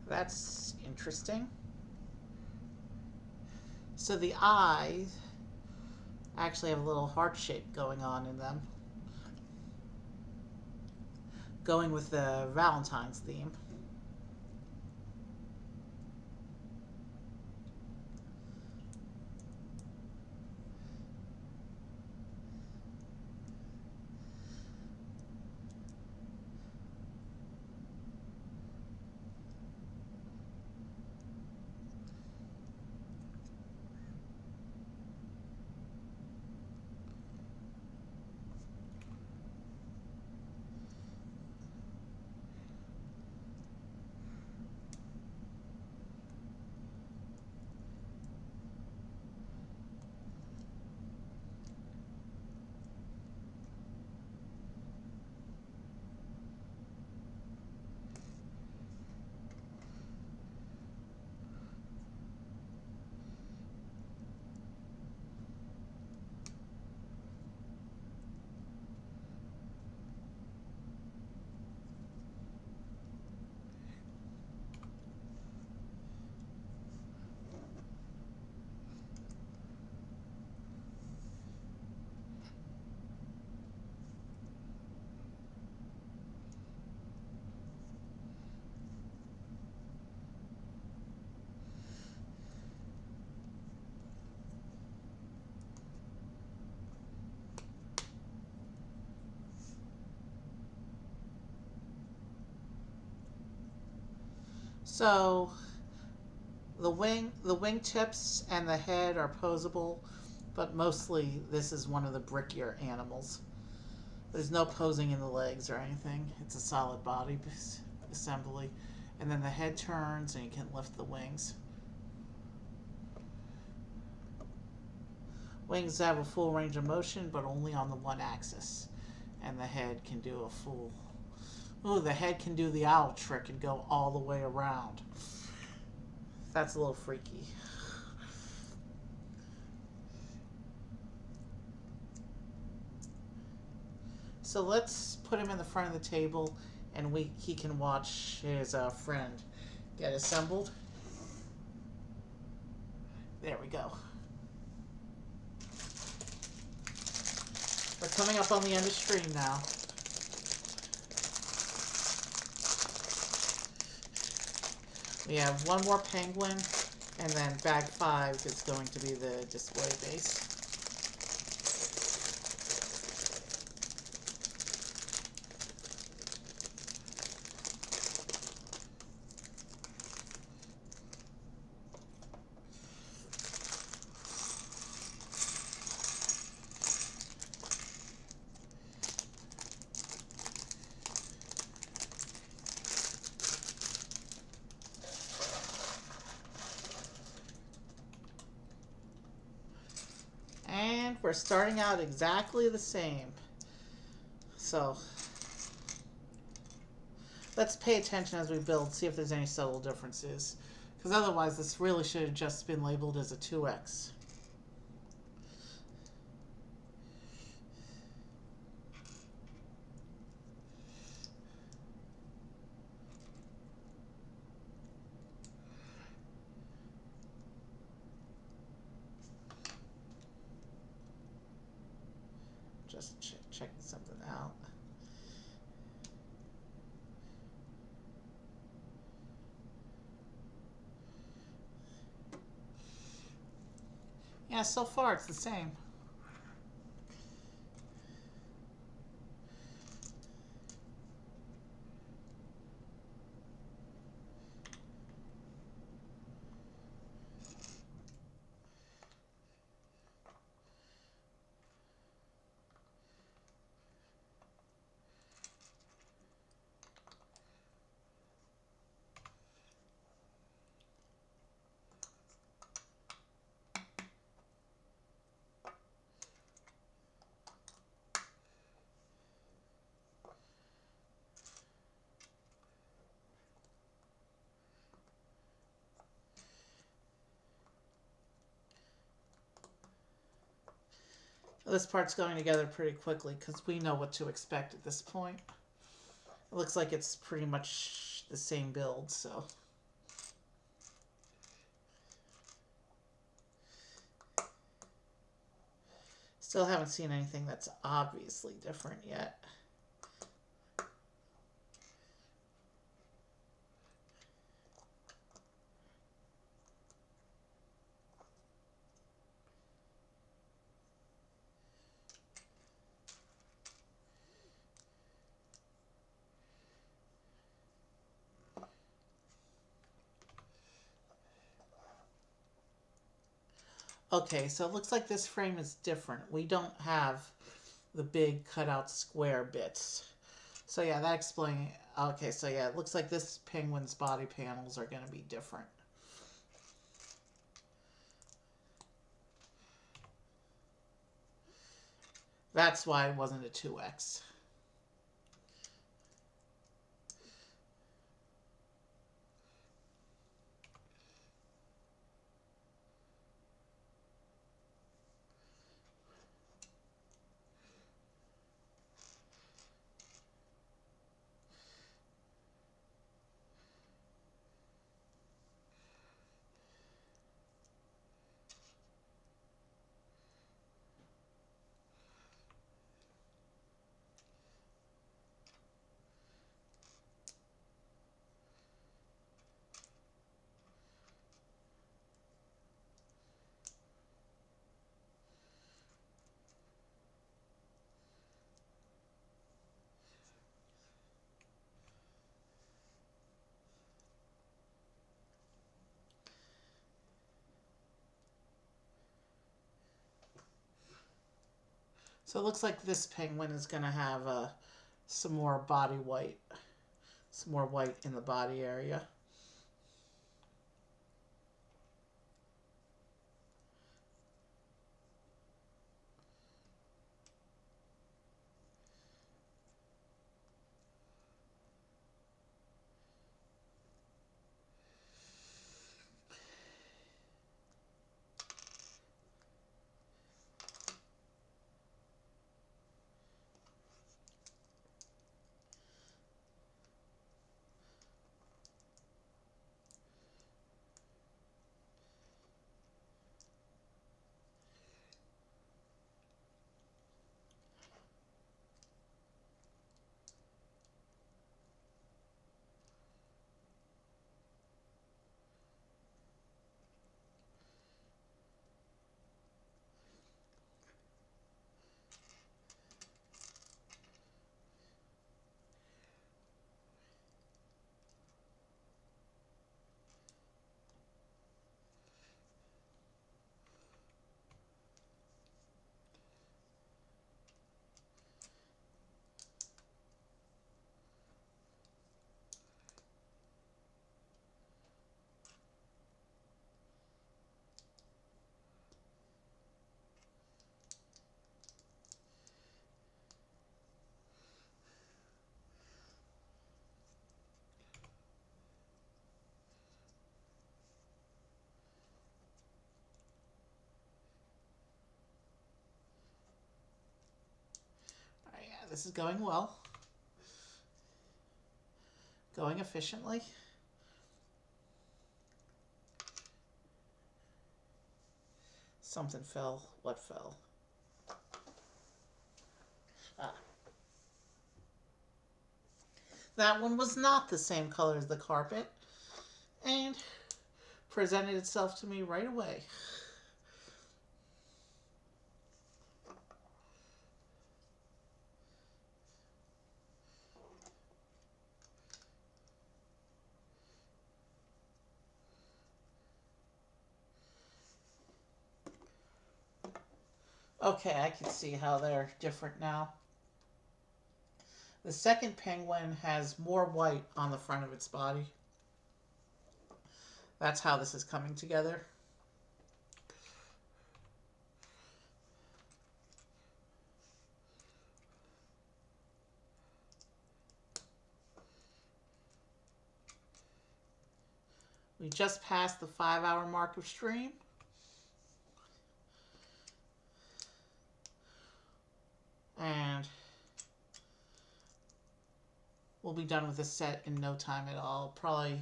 Speaker 1: That's interesting. So the eyes actually have a little heart shape going on in them, going with the Valentine's theme. So the wing tips and the head are posable, but mostly this is one of the brickier animals. There's no posing in the legs or anything. It's a solid body assembly. And then the head turns and you can lift the wings. Wings have a full range of motion, but only on the one axis. And the head can do a full... Ooh, the head can do the owl trick and go all the way around. That's a little freaky. So let's put him in the front of the table and he can watch his friend get assembled. There we go. We're coming up on the end of stream now. We have one more penguin, and then bag 5 is going to be the display base. And we're starting out exactly the same. So let's pay attention as we build, see if there's any subtle differences. Because otherwise this really should have just been labeled as a 2x. Just checking something out. Yeah, so far it's the same. This part's going together pretty quickly because we know what to expect at this point. It looks like it's pretty much the same build, so... Still haven't seen anything that's obviously different yet. Okay, so it looks like this frame is different. We don't have the big cutout square bits. So yeah, that explains. Okay, so yeah, it looks like this penguin's body panels are going to be different. That's why it wasn't a 2X. So it looks like this penguin is going to have some more body white, some more white in the body area. All right, yeah, this is going well, going efficiently. Something fell. What fell? Ah. That one was not the same color as the carpet and presented itself to me right away. Okay, I can see how they're different now. The second penguin has more white on the front of its body. That's how this is coming together. We just passed the 5-hour mark of stream. And we'll be done with this set in no time at all. Probably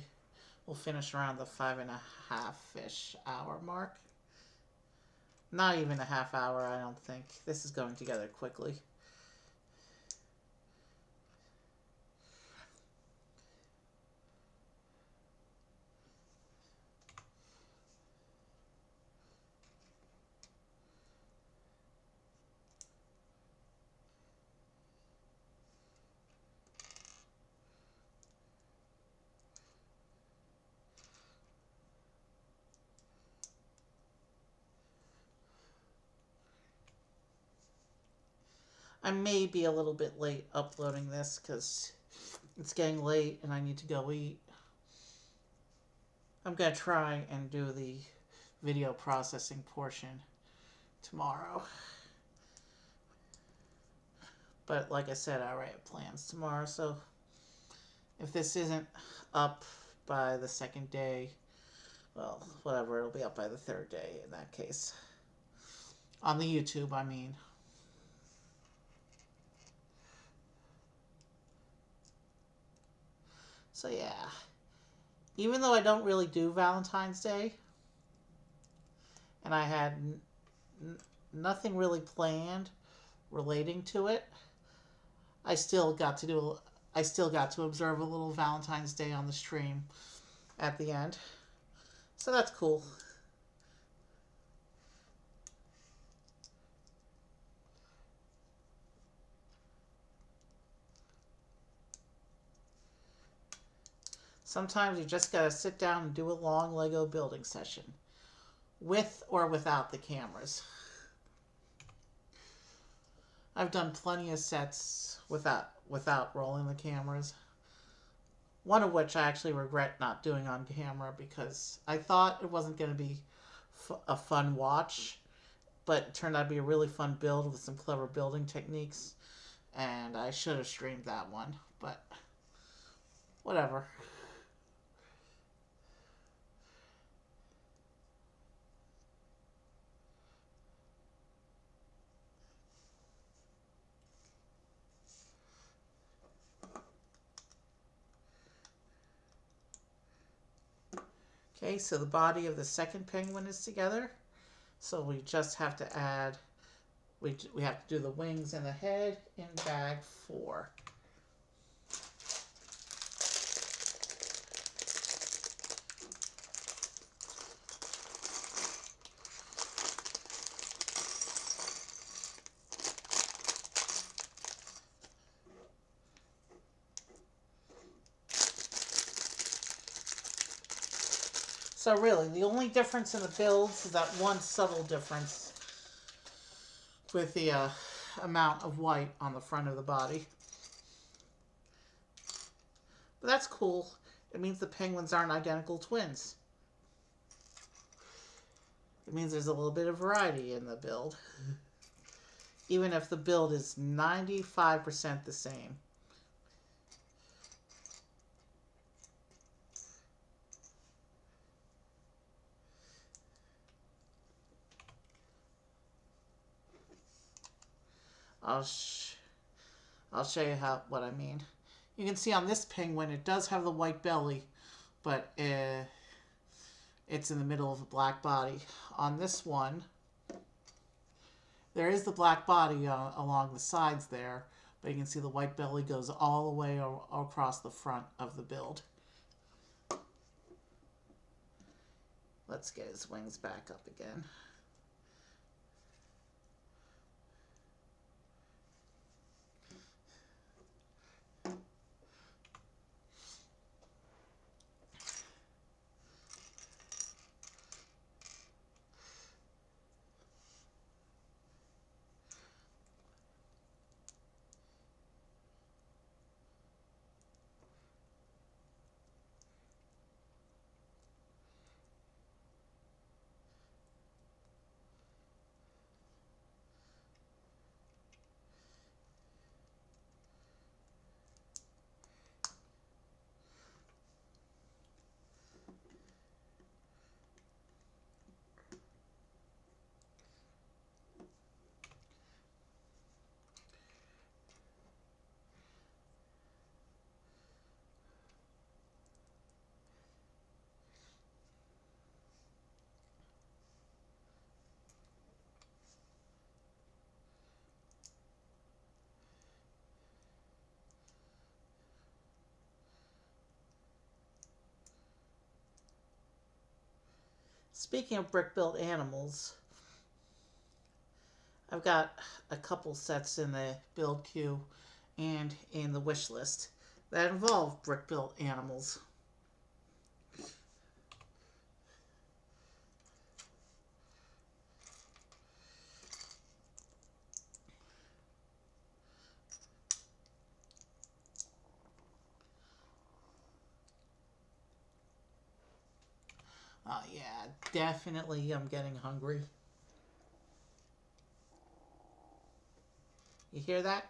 Speaker 1: we'll finish around the 5.5-ish hour mark. Not even a half hour, I don't think. This is going together quickly. I may be a little bit late uploading this because it's getting late and I need to go eat. I'm going to try and do the video processing portion tomorrow. But like I said, I already have plans tomorrow, so if this isn't up by the second day, well, whatever, it'll be up by the third day in that case. On the YouTube, I mean. So yeah, even though I don't really do Valentine's Day, and I had nothing really planned relating to it, I still got to observe a little Valentine's Day on the stream at the end. So that's cool. Sometimes you just gotta sit down and do a long Lego building session, with or without the cameras. I've done plenty of sets without rolling the cameras. One of which I actually regret not doing on camera because I thought it wasn't going to be a fun watch, but it turned out to be a really fun build with some clever building techniques, and I should have streamed that one, but whatever. Okay, so the body of the second penguin is together. So we just have to add, we have to do the wings and the head in bag 4. So really, the only difference in the builds is that one subtle difference with the amount of white on the front of the body. But that's cool. It means the penguins aren't identical twins. It means there's a little bit of variety in the build. Even if the build is 95% the same. I'll show you what I mean. You can see on this penguin, it does have the white belly, but it's in the middle of a black body. On this one, there is the black body along the sides there, but you can see the white belly goes all the way across the front of the build. Let's get his wings back up again. Speaking of brick built animals, I've got a couple sets in the build queue and in the wish list that involve brick built animals. Yeah, definitely I'm getting hungry. You hear that?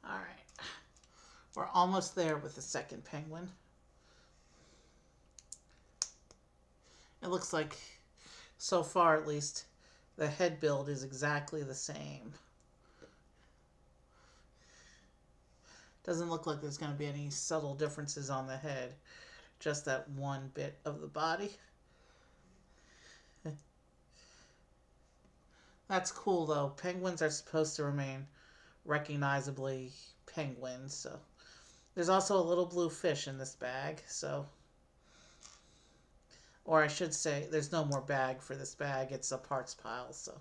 Speaker 1: All right. We're almost there with the second penguin. It looks like, so far at least, the head build is exactly the same. Doesn't look like there's going to be any subtle differences on the head, just that one bit of the body. That's cool though. Penguins are supposed to remain recognizably penguins, so there's also a little blue fish in this bag, so, or I should say there's no more bag for this bag, it's a parts pile, so,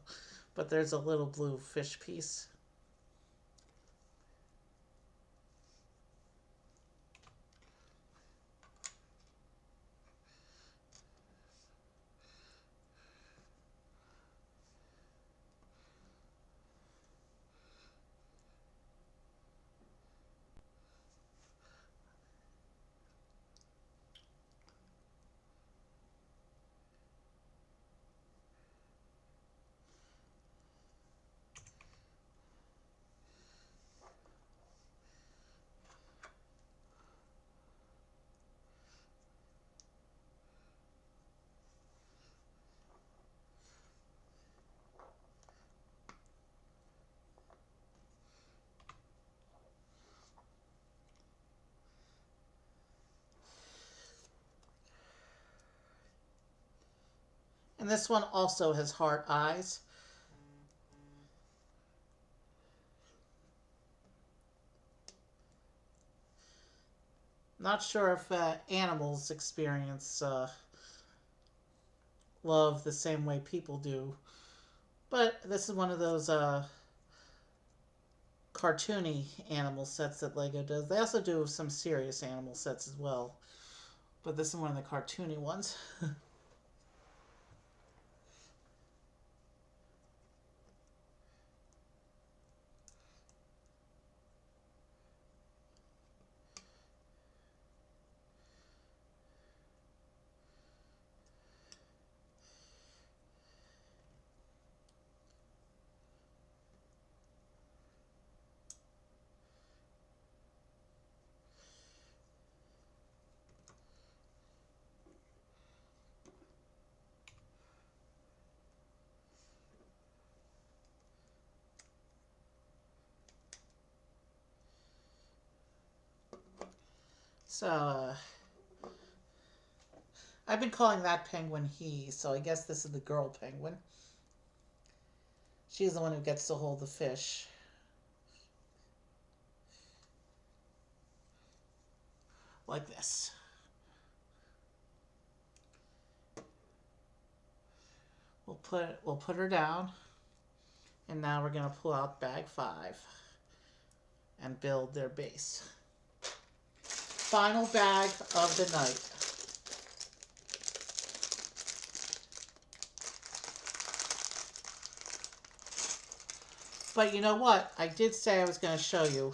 Speaker 1: but there's a little blue fish piece. And this one also has heart eyes. Not sure if animals experience love the same way people do, but this is one of those cartoony animal sets that Lego does. They also do some serious animal sets as well, but this is one of the cartoony ones. So, I've been calling that penguin he, so I guess this is the girl penguin. She's the one who gets to hold the fish. Like this. We'll put her down, and now we're gonna pull out bag 5 and build their base. Final bag of the night. But you know what? I did say I was going to show you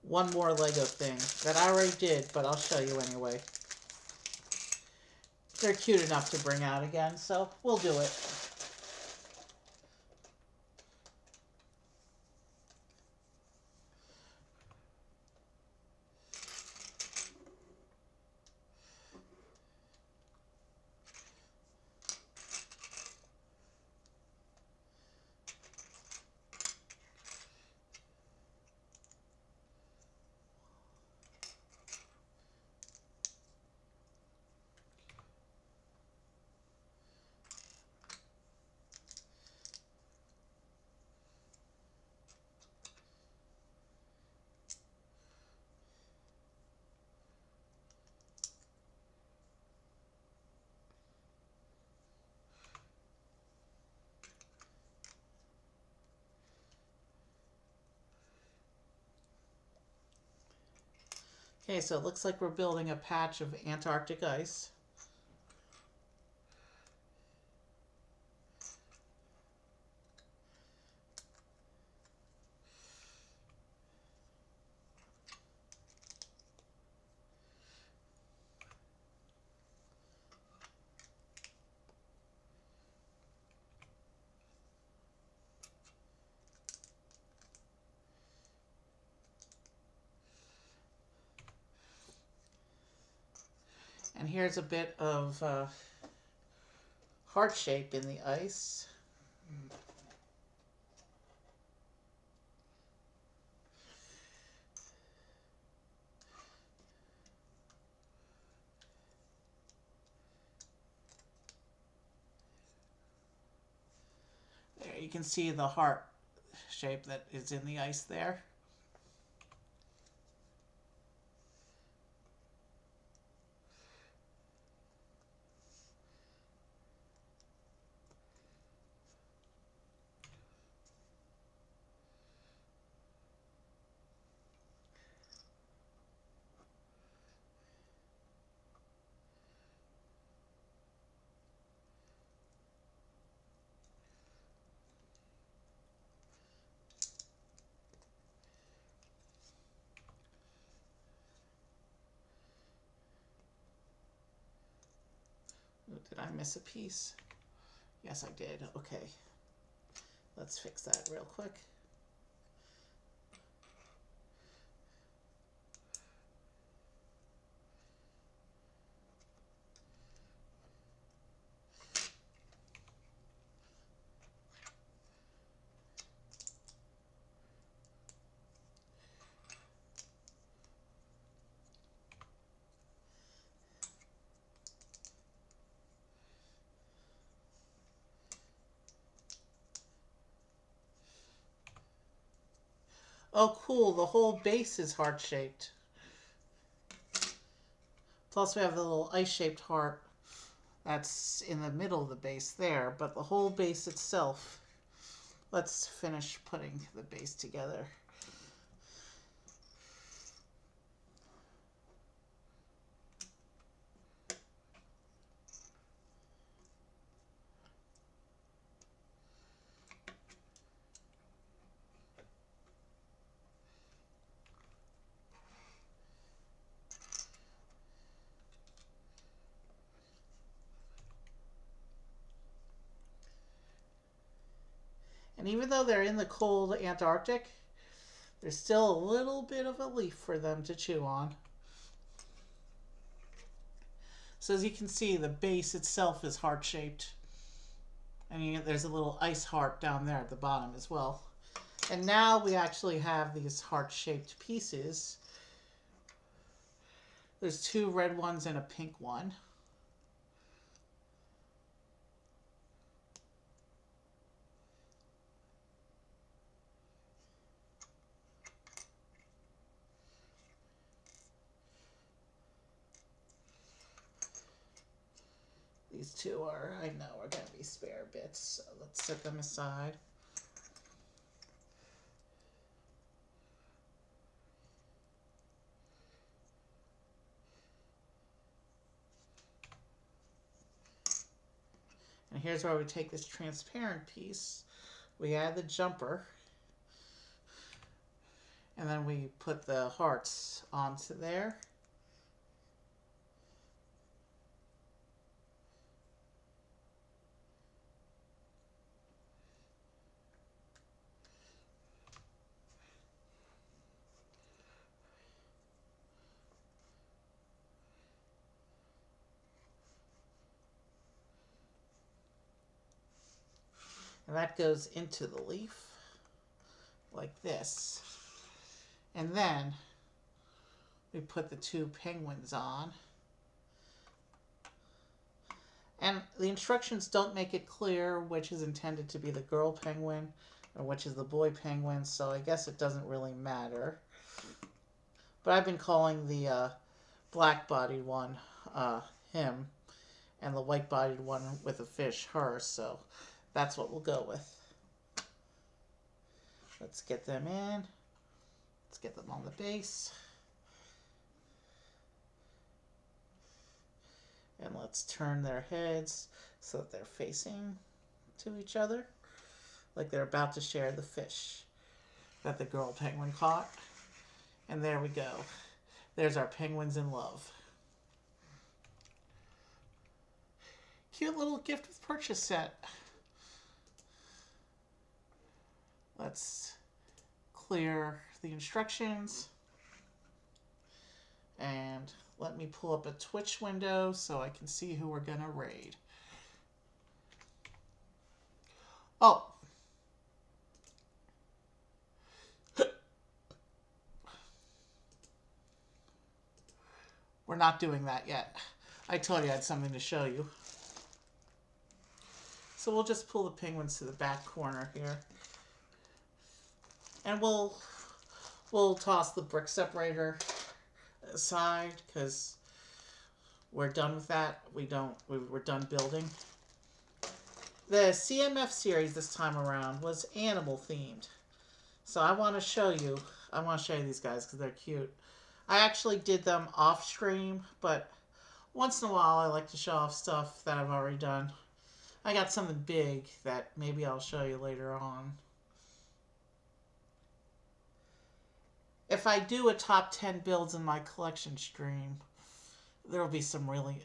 Speaker 1: one more Lego thing that I already did, but I'll show you anyway. They're cute enough to bring out again, so we'll do it. Okay, so it looks like we're building a patch of Antarctic ice. And here's a bit of heart shape in the ice. There you can see the heart shape that is in the ice there. Ooh, did I miss a piece? Yes, I did. Okay. Let's fix that real quick. Oh, cool. The whole base is heart-shaped. Plus, we have the little ice-shaped heart that's in the middle of the base there. But the whole base itself... Let's finish putting the base together. And even though they're in the cold Antarctic, there's still a little bit of a leaf for them to chew on. So as you can see, the base itself is heart-shaped. And there's a little ice heart down there at the bottom as well. And now we actually have these heart-shaped pieces There's two red ones and a pink one. These two are, I know, are going to be spare bits, so let's set them aside. And here's where we take this transparent piece, we add the jumper, and then we put the hearts onto there. And that goes into the leaf like this. And then we put the two penguins on. And the instructions don't make it clear which is intended to be the girl penguin and which is the boy penguin, so I guess it doesn't really matter. But I've been calling the black-bodied one him, and the white-bodied one with a fish her, so that's what we'll go with. Let's get them in. Let's get them on the base. And let's turn their heads so that they're facing to each other, like they're about to share the fish that the girl penguin caught. And there we go. There's our penguins in love. Cute little gift with purchase set. Let's clear the instructions. And let me pull up a Twitch window so I can see who we're going to raid. Oh. We're not doing that yet. I told you I had something to show you. So we'll just pull the penguins to the back corner here. And we'll toss the brick separator aside because we're done with that. We're done building. The CMF series this time around was animal themed. So I want to show you these guys because they're cute. I actually did them off stream, but once in a while I like to show off stuff that I've already done. I got something big that maybe I'll show you later on. If I do a top 10 builds in my collection stream, there will be some really,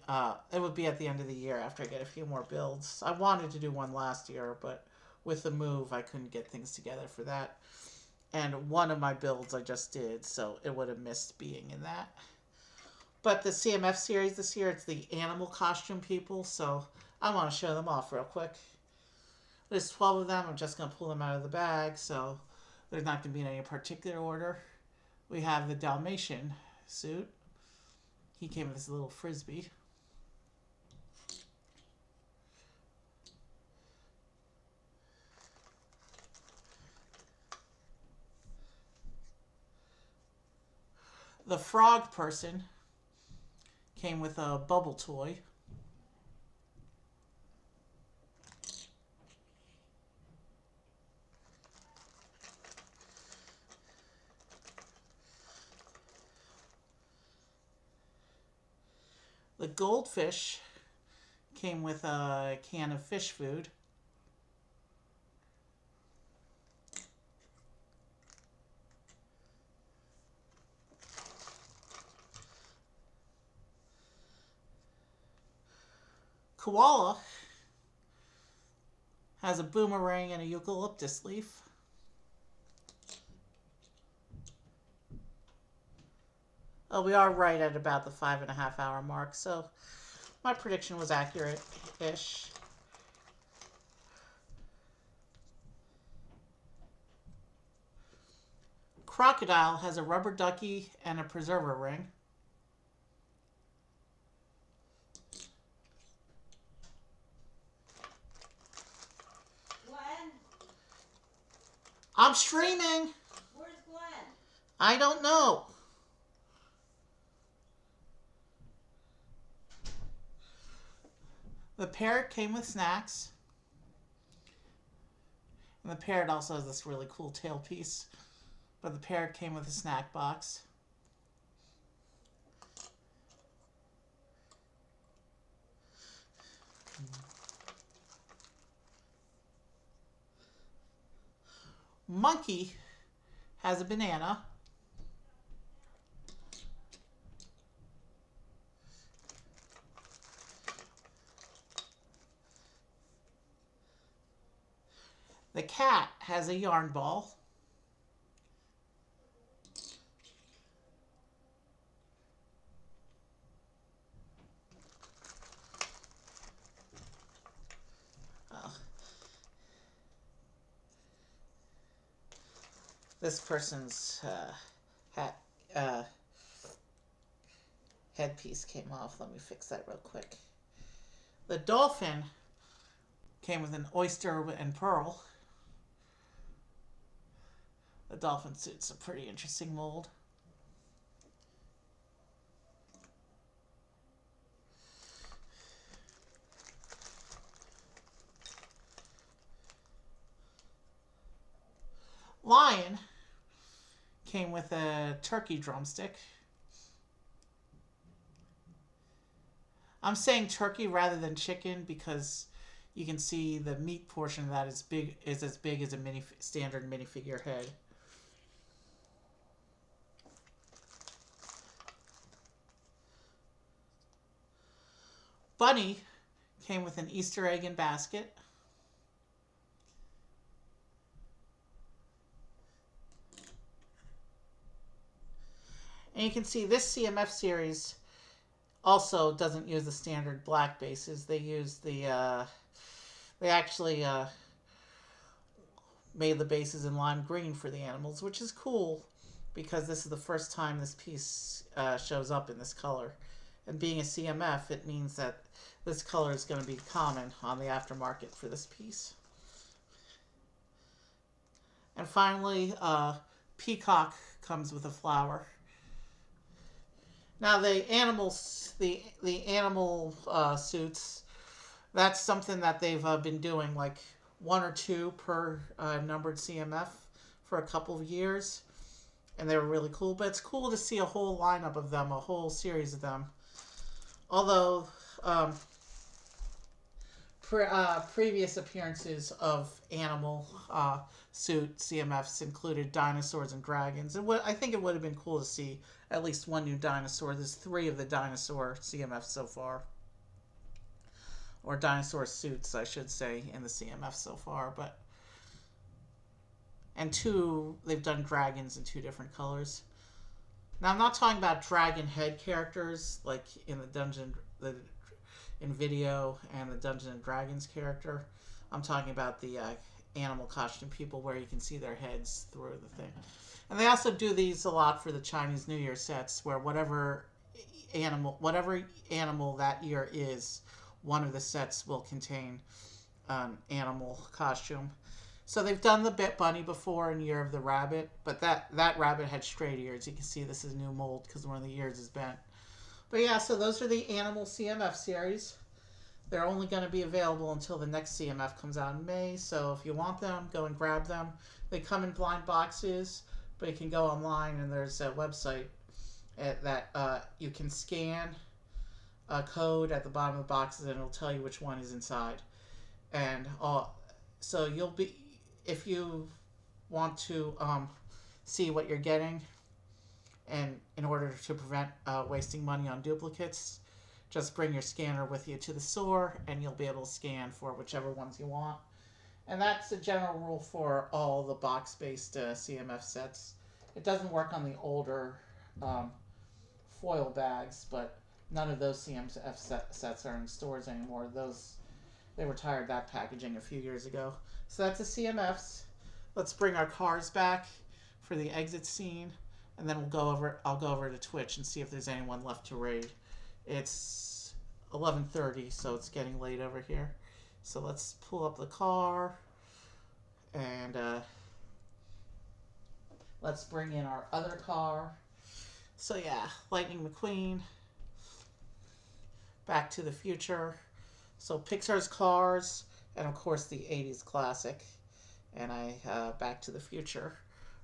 Speaker 1: it would be at the end of the year after I get a few more builds. I wanted to do one last year, but with the move, I couldn't get things together for that. And one of my builds I just did, so it would have missed being in that. But the CMF series this year, it's the animal costume people, so I want to show them off real quick. There's 12 of them. I'm just going to pull them out of the bag, so there's not going to be in any particular order. We have the Dalmatian suit. He came with this little frisbee. The frog person came with a bubble toy. The goldfish came with a can of fish food. Koala has a boomerang and a eucalyptus leaf. Oh, we are right at about the 5.5 hour mark, so my prediction was accurate-ish. Crocodile has a rubber ducky and a preserver ring. I'm streaming.
Speaker 3: Where's Glenn?
Speaker 1: I don't know. The parrot came with snacks. And the parrot also has this really cool tailpiece. But the parrot came with a snack box. Monkey has a banana. The cat has a yarn ball. Oh. This person's hat headpiece came off. Let me fix that real quick. The dolphin came with an oyster and pearl. The dolphin suit's a pretty interesting mold. Lion came with a turkey drumstick. I'm saying turkey rather than chicken because you can see the meat portion of that is as big as a standard minifigure head. Bunny came with an Easter egg and basket. And you can see this CMF series also doesn't use the standard black bases. They use the, they actually made the bases in lime green for the animals, which is cool because this is the first time this piece shows up in this color. And being a CMF, it means that this color is going to be common on the aftermarket for this piece. And finally, Peacock comes with a flower. Now the animals, the animal suits, that's something that they've been doing like 1 or 2 per numbered CMF for a couple of years, and they were really cool. But it's cool to see a whole lineup of them, a whole series of them. Although previous appearances of animal suit CMFs included dinosaurs and dragons, and I think it would have been cool to see at least one new dinosaur. There's 3 of the dinosaur CMFs so far, or dinosaur suits, I should say, in the CMF so far. But and 2, they've done dragons in 2 different colors. Now I'm not talking about dragon head characters like in the in video and the Dungeons and Dragons character. I'm talking about the animal costume people where you can see their heads through the thing. And they also do these a lot for the Chinese New Year sets, where whatever animal that year is, one of the sets will contain an animal costume. So they've done the Bit Bunny before in Year of the Rabbit, but that rabbit had straight ears. You can see this is a new mold because one of the ears is bent. But yeah, so those are the Animal CMF series. They're only going to be available until the next CMF comes out in May, so if you want them, go and grab them. They come in blind boxes, but you can go online and there's a website that you can scan a code at the bottom of the boxes and it'll tell you which one is inside. And so you'll be, if you want to see what you're getting, and in order to prevent wasting money on duplicates, just bring your scanner with you to the store and you'll be able to scan for whichever ones you want. And that's the general rule for all the box-based CMF sets. It doesn't work on the older foil bags, but none of those CMF sets are in stores anymore. They retired that packaging a few years ago. So that's the CMFs. Let's bring our cars back for the exit scene, and then I'll go over to Twitch and see if there's anyone left to raid. It's 11:30, so it's getting late over here. So let's pull up the car, and Let's bring in our other car. So yeah, Lightning McQueen, Back to the Future. So Pixar's cars, and of course the 80s classic. And Back to the Future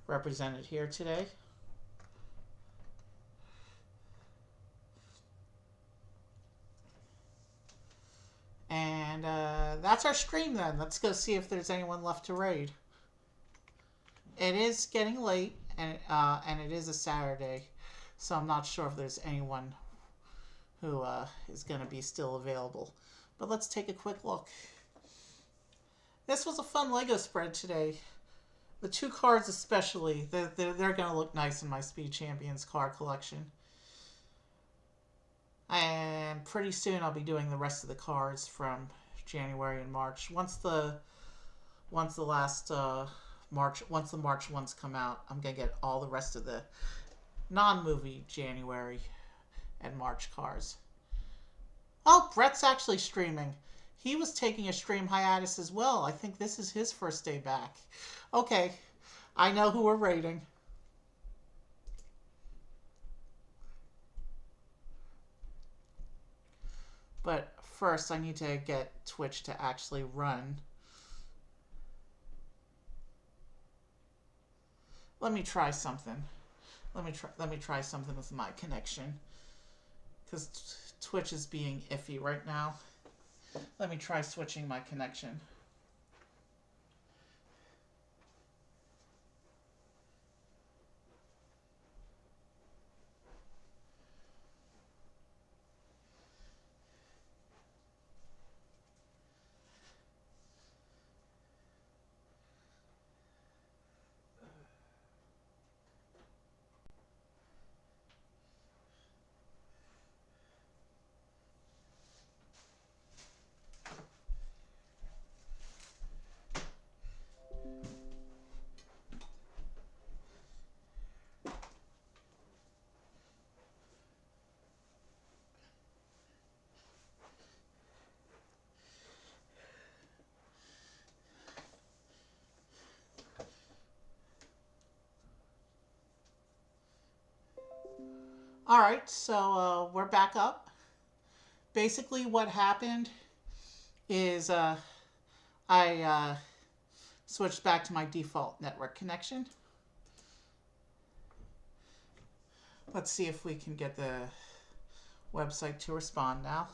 Speaker 1: represented here today. And that's our stream then. Let's go see if there's anyone left to raid. It is getting late, and it is a Saturday, so I'm not sure if there's anyone who is going to be still available. But let's take a quick look. This was a fun Lego spread today. The two cards especially, they're going to look nice in my Speed Champions card collection. And pretty soon I'll be doing the rest of the cards from January and March. Once the March ones come out, I'm gonna get all the rest of the non-movie January and March cards. Oh, Brett's actually streaming. He was taking a stream hiatus as well. I think this is his first day back. Okay, I know who we're rating. But first, I need to get Twitch to actually run. Let me try something. Let me try something with my connection, because Twitch is being iffy right now. Let me try switching my connection. All right, so we're back up. Basically, what happened is I switched back to my default network connection. Let's see if we can get the website to respond now.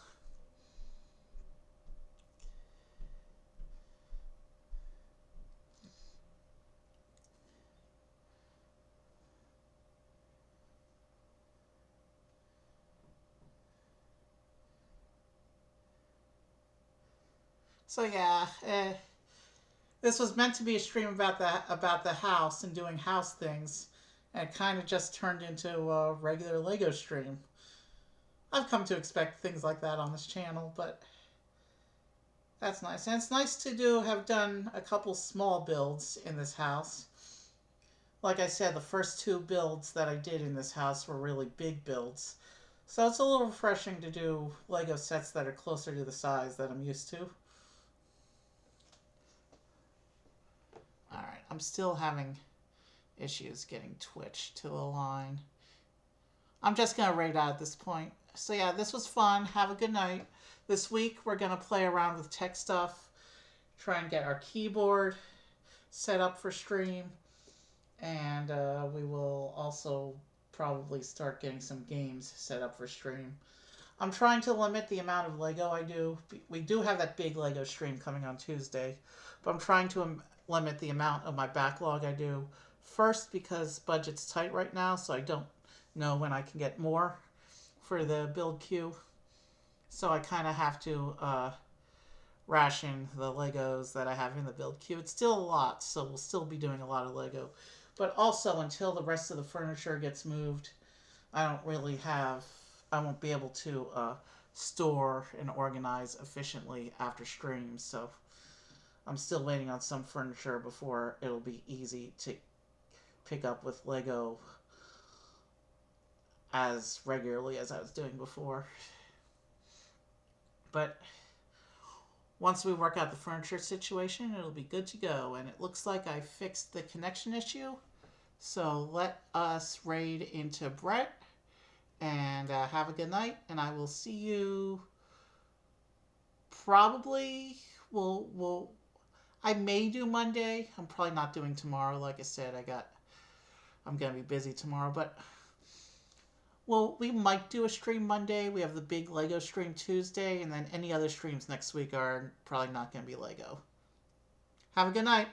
Speaker 1: So yeah, this was meant to be a stream about the house and doing house things, and it kind of just turned into a regular Lego stream. I've come to expect things like that on this channel, but that's nice. And it's nice to have done a couple small builds in this house. Like I said, the first two builds that I did in this house were really big builds. So it's a little refreshing to do Lego sets that are closer to the size that I'm used to. Alright, I'm still having issues getting Twitch to align. I'm just going to raid out at this point. So yeah, this was fun. Have a good night. This week we're going to play around with tech stuff. Try and get our keyboard set up for stream. And we will also probably start getting some games set up for stream. I'm trying to limit the amount of Lego I do. We do have that big Lego stream coming on Tuesday. But I'm trying to limit the amount of my backlog I do. First, because budget's tight right now, so I don't know when I can get more for the build queue. So I kind of have to ration the Legos that I have in the build queue. It's still a lot, so we'll still be doing a lot of Lego. But also, until the rest of the furniture gets moved, I won't be able to store and organize efficiently after streams. So I'm still waiting on some furniture before it'll be easy to pick up with Lego as regularly as I was doing before. But once we work out the furniture situation, it'll be good to go. And it looks like I fixed the connection issue. So let us raid into Brett and have a good night. And I will see you probably. We'll I may do Monday. I'm probably not doing tomorrow. Like I said, I'm gonna be busy tomorrow, but well, we might do a stream Monday. We have the big Lego stream Tuesday, and then any other streams next week are probably not gonna be Lego. Have a good night.